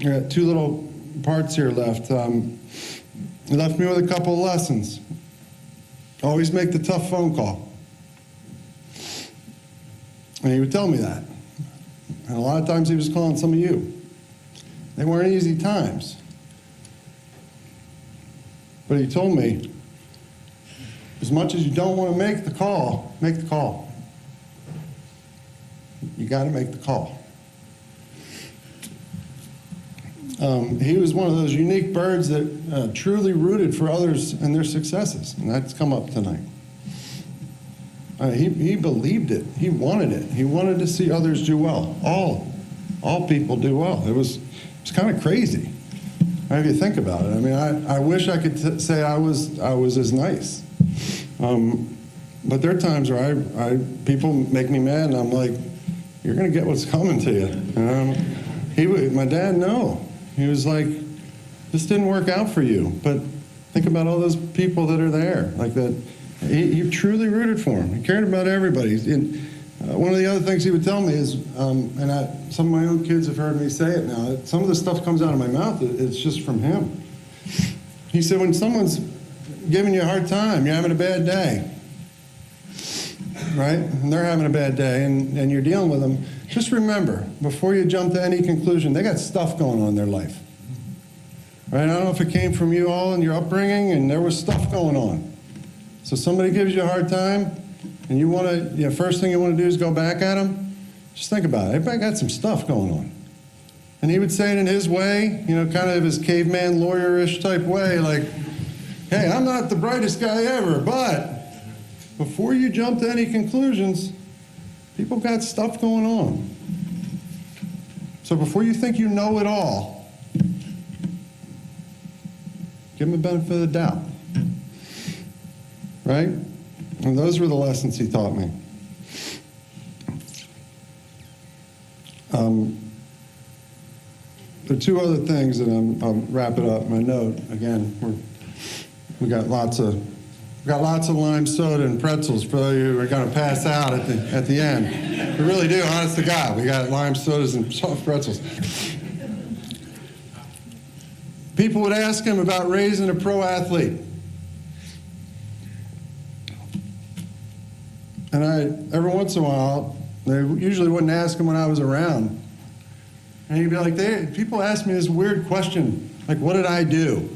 S: I got two little parts here left. He left me with a couple of lessons. Always make the tough phone call. And he would tell me that. And a lot of times he was calling some of you. They weren't easy times. But he told me, as much as you don't want to make the call, make the call. You got to make the call. He was one of those unique birds that truly rooted for others and their successes, and that's come up tonight. He believed it. He wanted it. He wanted to see others do well. All people do well. It was kind of crazy. If you think about it, I mean, I wish I could say I was as nice. But there are times where people make me mad, and I'm like, you're going to get what's coming to you. My dad, no. He was like, this didn't work out for you. But think about all those people that are there. Like that, he truly rooted for them. He cared about everybody. One of the other things he would tell me is, some of my own kids have heard me say it now, some of the stuff comes out of my mouth, it's just from him. He said, when someone's giving you a hard time, you're having a bad day, right? And they're having a bad day, and you're dealing with them. Just remember, before you jump to any conclusion, they got stuff going on in their life. Right? I don't know if it came from you all in your upbringing, and there was stuff going on. So somebody gives you a hard time, and you want to, first thing you want to do is go back at them. Just think about it. Everybody got some stuff going on. And he would say it in his way, kind of his caveman lawyer-ish type way, like, hey, I'm not the brightest guy ever, but before you jump to any conclusions, people got stuff going on. So before you think you know it all, give him the benefit of the doubt. Right? And those were the lessons he taught me. There are two other things that I'll wrap it up. My note, again, we got lots of lime soda and pretzels for those of you who are going to pass out at the end. We really do, honest to God. We got lime sodas and soft pretzels. People would ask him about raising a pro athlete. And every once in a while, they usually wouldn't ask him when I was around. And he'd be like, people ask me this weird question, like, what did I do?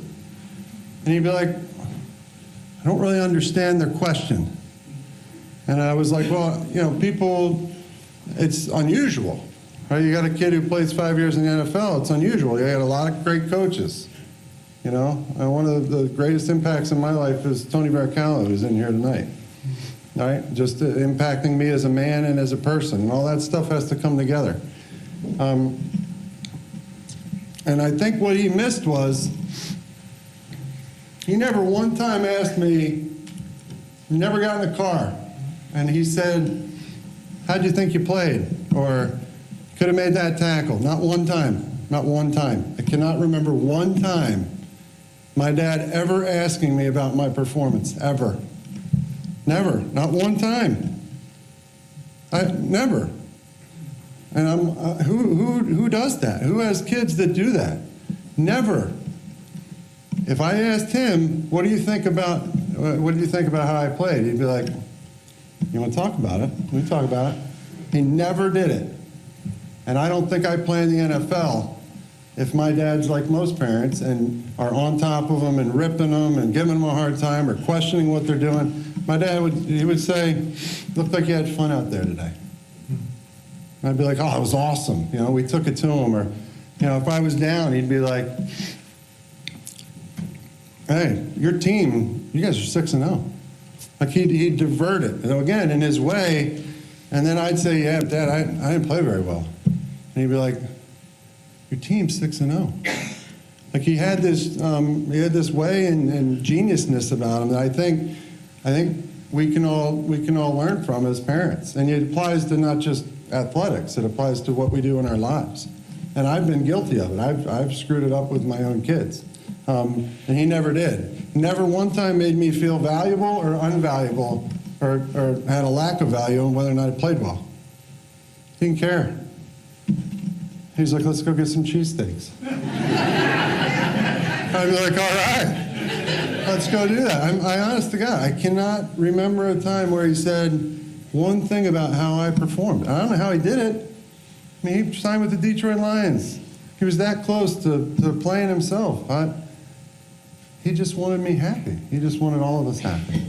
S: And he'd be like, I don't really understand their question. And I was like, well, people, it's unusual. Right? You got a kid who plays 5 years in the NFL, it's unusual. You got a lot of great coaches. And one of the greatest impacts in my life is Tony Varcallo, who's in here tonight. Right? Just impacting me as a man and as a person. And all that stuff has to come together. And I think what he missed was, he never one time asked me, he never got in a car, and he said, how'd you think you played? Or, could have made that tackle. Not one time. Not one time. I cannot remember one time my dad ever asking me about my performance, ever. Never. Not one time. Never. And who does that? Who has kids that do that? Never. If I asked him, what do you think about how I played? He'd be like, you want to talk about it? We talk about it. He never did it. And I don't think I play in the NFL if my dad's like most parents and are on top of them and ripping them and giving them a hard time or questioning what they're doing. My dad would say, looked like you had fun out there today. And I'd be like, oh, it was awesome. We took it to him. Or, if I was down, he'd be like, hey, your team, you guys are 6-0. Like he'd divert it. Again, in his way. And then I'd say, yeah, Dad, I didn't play very well. And he'd be like, your team's 6-0. Like he had this way and geniusness about him that I think we can all learn from as parents. And it applies to not just athletics, it applies to what we do in our lives. And I've been guilty of it. I've screwed it up with my own kids. And he never did. Never one time made me feel valuable or unvaluable or had a lack of value on whether or not I played well. Didn't care. He's like, let's go get some cheesesteaks. I'd be like, all right, let's go do that. I honest to God, I cannot remember a time where he said one thing about how I performed. I don't know how he did it. I mean, he signed with the Detroit Lions. He was that close to playing himself. He just wanted me happy. He just wanted all of us happy.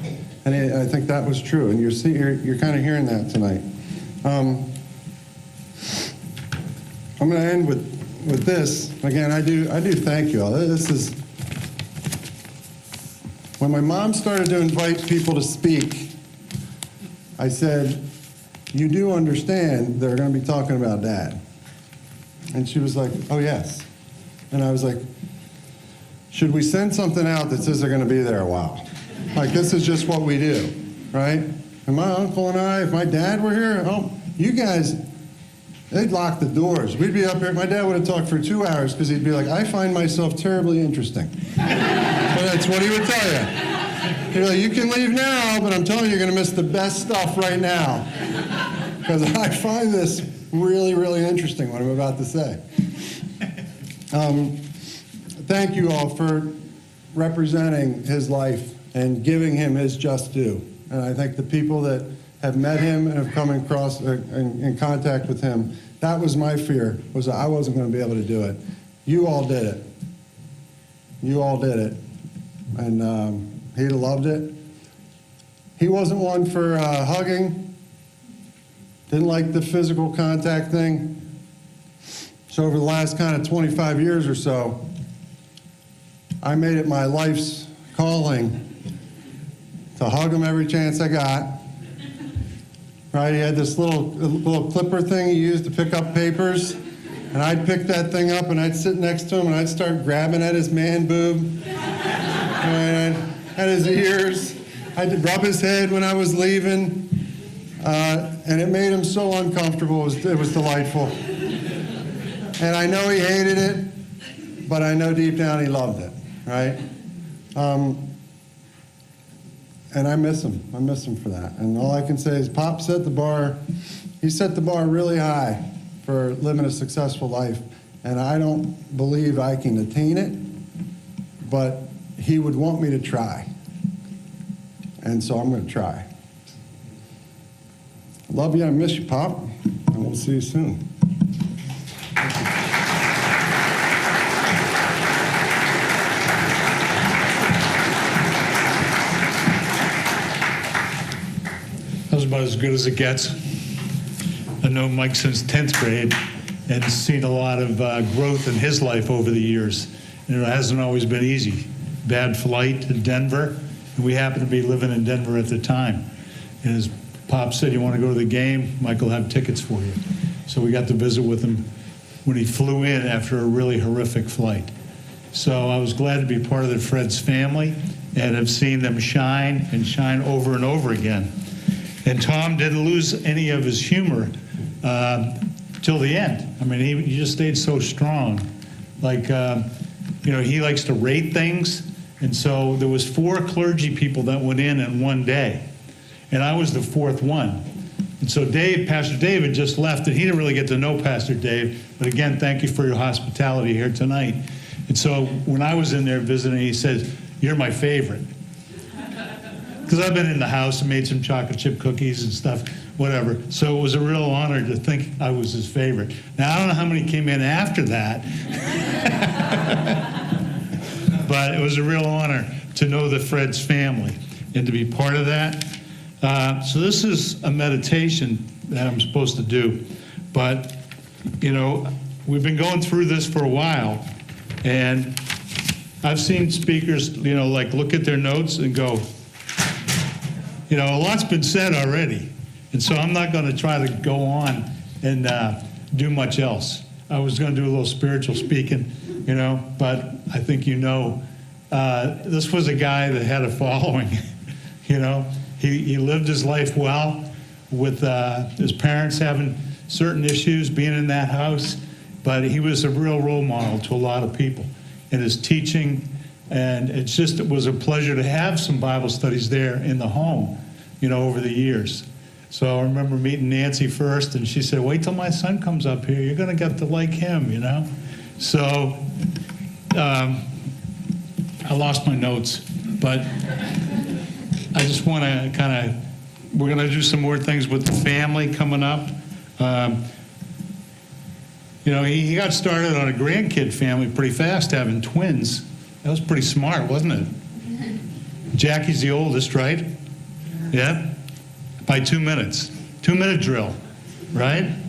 S: And I think that was true. And you're kind of hearing that tonight. I'm going to end with this. Again, I do thank you all. This is when my mom started to invite people to speak. I said, you do understand they're going to be talking about Dad. And she was like, oh, yes. And I was like, should we send something out that says they're going to be there a while? Like, this is just what we do, right? And my uncle and I, if my dad were here, you guys, they'd lock the doors. We'd be up here. My dad would have talked for 2 hours because he'd be like, I find myself terribly interesting. But that's what he would tell you. He'd be like, you can leave now, but I'm telling you, you're going to miss the best stuff right now. Because I find this really, really interesting, what I'm about to say. Thank you all for representing his life and giving him his just due. And I think the people that have met him and have come across in contact with him. That was my fear, was that I wasn't going to be able to do it. You all did it. You all did it. And he loved it. He wasn't one for hugging. Didn't like the physical contact thing. So over the last kind of 25 years or so, I made it my life's calling to hug him every chance I got. Right, he had this little clipper thing he used to pick up papers, and I'd pick that thing up and I'd sit next to him and I'd start grabbing at his man boob, and at his ears. I'd rub his head when I was leaving, and it made him so uncomfortable. It was delightful. And I know he hated it, but I know deep down he loved it, right? And I miss him. I miss him for that. And all I can say is Pop set the bar, he set the bar really high for living a successful life. And I don't believe I can attain it, but he would want me to try. And so I'm going to try. Love you. I miss you, Pop. And we'll see you soon.
C: That was about as good as it gets. I've known Mike since 10th grade and seen a lot of growth in his life over the years. And it hasn't always been easy. Bad flight to Denver, and we happened to be living in Denver at the time. And as Pop said, you want to go to the game? Mike will have tickets for you. So we got to visit with him when he flew in after a really horrific flight. So I was glad to be part of the Fred's family and have seen them shine and shine over and over again. And Tom didn't lose any of his humor till the end. I mean, he just stayed so strong. Like, he likes to rate things. And so there was 4 clergy people that went in one day. And I was the 4th one. And so Pastor David just left, and he didn't really get to know Pastor Dave. But again, thank you for your hospitality here tonight. And so when I was in there visiting, he said, "You're my favorite." Because I've been in the house and made some chocolate chip cookies and stuff, whatever. So it was a real honor to think I was his favorite. Now, I don't know how many came in after that. But it was a real honor to know the Fred's family and to be part of that. So this is a meditation that I'm supposed to do. But, we've been going through this for a while. And I've seen speakers, look at their notes and go, a lot's been said already. And so I'm not going to try to go on and do much else. I was going to do a little spiritual speaking, but I think this was a guy that had a following. He lived his life well with his parents having certain issues, being in that house, but he was a real role model to a lot of people in his teaching. And it was a pleasure to have some Bible studies there in the home, over the years. So I remember meeting Nancy first, and she said, "Wait till my son comes up here. You're going to get to like him, So I lost my notes, but I just want to we're going to do some more things with the family coming up. He got started on a grandkid family pretty fast, having twins. That was pretty smart, wasn't it? Jackie's the oldest, right? Yeah? By 2 minutes. 2-minute drill, right? And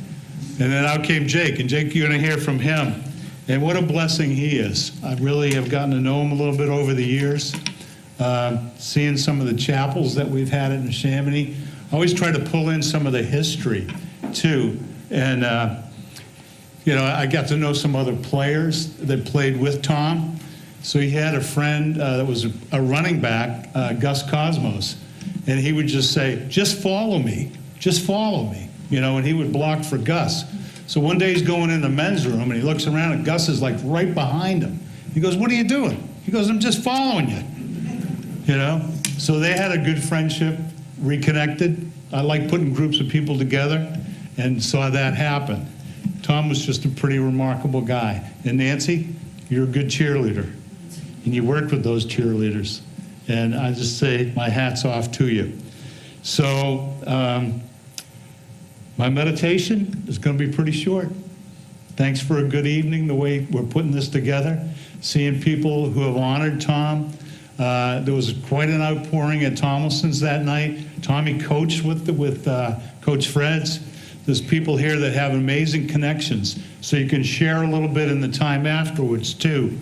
C: then out came Jake, and Jake, you're going to hear from him. And what a blessing he is. I really have gotten to know him a little bit over the years. Seeing some of the chapels that we've had in Neshaminy. I always try to pull in some of the history, too. And, I got to know some other players that played with Tom. So he had a friend that was a running back, Gus Cosmos, and he would just say, "Just follow me, just follow me," and he would block for Gus. So one day he's going in the men's room, and he looks around, and Gus is like right behind him. He goes, "What are you doing?" He goes, "I'm just following you," So they had a good friendship, reconnected. I like putting groups of people together, and saw that happen. Tom was just a pretty remarkable guy. And Nancy, you're a good cheerleader. And you worked with those cheerleaders. And I just say my hat's off to you. So my meditation is going to be pretty short. Thanks for a good evening, the way we're putting this together, seeing people who have honored Tom. There was quite an outpouring at Tomlinson's that night. Tommy coached with Coach Fred's. There's people here that have amazing connections, so you can share a little bit in the time afterwards too.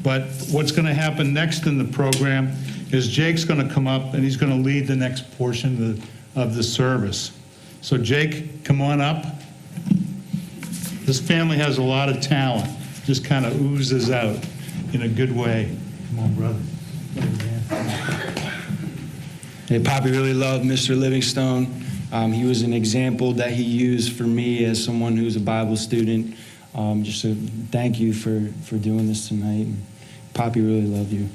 C: But what's going to happen next in the program is Jake's going to come up and he's going to lead the next portion of the service. So Jake, come on up. This family has a lot of talent, just kind of oozes out in a good way. Come on, brother.
T: Hey, Poppy really loved Mr. Livingstone. He was an example that he used for me as someone who's a Bible student. Just to thank you for doing this tonight. Poppy really loved you.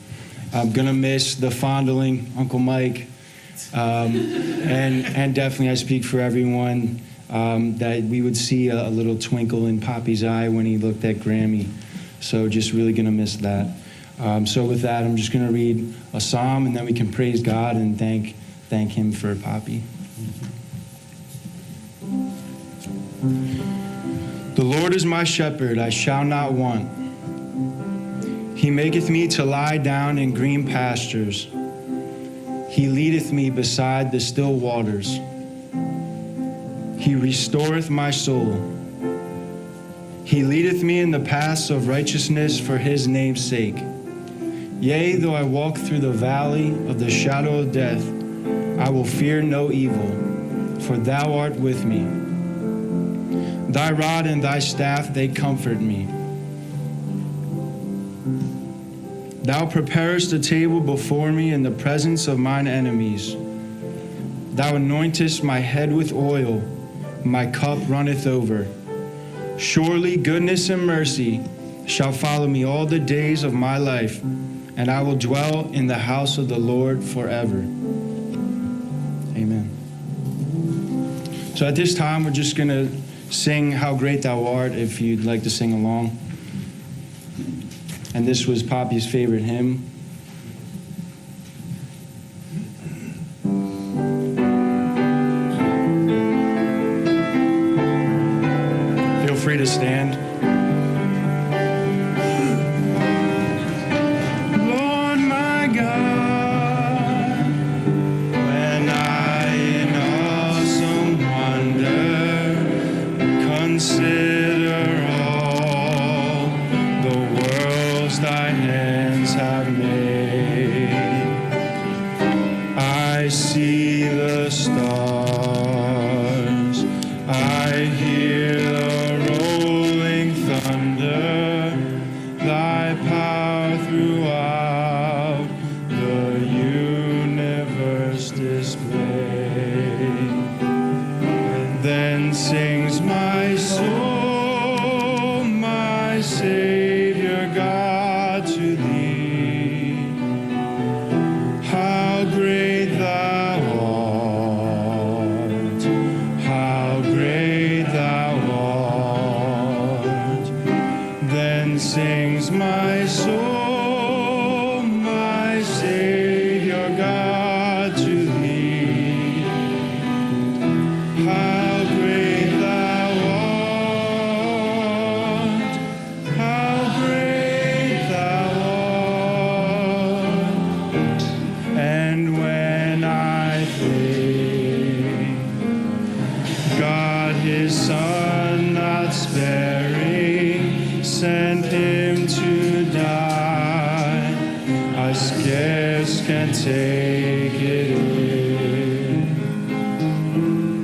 T: I'm going to miss the fondling, Uncle Mike. And definitely I speak for everyone that we would see a little twinkle in Poppy's eye when he looked at Grammy. So just really going to miss that. So with that, I'm just going to read a psalm, and then we can praise God and thank him for Poppy. The Lord is my shepherd, I shall not want. He maketh me to lie down in green pastures. He leadeth me beside the still waters. He restoreth my soul. He leadeth me in the paths of righteousness for his name's sake. Yea, though I walk through the valley of the shadow of death, I will fear no evil, for thou art with me. Thy rod and thy staff, they comfort me. Thou preparest a table before me in the presence of mine enemies. Thou anointest my head with oil, my cup runneth over. Surely goodness and mercy shall follow me all the days of my life, and I will dwell in the house of the Lord forever. Amen. So at this time, we're just going to sing How Great Thou Art, if you'd like to sing along. And this was Poppy's favorite hymn. Feel free to stand. Lord my God, when I in awesome wonder consider all the worlds thy hands have made, I see the stars, I hear the rolling thunder, thy power throughout the universe displayed. Then sings my soul, my Savior God, to thee. How great thou art, how great thou art. Then sings my soul, my Savior God, to thee. How great thou art, how great thou art. And when I think God his Son not sparing sent him to die, I scarce can take it in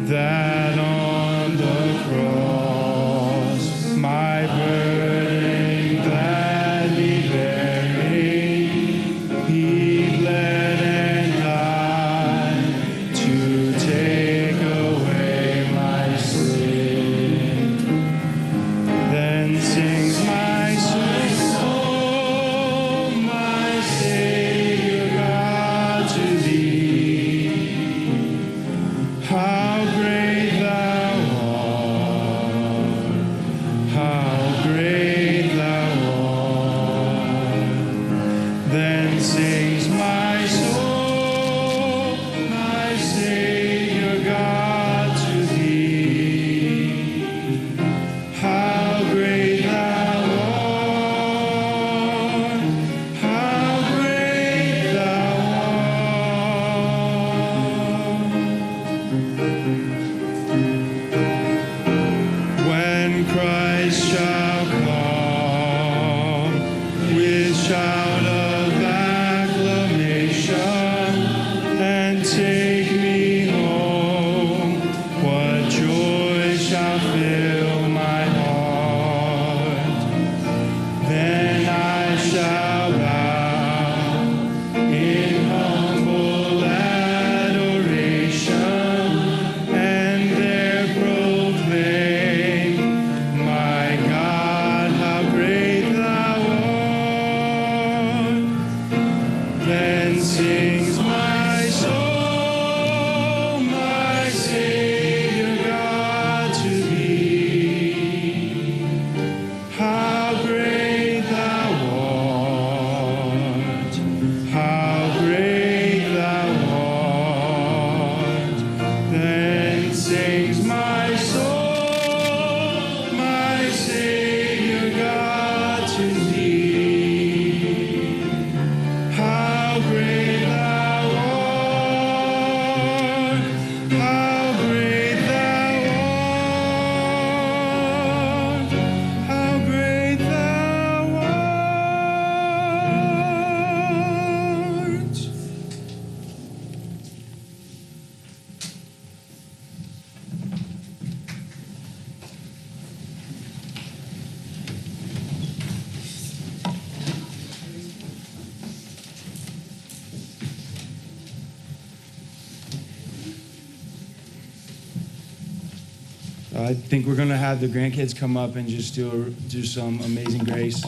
T: that on the cross my burden gladly bearing, he bled and died to take away my sin. Then sings my soul, my Savior God, to thee. shout of acclamation and take me home. What joy shall fill my heart? Then I shall bow in humble adoration and there proclaim, my God, how great thou art. Then sings my soul, my Savior God to thee. How great thou art, how great thou art. Then sings my soul, my Savior God to thee. How great thou art, how great thou art, how great thou art. I think we're going to have the grandkids come up and just do some Amazing Grace.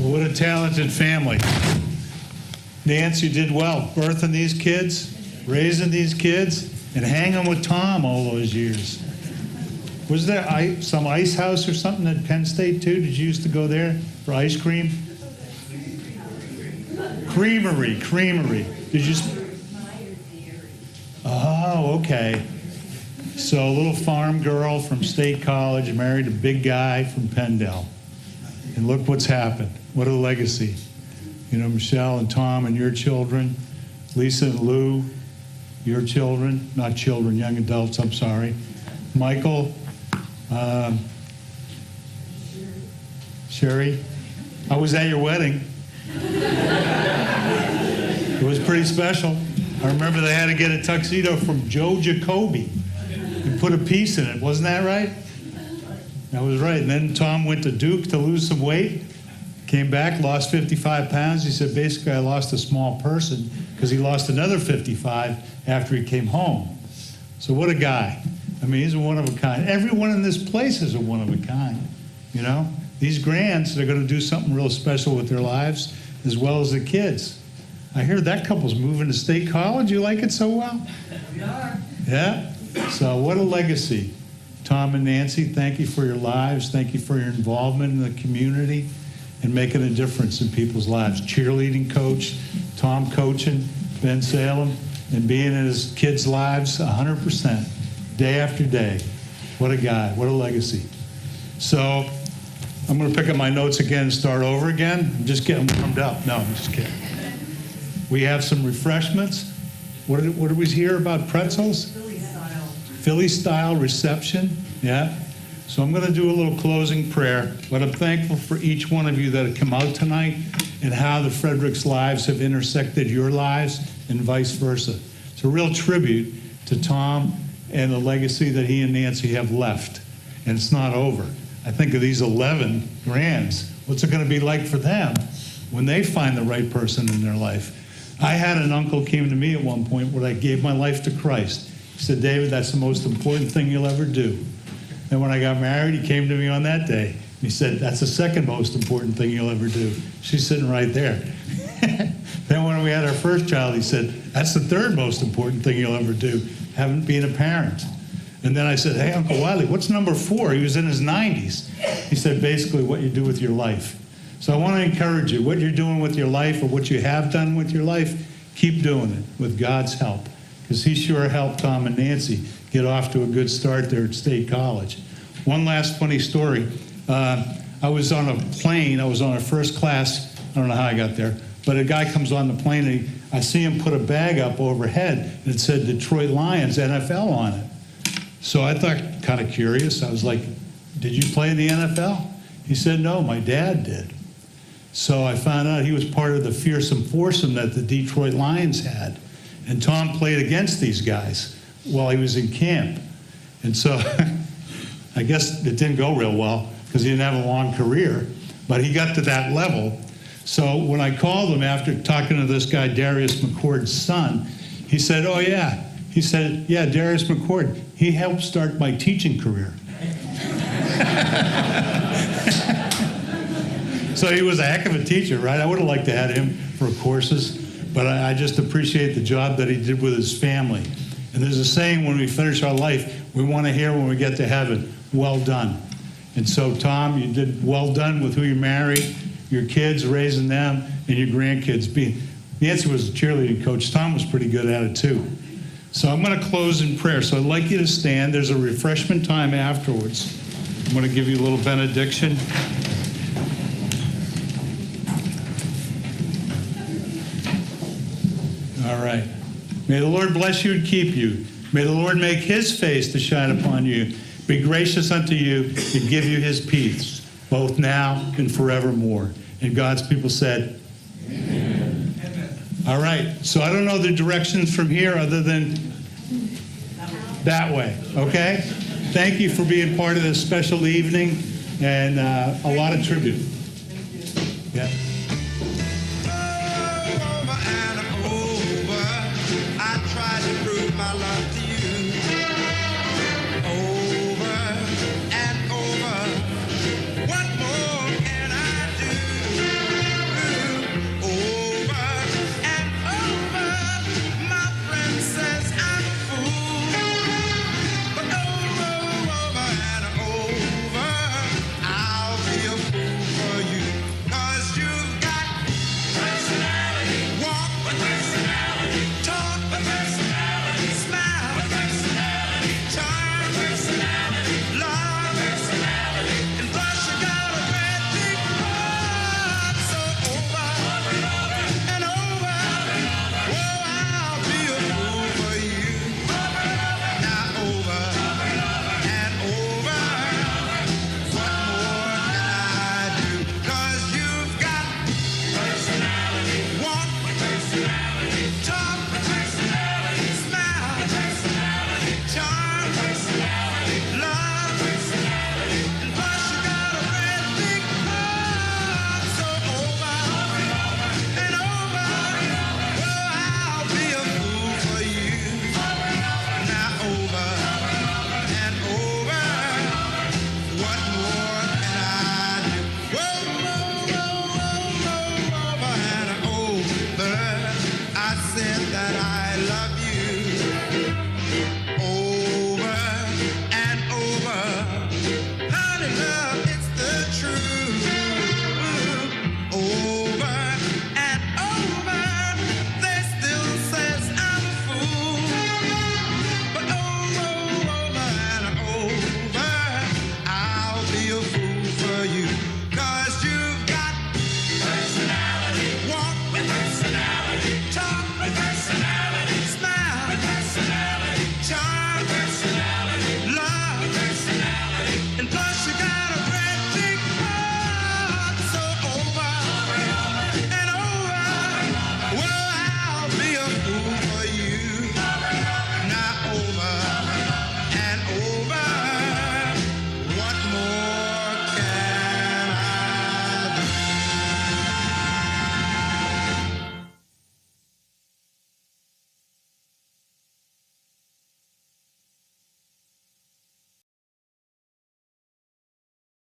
C: What a talented family. Nance, you did well birthing these kids. raising these kids and hanging with Tom all those years. Was there some ice house or something at Penn State too? Did you used to go there for ice cream? Creamery. Did you? Oh, okay. So a little farm girl from State College married a big guy from Pendle. And look what's happened. What a legacy. You know, Michelle and Tom and your children, Lisa and Lou, your children, not children, young adults, I'm sorry. Michael, Sherry, I was at your wedding. It was pretty special. I remember they had to get a tuxedo from Joe Jacoby and put a piece in it. Wasn't that right? That was right. And then Tom went to Duke to lose some weight. Came back, lost 55 pounds. He said, basically, I lost a small person because he lost another 55 after he came home. So what a guy. I mean, he's a one of a kind. Everyone in this place is a one of a kind, you know? These grands, they're going to do something real special with their lives as well as the kids. I hear that couple's moving to State College. You like it so well?
J: We are.
C: Yeah? So what a legacy. Tom and Nancy, thank you for your lives. Thank you for your involvement in the community and making a difference in people's lives. Cheerleading coach, Tom coaching, Ben Salem, and being in his kids' lives 100%, day after day. What a guy, what a legacy. So I'm going to pick up my notes again and start over again. I'm just getting warmed up. No, I'm just kidding. We have some refreshments. What did we hear about pretzels? Philly style reception. Yeah. So I'm going to do a little closing prayer, but I'm thankful for each one of you that have come out tonight and how the Frederick's lives have intersected your lives and vice versa. It's a real tribute to Tom and the legacy that he and Nancy have left. And it's not over. I think of these 11 grands. What's it going to be like for them when they find the right person in their life? I had an uncle came to me at one point where I gave my life to Christ. He said, David, that's the most important thing you'll ever do. And when I got married, he came to me on that day. He said, that's the second most important thing you'll ever do. She's sitting right there. Then when we had our first child, he said, that's the third most important thing you'll ever do, being a parent. And then I said, hey, Uncle Wiley, what's number 4? He was in his 90s. He said, basically what you do with your life. So I want to encourage you, what you're doing with your life or what you have done with your life, keep doing it with God's help. Because he sure helped Tom and Nancy get off to a good start there at State College. One last funny story. I was on a plane. I was on a first class. I don't know how I got there. But a guy comes on the plane, and I see him put a bag up overhead, and it said Detroit Lions NFL on it. So I thought, kind of curious. I was like, did you play in the NFL? He said, no, my dad did. So I found out he was part of the fearsome foursome that the Detroit Lions had. And Tom played against these guys while he was in camp. And so I guess it didn't go real well because he didn't have a long career, but he got to that level. So when I called him after talking to this guy, Darius McCord's son, he said, oh yeah. He said, yeah, Darius McCord, he helped start my teaching career. So he was a heck of a teacher, right? I would have liked to have had him for courses, but I just appreciate the job that he did with his family. And there's a saying when we finish our life, we want to hear when we get to heaven, well done. And so, Tom, you did well done with who you married, your kids, raising them, and your grandkids. Nancy was a cheerleading coach. Tom was pretty good at it, too. So I'm going to close in prayer. So I'd like you to stand. There's a refreshment time afterwards. I'm going to give you a little benediction. All right. May the Lord bless you and keep you. May the Lord make his face to shine upon you, be gracious unto you, and give you his peace, both now and forevermore. And God's people said, Amen. All right. So I don't know the directions from here other than that way. Okay? Thank you for being part of this special evening and a lot of tribute. Yeah.
U: I tried to prove my love to